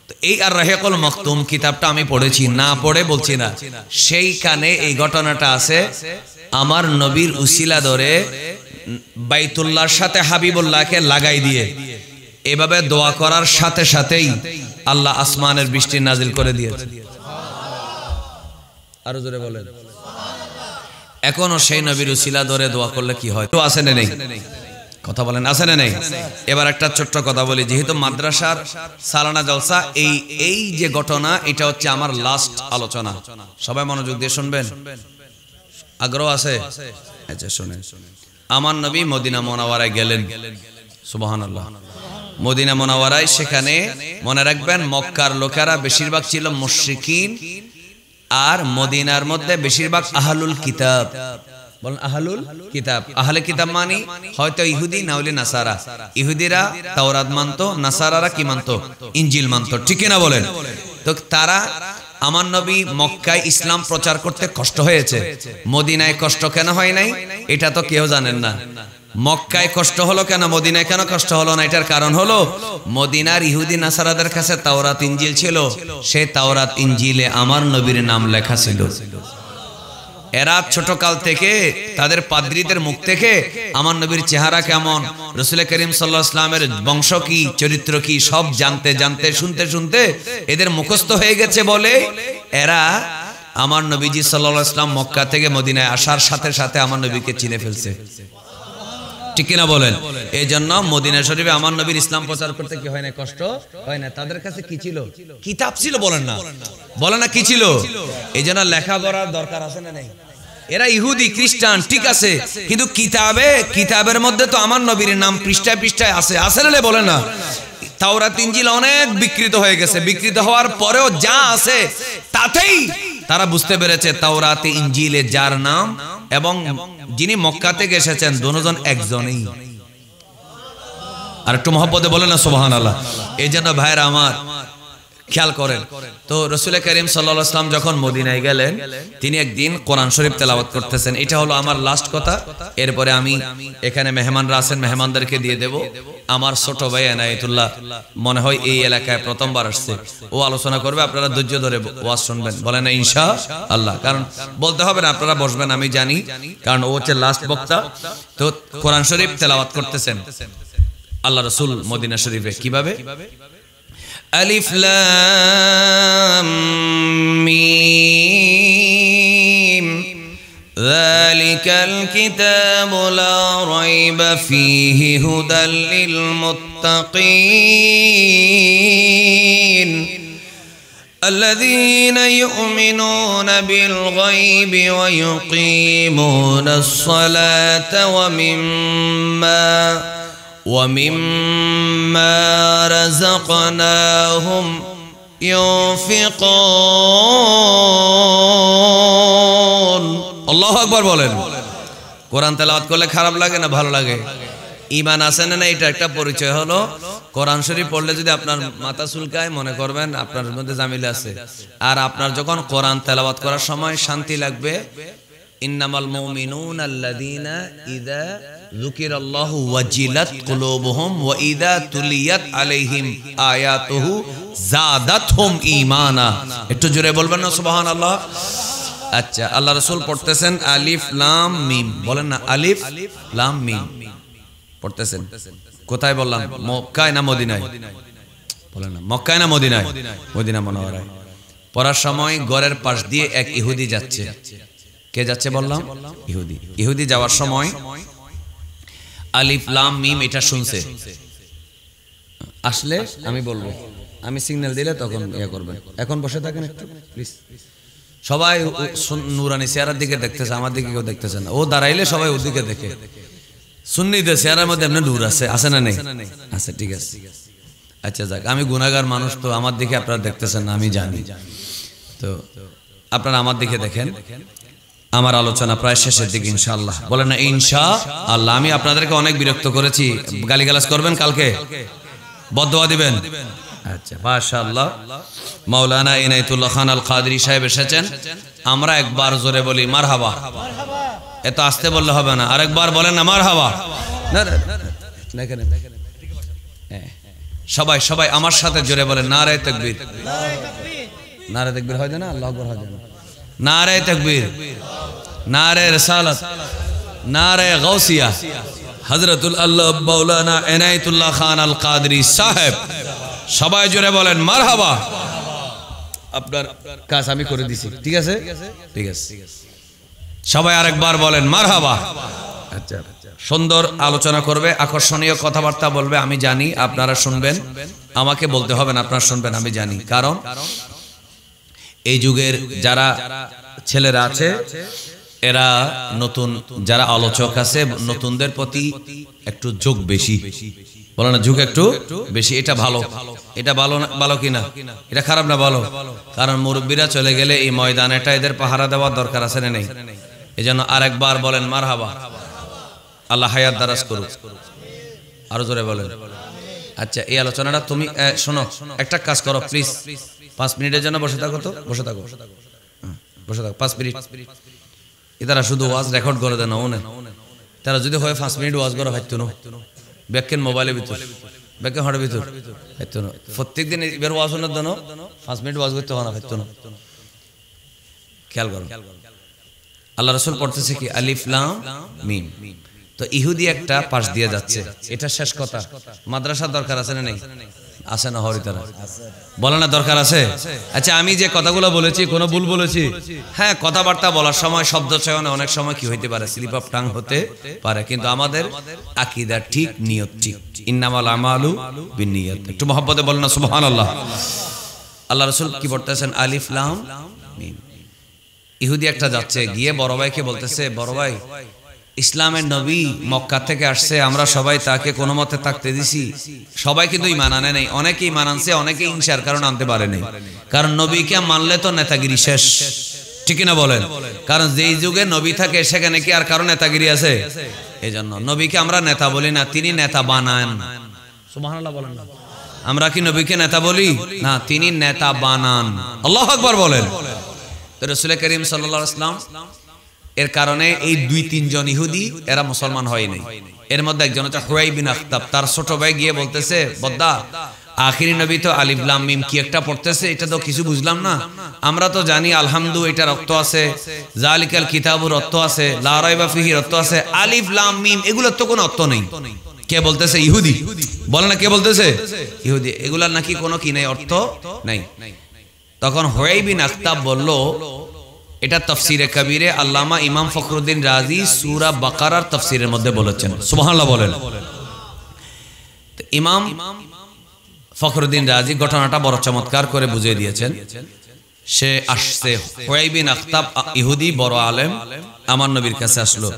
তো এই আর রাহিকুল মাকতুম কিতাবটা আমি পড়েছি, না পড়ে বলছি না, সেইখানে এই ঘটনাটা আছে। আমার নবীর উসিলা ধরে বাইতুল্লাহর সাথে হাবিবুল্লাহকে লাগাই দিয়ে এভাবে দোয়া করার সাথে সাথেই আল্লাহ আসমানের বৃষ্টি নাজিল করে দিয়েছে। আরো জোরে বলেন। এখনো সেই নবীর উসিলা ধরে দোয়া করলে কি হয়? তো আছে না নেই? কথা বলেন, আছে না নেই? এবার একটা ছোট্ট কথা বলি, যেহেতু মাদ্রাসার সালানা জলসা, এই যে ঘটনা, এটা হচ্ছে আমার লাস্ট আলোচনা। সবাই মনোযোগ দিয়ে শুনবেন, আগ্রহ আছে? আচ্ছা শুনেন। আমার নবী মদিনা মুনাওয়ারায় গেলেন, সুবহানাল্লাহ। মদিনা মুনাওয়ারায়, সেখানে মনে রাখবেন মক্কার লোকেরা বেশিরভাগ ছিল মুশরিকিন, আর মদিনার মধ্যে বেশিরভাগ আহলুল কিতাব। বলেন আহলুল কিতাব। আহলে কিতাব মানে হয়তো ইহুদি না হলে নাসারা। ইহুদিরা তাওরাত মানতো, নাসারারা কি মানতো? ইনজিল মানতো, ঠিক না বলেন? তো তারা, আমার নবী মক্কায় ইসলাম প্রচার করতে কষ্ট হয়েছে, মদিনায় কষ্ট কেন হয় নাই এটা তো কেউ জানেন না। মক্কায় কষ্ট হলো কেন, মদিনায় কেন কষ্ট হলো না? এটার কারণ হলো মদিনার ইহুদি নাসারাদের কাছে তাওরাত ইনজিল ছিল, সেই তাওরাত ইনজিলে আমার নবীর নাম লেখা ছিল। এরা ছোটকাল থেকে তাদের পাদ্রীদের মুখ থেকে আমার নবীর চেহারা কেমন, রাসূল করিম সাল্লাল্লাহু আলাইহি ওয়াসাল্লামের বংশ কি, চরিত্র কি, সব জানতে জানতে শুনতে শুনতে এদের মুখস্থ হয়ে গেছে বলে এরা আমার নবীজি সাল্লাল্লাহু আলাইহি ওয়াসাল্লাম মক্কা থেকে মদিনায় আসার সাথে সাথে আমার নবীকে চিনে ফেলছে, ঠিক কিনা বলেন? এই জন্য মদিনা শরীফে আমার নবীর ইসলাম প্রচার করতে কি হয় না? কষ্ট হয় না। তাদের কাছে কি ছিল? কিতাব ছিল। বলেন না, বলেন না কি ছিল? এই জন্য লেখাপড়ার দরকার আছে না নেই? এরা ইহুদি খ্রিস্টান, ঠিক আছে, কিন্তু কিতাবের মধ্যে তো আমার নবীর নাম পৃষ্ঠায় পৃষ্ঠায় আছে, আছে না? বলে না। তাওরাত ইনজিল অনেক বিকৃত হয়ে গেছে, বিকৃত হওয়ার পরেও যা আছে তাতেই তারা বুঝতে পেরেছে তাওরাত ইনজিলে যার নাম এবং যিনি মক্কা থেকে এসেছেন দুজন একজনই। আর একটু মহব্বতে বলেন না সুবহানাল্লাহ। এই জন্য ভাইরা আমার খেয়াল করেন, তো রাসূল করিম সাল্লাল্লাহু আলাইহি ওয়াসাল্লাম যখন মদিনায় গেলেন, তিনি একদিন কোরআন শরীফ তেলাওয়াত করতেছেন। এটা হলো আমার লাস্ট কথা। এরপরে আমি এখানে মেহমানরা আছেন, মেহমানদেরকে দিয়ে দেব। আমার ছোট ভাই এনায়েতুল্লাহ মনে হয় এই এলাকায় প্রথমবার আসছে, ও আলোচনা করবে, আপনারা ধৈর্য ধরে ওয়াজ শুনবেন। বলেন না ইনশাআল্লাহ? কারণ বলতে হবে না, আপনারা বসবেন, আমি জানি, কারণ ও হচ্ছে লাস্ট বক্তা। তো কোরআন শরীফ তেলাওয়াত করতেছেন আল্লাহ রাসূল মদিনা শরীফে। কিভাবে? আলিফ লাম মিম যালিকাল কিতাবু লা রাইবা ফীহি হুদাল লিল মুত্তাকিন الذين يؤمنون بالغيب ويقيمون الصلاة ومما رزقناهم ينفقون। আল্লাহু আকবার বলেন। কোরআন তেলাওয়াত করলে খারাপ লাগে না ভালো লাগে? ঈমান আছে না? এটা একটা পরিচয় হলো। কোরআন শরীফ পড়লে যদি আপনার মাথা চুলকায়, মনে করবেন আপনার মধ্যে জামিলা আছে। আর আপনার যখন কোরআন তেলাওয়াত করার সময় শান্তি লাগবে, ইন্নামাল মুমিনুনা আল্লাযীনা ইযা যুকিরাল্লাহু ওয়াজিলাত কুলুবুহুম ওয়া ইযা তুলিয়াত আলাইহিম আয়াতুহু যাদাতহুম ঈমানা। একটু জোরে বলবেন না সুবহানাল্লাহ? আচ্ছা, আল্লাহ রাসূল পড়তেছেন আলিফ লাম মিম। বলেন না আলিফ লাম মিম পড়তেছেন। কোথায় বললাম? মক্কায় না মদিনায়? বলেন না মক্কায় না মদিনায়? মদিনা মুনাওয়ারায়। পড়ার সময় ঘরের পাশ দিয়ে এক ইহুদি যাচ্ছে। কে যাচ্ছে বললাম? ইহুদি। ইহুদি যাওয়ার সময় আলিফ লাম মিম এটা শুনছে। আসলে আমি বলবো, আমি সিগন্যাল দিলে তখন ইয়া করবেন। এখন বসে থাকেন একটু প্লিজ। সবাই নুরানি চেহারার দিকে দেখতেছে, আমার দিকে কেউ দেখতেছে না। ও দাঁড়াইলে সবাই ওর দিকে দেখে। সুন্নিদের চেহারার মধ্যে এমনি নূর আছে, আছে না নেই? আছে, ঠিক আছে। আচ্ছা যাক, আমি গুনাহগার মানুষ, তো আমার দিকে আপনারা দেখতেছেন না, আমি জানি। তো আপনারা আমার দিকে দেখেন। আমার আলোচনা প্রায় শেষের দিকে ইনশাআল্লাহ। বলেন না ইনশাআল্লাহ। আমি আপনাদেরকে অনেক বিরক্ত করেছি, গালিগালাজ করবেন, কালকে বদদোয়া দিবেন। আচ্ছা মাশাআল্লাহ। মাওলানা ইনায়েতুল্লাহ খান আল কাদরি সাহেব এসেছেন। আমরা একবার জোরে বলি মারহাবা। এত আস্তে বললে হবে না, আরেকবার বলেন না মারহাবা। সবাই সবাই আমার সাথে জোরে বলেন নারে তাকবীর। নারে তাকবীর হয় না, আল্লাহু আকবার হয় না। নারে তাকবীর, নারে রিসালাত, নারে গাউসিয়া। হযরতুল আল্লাহ মাওলানা ইনায়েতুল্লাহ খান আল কাদরি সাহেব, সবাই জোরে বলেন মারহাবা। আপনার কাজ আমি করে দিছি, ঠিক আছে, ঠিক আছে। সবাই আরেকবার বলেন মারহাবা। আচ্ছা, সুন্দর আলোচনা করবে, আকর্ষণীয় কথাবার্তা বলবে, আমি জানি আপনারা শুনবেন, আমাকে বলতে হবে না, আপনারা শুনবেন, আমি জানি। কারণ এই যুগের যারা ছেলেরা আছে এরা নতুন, যারা আলোচক আছে নতুনদের প্রতি একটু ঝোঁক বেশি, বলো না, ঝোঁক একটু বেশি। এটা ভালো, এটা ভালো না, ভালো কিনা, এটা খারাপ না, ভালো। কারণ মুরব্বীরা চলে গেলে এই ময়দানেটা এদের পাহারা দেওয়ার দরকার আছে না নেই? এজন্য আরেকবার বলেন মারহাবা। আল্লাহ হায়াত দারাজ করুক, আরো জোরে বলেন। আচ্ছা, এই আলোচনাটা তুমি শোনো, একটা কাজ করো প্লিজ, 5 মিনিটের জন্য বসে থাকো, তো বসে থাকো, বসে থাকো 5 মিনিট। এরা শুধু ওয়াজ রেকর্ড করে দেন, তারা যদি হয় 5 মিনিট ওয়াজ করা হয়তো না, ব্যাকেন মোবাইলের ভিতর, ব্যাকেন হঠাৎ ভিতর হয়তো না। প্রত্যেক দিন এবার ওয়াজ শোনার জন্য 5 মিনিট ওয়াজ করতে হয় না, হয়তো না। খেয়াল করো, আল্লাহ রাসূল পড়তেছে কি আলিফ লাম মিম। তো ইহুদি একটা পাশ দিয়ে যাচ্ছে, এটা শেষ কথা। মাদ্রাসার দরকার আছে না নেই? আছে না? হরিতারা বলে না দরকার আছে? আচ্ছা, আমি যে কথাগুলো বলেছি কোনো ভুল বলেছি? হ্যাঁ, কথাবার্তা বলার সময় শব্দ চয়নে অনেক সময় কি হইতে পারে, স্লিপ অফ টাং হতে পারে, কিন্তু আমাদের আকীদা ঠিক, নিয়ত ঠিক। ইন্নামাল আমালু বিন্নিয়াত। একটু মহব্বতে বলেন না সুবহানাল্লাহ। আল্লাহ রাসূল কি পড়তেছেন আলিফ লাম মিম। ইহুদি একটা যাচ্ছে, গিয়ে বড় ভাইকে বলতেছে, বড় ভাই, ইসলামের নবী মক্কা থেকে আসছে, আমরা সবাই তাকে কোনো মতে থাকতে দিছি। সবাই কিন্তু ঈমান আনে নাই, অনেকে ঈমান আনছে, অনেকে হিংসার কারণে আনতে পারে নাই। কারণ নবীকে মানলে তো নেতাগিরি শেষ, ঠিক না বলেন? কারণ যেই যুগে নবী থাকে সেখানে কি আর কারো নেতাগিরি আছে? এই জন্য নবীকে আমরা নেতা বলি না, তিনি নেতা বানান। সুবহানাল্লাহ বলেন না। আমরা কি নবীকে নেতা বলি? না, তিনি নেতা বানান। আল্লাহু আকবার বলেন। তো রাসূল করিম সাল্লাল্লাহু আলাইহি ওয়াসাল্লাম এর কারণে এই 2-3 জন ইহুদি এরা মুসলমান হয় নাই। এর মধ্যে একজন হচ্ছে হুয়াই বিন আখতাব, তার ছোট ভাই গিয়ে বলতেছে, বদ্দা, আখিরি নবী তো আলিফ লাম মিম কি একটা পড়তেছে, এটা তো কিছু বুঝলাম না। আমরা তো জানি আলহামদু এটার অর্থ আছে, জালিকাল কিতাবুর অর্থ আছে, লা রাইবা ফিহির অর্থ আছে, আলিফ লাম মিম এগুলোর তো কোনো অর্থ নেই। কে বলতেছে? ইহুদি। বলে না, কে বলতেছে? ইহুদি। এগুলার নাকি কোনো কি নাই, অর্থ নাই। তখন হুয়াই বিন আখতাব বলল, এটা তাফসিরে কবিরে আল্লামা ইমাম ফখরুদ্দিন রাজি সূরা বাকারার তাফসিরের মধ্যে বলেছেন। সুবহানাল্লাহ বলেন। ইমাম ফখরুদ্দিন রাজি ঘটনাটা বড় চমৎকার করে বুঝিয়ে দিয়েছেন। সে আসছে, হুয়াই বিন আখতাব ইহুদি, বড় আলেম, আমার নবীর কাছে আসলো,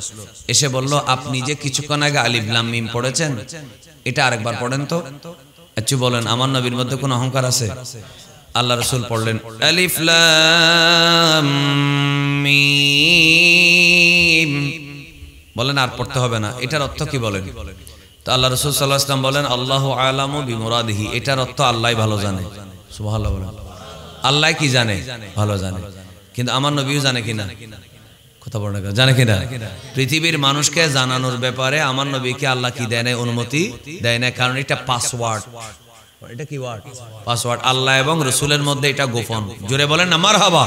এসে বলল, আপনি যে কিছুক্ষণ আগে আলিফ লাম মিম পড়েছেন, এটা আরেকবার পড়েন তো। আচ্ছা বলেন, আমার নবীর মধ্যে কোনো অহংকার আছে? আল্লাহ রাসূল পড়লেন আলিফ লাম মিম, বলেন আর পড়তে হবে না, এটার অর্থ কি বলেন? তো আল্লাহ রাসূল সাল্লাল্লাহু আলাইহি ওয়াসাল্লাম বলেন, আল্লাহু আ'লামু বিমুরাদিহি, এটার অর্থ আল্লাহই ভালো জানে। সুবহানাল্লাহ বলেন। আল্লাহ কি জানে? ভালো জানে। কিন্তু আমার নবীও জানে কিনা? কথা বলেন না, জানে কিনা? পৃথিবীর মানুষকে জানানোর ব্যাপারে আমার নবীকে আল্লাহ কি দেয় না? অনুমতি দেয় না, কারণ এটা পাসওয়ার্ড। এটা কি ওয়ার্ড? পাসওয়ার্ড। আল্লাহ এবং রাসূলের মধ্যে এটা গোপন। জোরে বলেন না মারহাবা।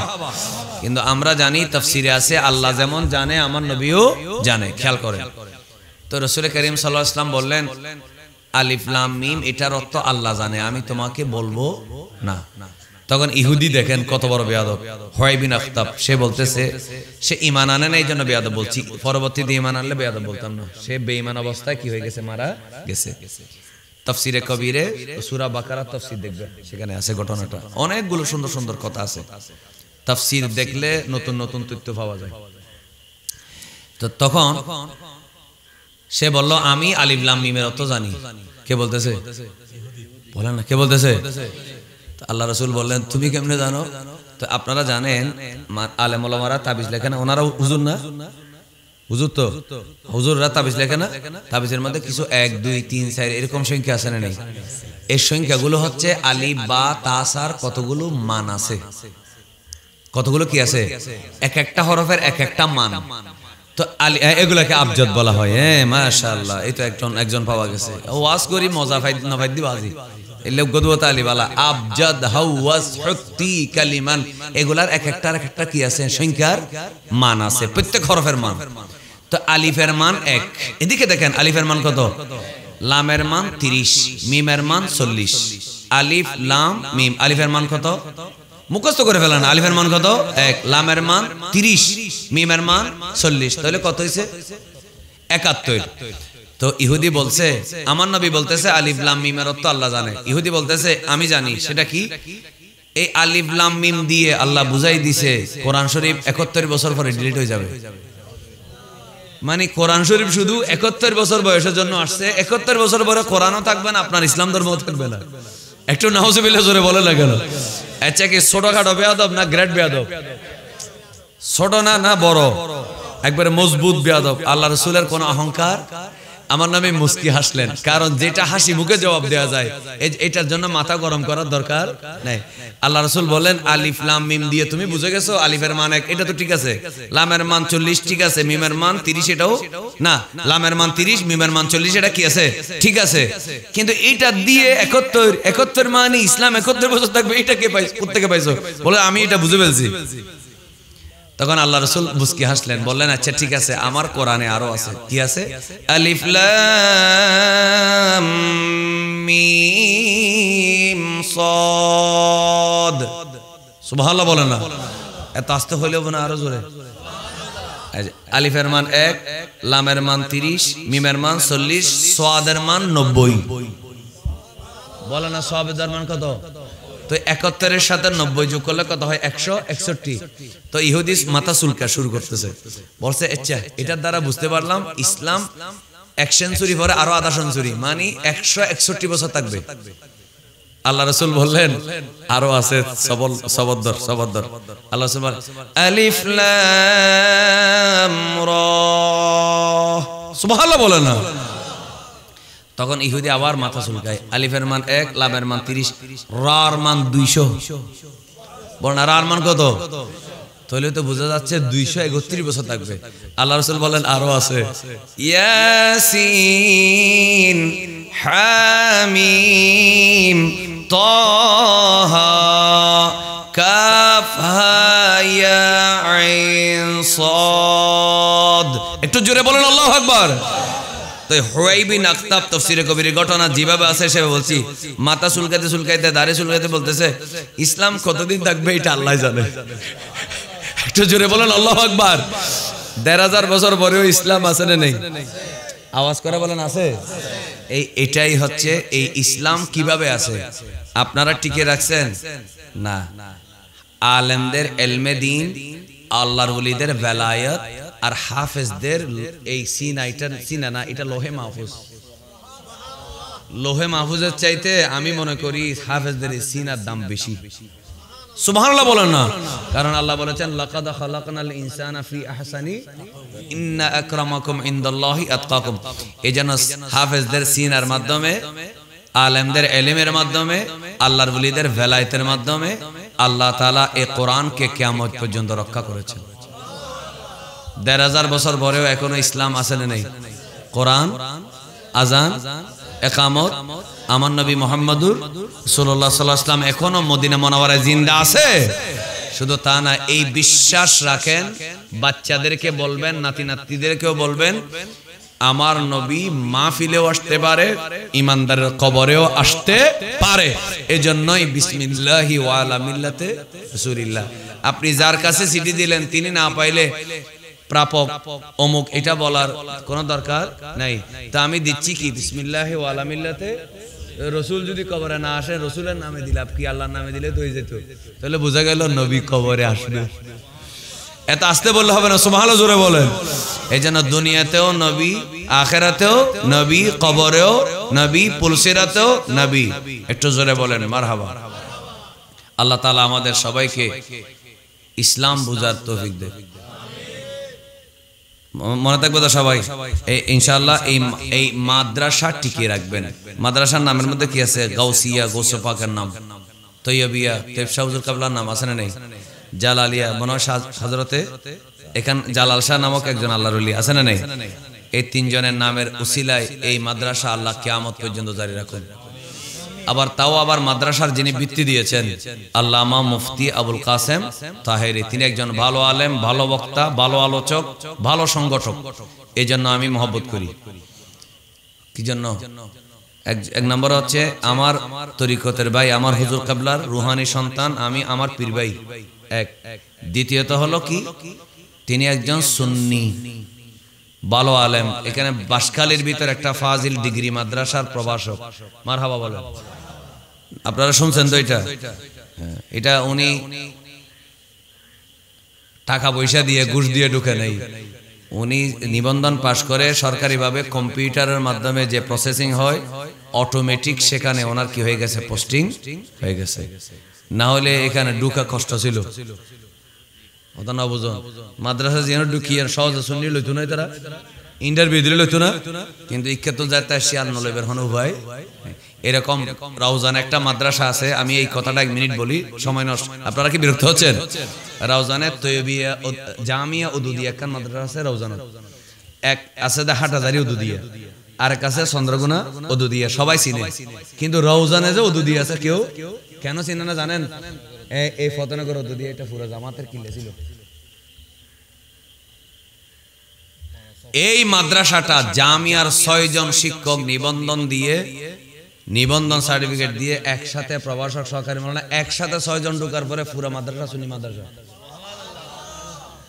কিন্তু আমরা জানি তাফসিরে আছে, আল্লাহ যেমন জানে আমার নবীও জানে। খেয়াল করেন। তো রাসূল করিম সাল্লাল্লাহু আলাইহি ওয়াসাল্লাম বললেন, আলিফ লাম মিম এটার অর্থ আল্লাহ জানে, আমি তোমাকে বলবো না। তখন ইহুদি দেখেন কত বড় বেয়াদব, হুয়াই বিন আখতাব, সে বলতেছে, সে ঈমান আনে না, এই জন্য বেয়াদব বলছি, পরবর্তীতে ঈমান আনলে বেয়াদব বলতাম না। সে বেঈমান অবস্থায় কি হয়ে গেছে? মারা গেছে। তাফসিরে কবিরে সূরা বাকারা তাফসির দেখবে, সেখানে আছে ঘটনাটা। অনেকগুলো সুন্দর সুন্দর কথা আছে, তাফসির দেখলে নতুন নতুন তথ্য পাওয়া যায়। তো তখন সে বলল, আমি আলিফ লাম মিমের অর্থ জানি। কে বলতেছে? বলেন না, কে বলতেছে? আল্লাহ রাসূল বললেন, তুমি কেমনে জানো? তো আপনারা জানেন আলেম ওলামারা তাবিজ লেখে না, ওনারা হুজুর না? হুজুর তো, হুজুররা তাবিজ লেখে না? তাবিজের মধ্যে কিছু 1 2 3 4 এরকম সংখ্যা আছে না নেই? এই সংখ্যাগুলো হচ্ছে আলিফ বা তাসার কতগুলো মান আছে, কতগুলো কি আছে, এক একটা হরফের এক একটা মান। তো এগুলাকে আবজদ বলা হয়। হ্যাঁ মাশাআল্লাহ, এই তো একজন পাওয়া গেছে। ওয়াজ করি মজা ফাইদ না ফাইদ দিবাজি, এলে গদওয়াত আলিফওয়ালা আবজাদ হাওয়াস হুতি কালিমান এগুলার এক একটা কি আছে সংখ্যার মান আছে প্রত্যেক হরফের মান তো আলিফের মান 1 এদিকে দেখেন আলিফের মান কত লামের মান 30 মিমের মান 40 আলিফ লাম মিম আলিফের মান কত মুখস্থ করে ফেলেন আলিফের মান কত 1 লামের মান 30 মিমের মান 40 তাহলে কত হইছে 71 তো ইহুদি বলছে আমার নবী বলতেছে আলিফ লাম মিমের অর্থ আল্লাহ জানে ইহুদি বলতেছে আমি জানি সেটা কি এই আলিফ লাম মিম দিয়ে আল্লাহ বুঝাই দিছে কোরআন শরীফ 71 বছর পরে ডিলিট হয়ে যাবে মানে কোরআন শরীফ শুধু 71 বছর বয়সের জন্য আসছে 71 বছর পরে কোরআনও থাকবে না আপনার ইসলাম ধর্মও থাকবে না একটু নাউজুবিল্লাহ জোরে বলে না কেন আচ্ছা কি ছোটখাটো বেয়াদব না গ্রেট বেয়াদব ছোট না বড় একবারে মজবুত বেয়াদব আল্লাহ রাসূলের কোন অহংকার আমার নামে মুস্কি হাসলেন কারণ যেটা হাসি মুখে জবাব দেওয়া যায় এটার জন্য মাথা গরম করার দরকার নাই আল্লাহ রাসূল বলেন আলিফ লাম মিম দিয়ে তুমি বুঝে গেছো আলিফের মান 1 এটা তো ঠিক আছে লামের মান 40 ঠিক আছে মিমের মান 30 এটাও না লামের মান 30 মিমের মান 40 এটা কি আছে ঠিক আছে কিন্তু এটা দিয়ে 71 মানে ইসলাম 71 বছর থাকবে এটা কে পাইছো কোত্থেকে পাইছো বলে আমি এটা বুঝে ফেলছি তখন আল্লাহ রাসূল মুস্কি হাসলেন বললেন আচ্ছা ঠিক আছে আমার কোরআনে আরো আছে কি আছে আলিফ লাম মিম সাদ সুবহানাল্লাহ বলেন না এত আস্তে হইলেও না আরো জোরে আলিফের মান 1 লামের মান 30 মিমের মান 40 সাদের মান 90 বলেন না সাদের মান কত তো 71 এর সাথে 90 যোগ করলে কত হয় 161 তো ইহুদি মাথা চুলকা শুরু করতেছে বলছে আচ্ছা এটার দ্বারা বুঝতে পারলাম ইসলাম 1 সেঞ্চুরি পরে আরো আধা সেঞ্চুরি মানে 161 বছর থাকবে আল্লাহ রাসূল বললেন আরো আছে সবদ্দর আল্লাহ রাসূল আলিফ লাম রা সুবহানাল্লাহ বলেন না তখন ইহুদি আবার মাথা চুলকায় আলিফের মান 1 লামের মান 30 রার মান 200 বলেন রার মান কত তাহলে তো বোঝা যাচ্ছে 231 বছর থাকবে আল্লাহ রাসূল বলেন আরো আছে ইয়াসিন হামিম তাহা কাফ হা ইয়া আইন সাদ একটু জোরে বলেন আল্লাহু আকবার তো হুয়াই বিন আখতাব তাফসীরে কবিরের ঘটনা যেভাবে আছে সেভাবে বলছি মাথা চুলকাইতে দাড়ি চুলকাইতে বলতেছে ইসলাম কতদিন থাকবে এটা আল্লাহ জানে একটু জোরে বলেন আল্লাহু আকবার ১৫০০ বছর পরেও ইসলাম আছে না নেই আওয়াজ করে বলেন আছে এটাই হচ্ছে এই ইসলাম কিভাবে আছে আপনারা টিকে রাখছেন না আলেমদের ইলমে দ্বীন আল্লাহর ওলিদের বেলায়েত আর হাফেজদের এই সিনা না এটা লোহে মাহফুজের চাইতে আমি মনে করি হাফেজদের এই সিনার দাম বেশি সুবহানাল্লাহ বলেন না কারণ আল্লাহ বলেছেন লাকাদ খালাকনাল ইনসানা ফি আহসানি ইন্না আকরামাকুম ইনদাল্লাহি আতকাকুম এজন্য হাফেজদের সিনার মাধ্যমে আলেমদের ইলমের মাধ্যমে আল্লাহর ওলিদের বেলায়েতের মাধ্যমে আল্লাহ তাআলা এই কোরআনকে কিয়ামত পর্যন্ত রক্ষা করেছেন ১৫০০ বছর পরেও এখনো ইসলাম আছে না নেই কোরআন আযান ইকামত আমার নবী মুহাম্মদুর রাসূলুল্লাহ সাল্লাল্লাহু আলাইহি ওয়াসাল্লাম এখনো মদিনা মুনাওয়ারায় জিন্দা আছে শুধু তা না এই বিশ্বাস রাখেন বাচ্চাদেরকে বলবেন নাতি নাতনিদেরকেও বলবেন আমার নবী মাহফিলেও আসতে পারে ঈমানদারের কবরেও আসতে পারে এজন্যই বিসমিল্লাহি ওয়া আলা মিল্লাতে রাসূলিল্লাহ আপনি যার কাছে চিঠি দিলেন তিনি না পাইলে প্রাপক অমুক এটা বলার কোনো দরকার নাই তা আমি দিচ্ছি কি বিসমিল্লাহি ওয়া আলা মিল্লাতে রাসূল যদি কবরে না আসে রাসূলের নামে দিলাম কি আল্লাহর নামে দিলে তো হয়ে যেত তাহলে বোঝা গেল নবী কবরে আসবে এত আস্তে বললে হবে না সুবহানাল্লাহ জোরে বলেন এইজন্য দুনিয়াতেও নবী আখিরাতেও নবী কবরেও নবী পুলসিরাতেও নবী একটু জোরে বলেন মারহাবা আল্লাহ তাআলা আমাদের সবাইকে ইসলাম বুঝার তৌফিক দেন মনে থাকবে তো সবাই ইনশাআল্লাহ এই মাদ্রাসা টিকিয়ে রাখবেন মাদ্রাসার নামের মধ্যে কি আছে গাউসিয়া গৌসে পাকের নাম তৈয়বিয়া তেফশা হুজুর কাবলার নাম আছে না নেই জালালিয়া মনোয়ার হযরতে এখান জালাল শাহ নামক একজন আল্লাহর ওলি আছে না নেই এই তিনজনের নামের উসিলায় এই মাদ্রাসা আল্লাহ কিয়ামত পর্যন্ত জারি রাখুন আবার তাও আবার মাদ্রাসার যিনি বৃত্তি দিয়েছেন আল্লামা মুফতি আবুল কাসেম তাহেরি, তিনি একজন ভালো আলেম, ভালো বক্তা, ভালো আলোচক, ভালো সংগঠক। এই জন্য আমি মহব্বত করি। কি জন্য? এক নম্বর হচ্ছে আমার তরিকতের ভাই, আমার হুজুর কাবলার রুহানি সন্তান, আমি আমার পীর ভাই এক। দ্বিতীয়ত হলো কি, তিনি একজন সুন্নি ভালো আলেম। এখানে বাঁশখালীর ভিতর একটা ফাজিল ডিগ্রি মাদ্রাসার প্রভাষক। মারহাবা বলেন। আপনারা শুনছেন তো এটা? এটা উনি টাকা পয়সা দিয়ে, ঘুষ দিয়ে ঢুকে নেই। উনি নিবন্ধন পাশ করে সরকারিভাবে কম্পিউটারের মাধ্যমে যে প্রসেসিং হয় অটোমেটিক, সেখানে ওনার কি হয়ে গেছে, পোস্টিং হয়ে গেছে। না হলে এখানে ঢুকা কষ্ট ছিল। ওটা না বুঝুন, মাদ্রাসা যেন ঢুকিয়ে সহজে শুনি লইতো না, তারা ইন্টারভিউ দিলে লইতো না, কিন্তু ইচ্ছা তো যায় তাই শিয়ার নলেবের হন ভাই। এরকম রাউজান একটা মাদ্রাসা আছে, আমি এই কথাটা 1 মিনিট বলি, সময় নষ্ট। আপনারা কি বিরক্ত হচ্ছেন? রাউজানে তৈয়বিয়া জামিয়া উদুদিয়া একটা মাদ্রাসা আছে রাউজান। এক আছে দা হাটাজারি উদুদিয়া, আরেক আছে চন্দ্রগুনা উদুদিয়া, সবাই চিনে। কিন্তু রাউজানে যে উদুদিয়া আছে কেউ কেন চিনে না জানেন? এই ফতেনগর উদুদিয়া এটা পুরো জামাতের কিলে ছিল। এই মাদ্রাসাটা জামিয়ার 6 জন শিক্ষক নিবন্ধন দিয়ে, নিবন্ধন সার্টিফিকেট দিয়ে একসাথে প্রভাষক সহকারী মাওলানা একসাথে 6 জন ঢোকার পরে পুরো মাদ্রাসা সুন্নি মাদ্রাসা।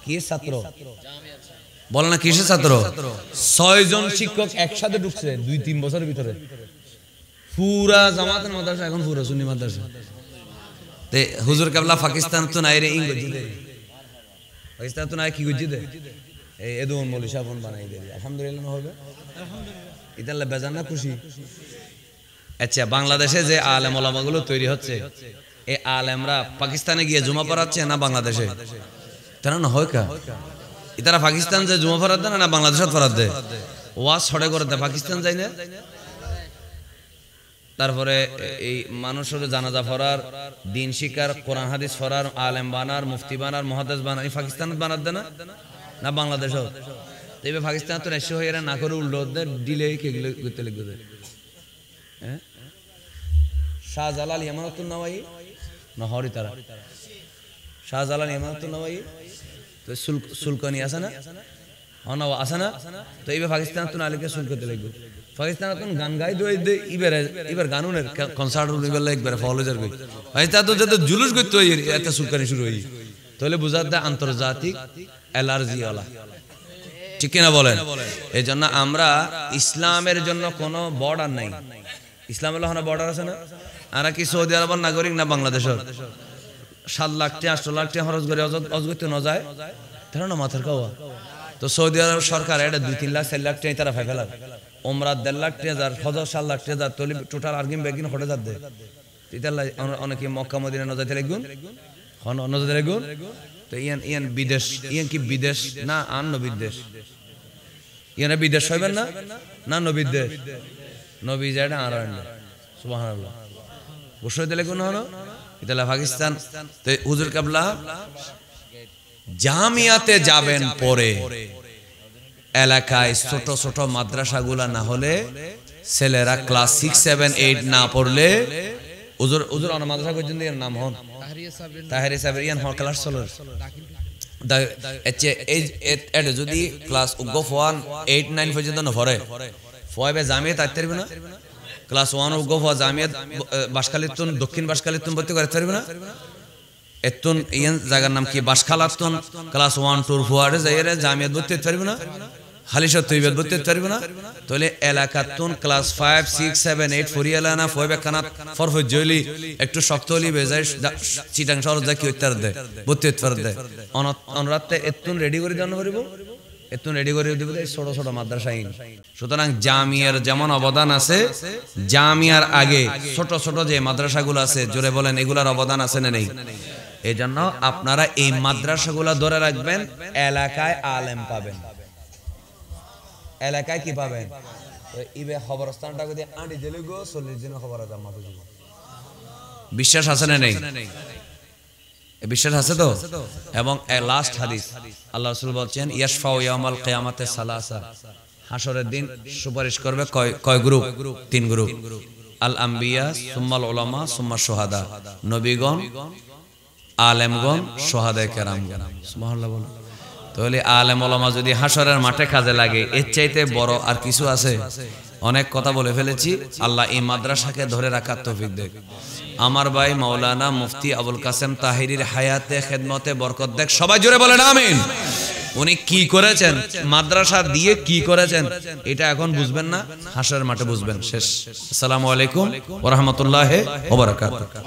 কি ছাত্র বল না, কিসের ছাত্র? 6 জন শিক্ষক একসাথে ঢুকছে 2-3 বছরের ভিতরে। পুরা জামাতের মাদ্রাসা এখন পুরো সুন্নি মাদ্রাসা। তে হুজুর কাবলা পাকিস্তান তো নাই রে, ইংরেজি দে পাকিস্তান তো নাই, কি গুজি দে এই এদুন মৌলী সাবন বানাই দে। আলহামদুলিল্লাহ হবে, আলহামদুলিল্লাহ। ইতাল্লাহ বেজান না খুশি? আচ্ছা, বাংলাদেশে যে আলেম ওলামাগুলো তৈরি হচ্ছে, এই আলেমরা পাকিস্তানে গিয়ে জুমা পড়াচ্ছে না বাংলাদেশে? তারা না হয় কা ইতারা পাকিস্তান যে জুমা পড়াত দেয় না বাংলাদেশত পড়াত দেয়? ওয়াজ ছড়ে করে দেয়, পাকিস্তান যায় না। তারপরে এই মানুষের জানাজা পড়ার, দিন শিকার, কোরআন হাদিস পড়ার, আলেম বানার, মুফতি বানার, মুহাদ্দিস বানার, এই পাকিস্তানত বানাত দেয় না বাংলাদেশত? এইভাবে পাকিস্তান তো রাষ্ট্র হয়ে না করে উল্টো দিলে কেগুলো করতে লিখবে। হ্যাঁ, শাহজালাল ইয়ামানুতুন নওয়াই নহরি, তারা শাহজালাল ইয়ামানুতুন নওয়াই তো সুলকানি আছে না, অনাওয়া আছে না? তো এইভাবে পাকিস্তান তো নালিকে সুল করতে লাগবে। পাকিস্তান গান গাই দে এবার গানুনের কনসার্ট একবারে ফলো যাবে। পাকিস্তান তো যাতে জুলুস করতে হয় এত সুলকানি শুরু হই, তাহলে বোঝা যায় আন্তর্জাতিক অ্যালার্জি ওলা। ঠিক কিনা বলেন? এই জন্য আমরা ইসলামের জন্য কোনো বর্ডার নাই। ইসলামের হলো বর্ডার আছে না? আর কি সৌদি আরবের নাগরিক না বাংলাদেশের? 7 লাখ টাকা 8 লাখ টাকা খরচ করে অজগতে ন যায়, তারা না মাথার খাওয়া। তো সৌদি আরব সরকার এটা 2-3 লাখ 4 লাখ টাকা তারা ফেলার, ওমরা 1.5 লাখ টাকা, হজর 7 লাখ টাকা, তলি টোটাল আর্গিম বেগিন হটে যাচ্ছে। ইতাল্লাহ অনেকে মক্কা মদিনা ন যাইতে লাগুন, হন ন যাইতে লাগুন। তো ইয়ান বিদেশ, ইয়ান কি বিদেশ না আন বিদেশ? ইয়ানা বিদেশ হইবেন না, না নবী দেশ, নবী যায় আর সুবহানাল্লাহ। বসে দিলে কোন হলো ইতালা পাকিস্তান। তো হুজুর কাবলা জামিয়াতে যাবেন পরে, এলাকায় ছোট ছোট মাদ্রাসাগুলা না হলে ছেলেরা ক্লাস 6, 7, 8 না পড়লে হুজুর অন মাদ্রাসা পর্যন্ত এর নাম হন তাহেরি সাহেব ইয়ান হল ক্লাস চলর। যদি ক্লাস 1, 8, 9 পর্যন্ত না পড়ে ফয়বে জামিয়াত আইতে পারবে না। ক্লাস 1 জামিয়াত বাঁশখালীর দক্ষিণ বাঁশখালীর ভর্তি করতে পারবে না। এতুন ইয়ান জায়গার নাম কি বাঁশখালাতুন, ক্লাস 1, 2 ফুয়ারে যাইরে জামিয়াত ভর্তি করতে পারবে না, হালিশত তৈবাত ভর্তি করতে পারবে না। তাহলে এলাকাতুন ক্লাস 5, 6, 7, 8 ফরিয়ালা না ফয়বে কানাত ফরফজ জইলি একটু শক্ত হলি বেজায় চিটাং শহর যা কি হইতে দেয় ভর্তি হতে পারে দেয়। অনরাতে এতুন রেডি করে দেওয়া পারিব, এতুন রেডি করে দিব ছোট ছোট মাদ্রাসাইন। সুতরাং জামিয়ার যেমন অবদান আছে, জামিয়ার আগে ছোট ছোট যে মাদ্রাসাগুলো আছে, জোরে বলেন এগুলার অবদান আছে না নেই? এই জন্য আপনারা এই মাদ্রাসাগুলা ধরে রাখবেন, এলাকায় আলেম পাবেন। এলাকায় কি পাবেন? ইবে খবরস্থানটা যদি আঁটি দিলে গো 40 দিনের খবর আছে আমার। বিশ্বাস আছে না নেই? বিশ্বাস আছে তো? এবং লাস্ট হাদিস আল্লাহ রাসূল বলছেন ইয়াশফাউ ইয়াউমাল কিয়ামাতে সালাসা, হাসরের দিন সুপারিশ করবে কয় গ্রুপ? 3 গ্রুপ। আল আম্বিয়া সুম্মাল উলামা সুম্মা শুহাদা, নবীগণ, আলেমগণ, শুহাদায়ে কেরামগণ। সুবহানাল্লাহ বলেন। তাহলে আলেম ওলামা যদি হাসরের মাঠে কাজে লাগে, এর চাইতে বড় আর কিছু আছে? অনেক কথা বলে ফেলেছি। আল্লাহ এই মাদ্রাসাকে ধরে রাখার তৌফিক দেখ। আমার ভাই মাওলানা মুফতি আবুল কাসেম তাহিরির হায়াতে খেদমতে বরকত দেখ। সবাই জোরে বলেন আমিন। উনি কি করেছেন, মাদ্রাসা দিয়ে কি করেছেন, এটা এখন বুঝবেন না, হাসরের মাঠে বুঝবেন। শেষ। আসসালামু আলাইকুম ওয়া রাহমাতুল্লাহি ওয়া বারাকাতুহু।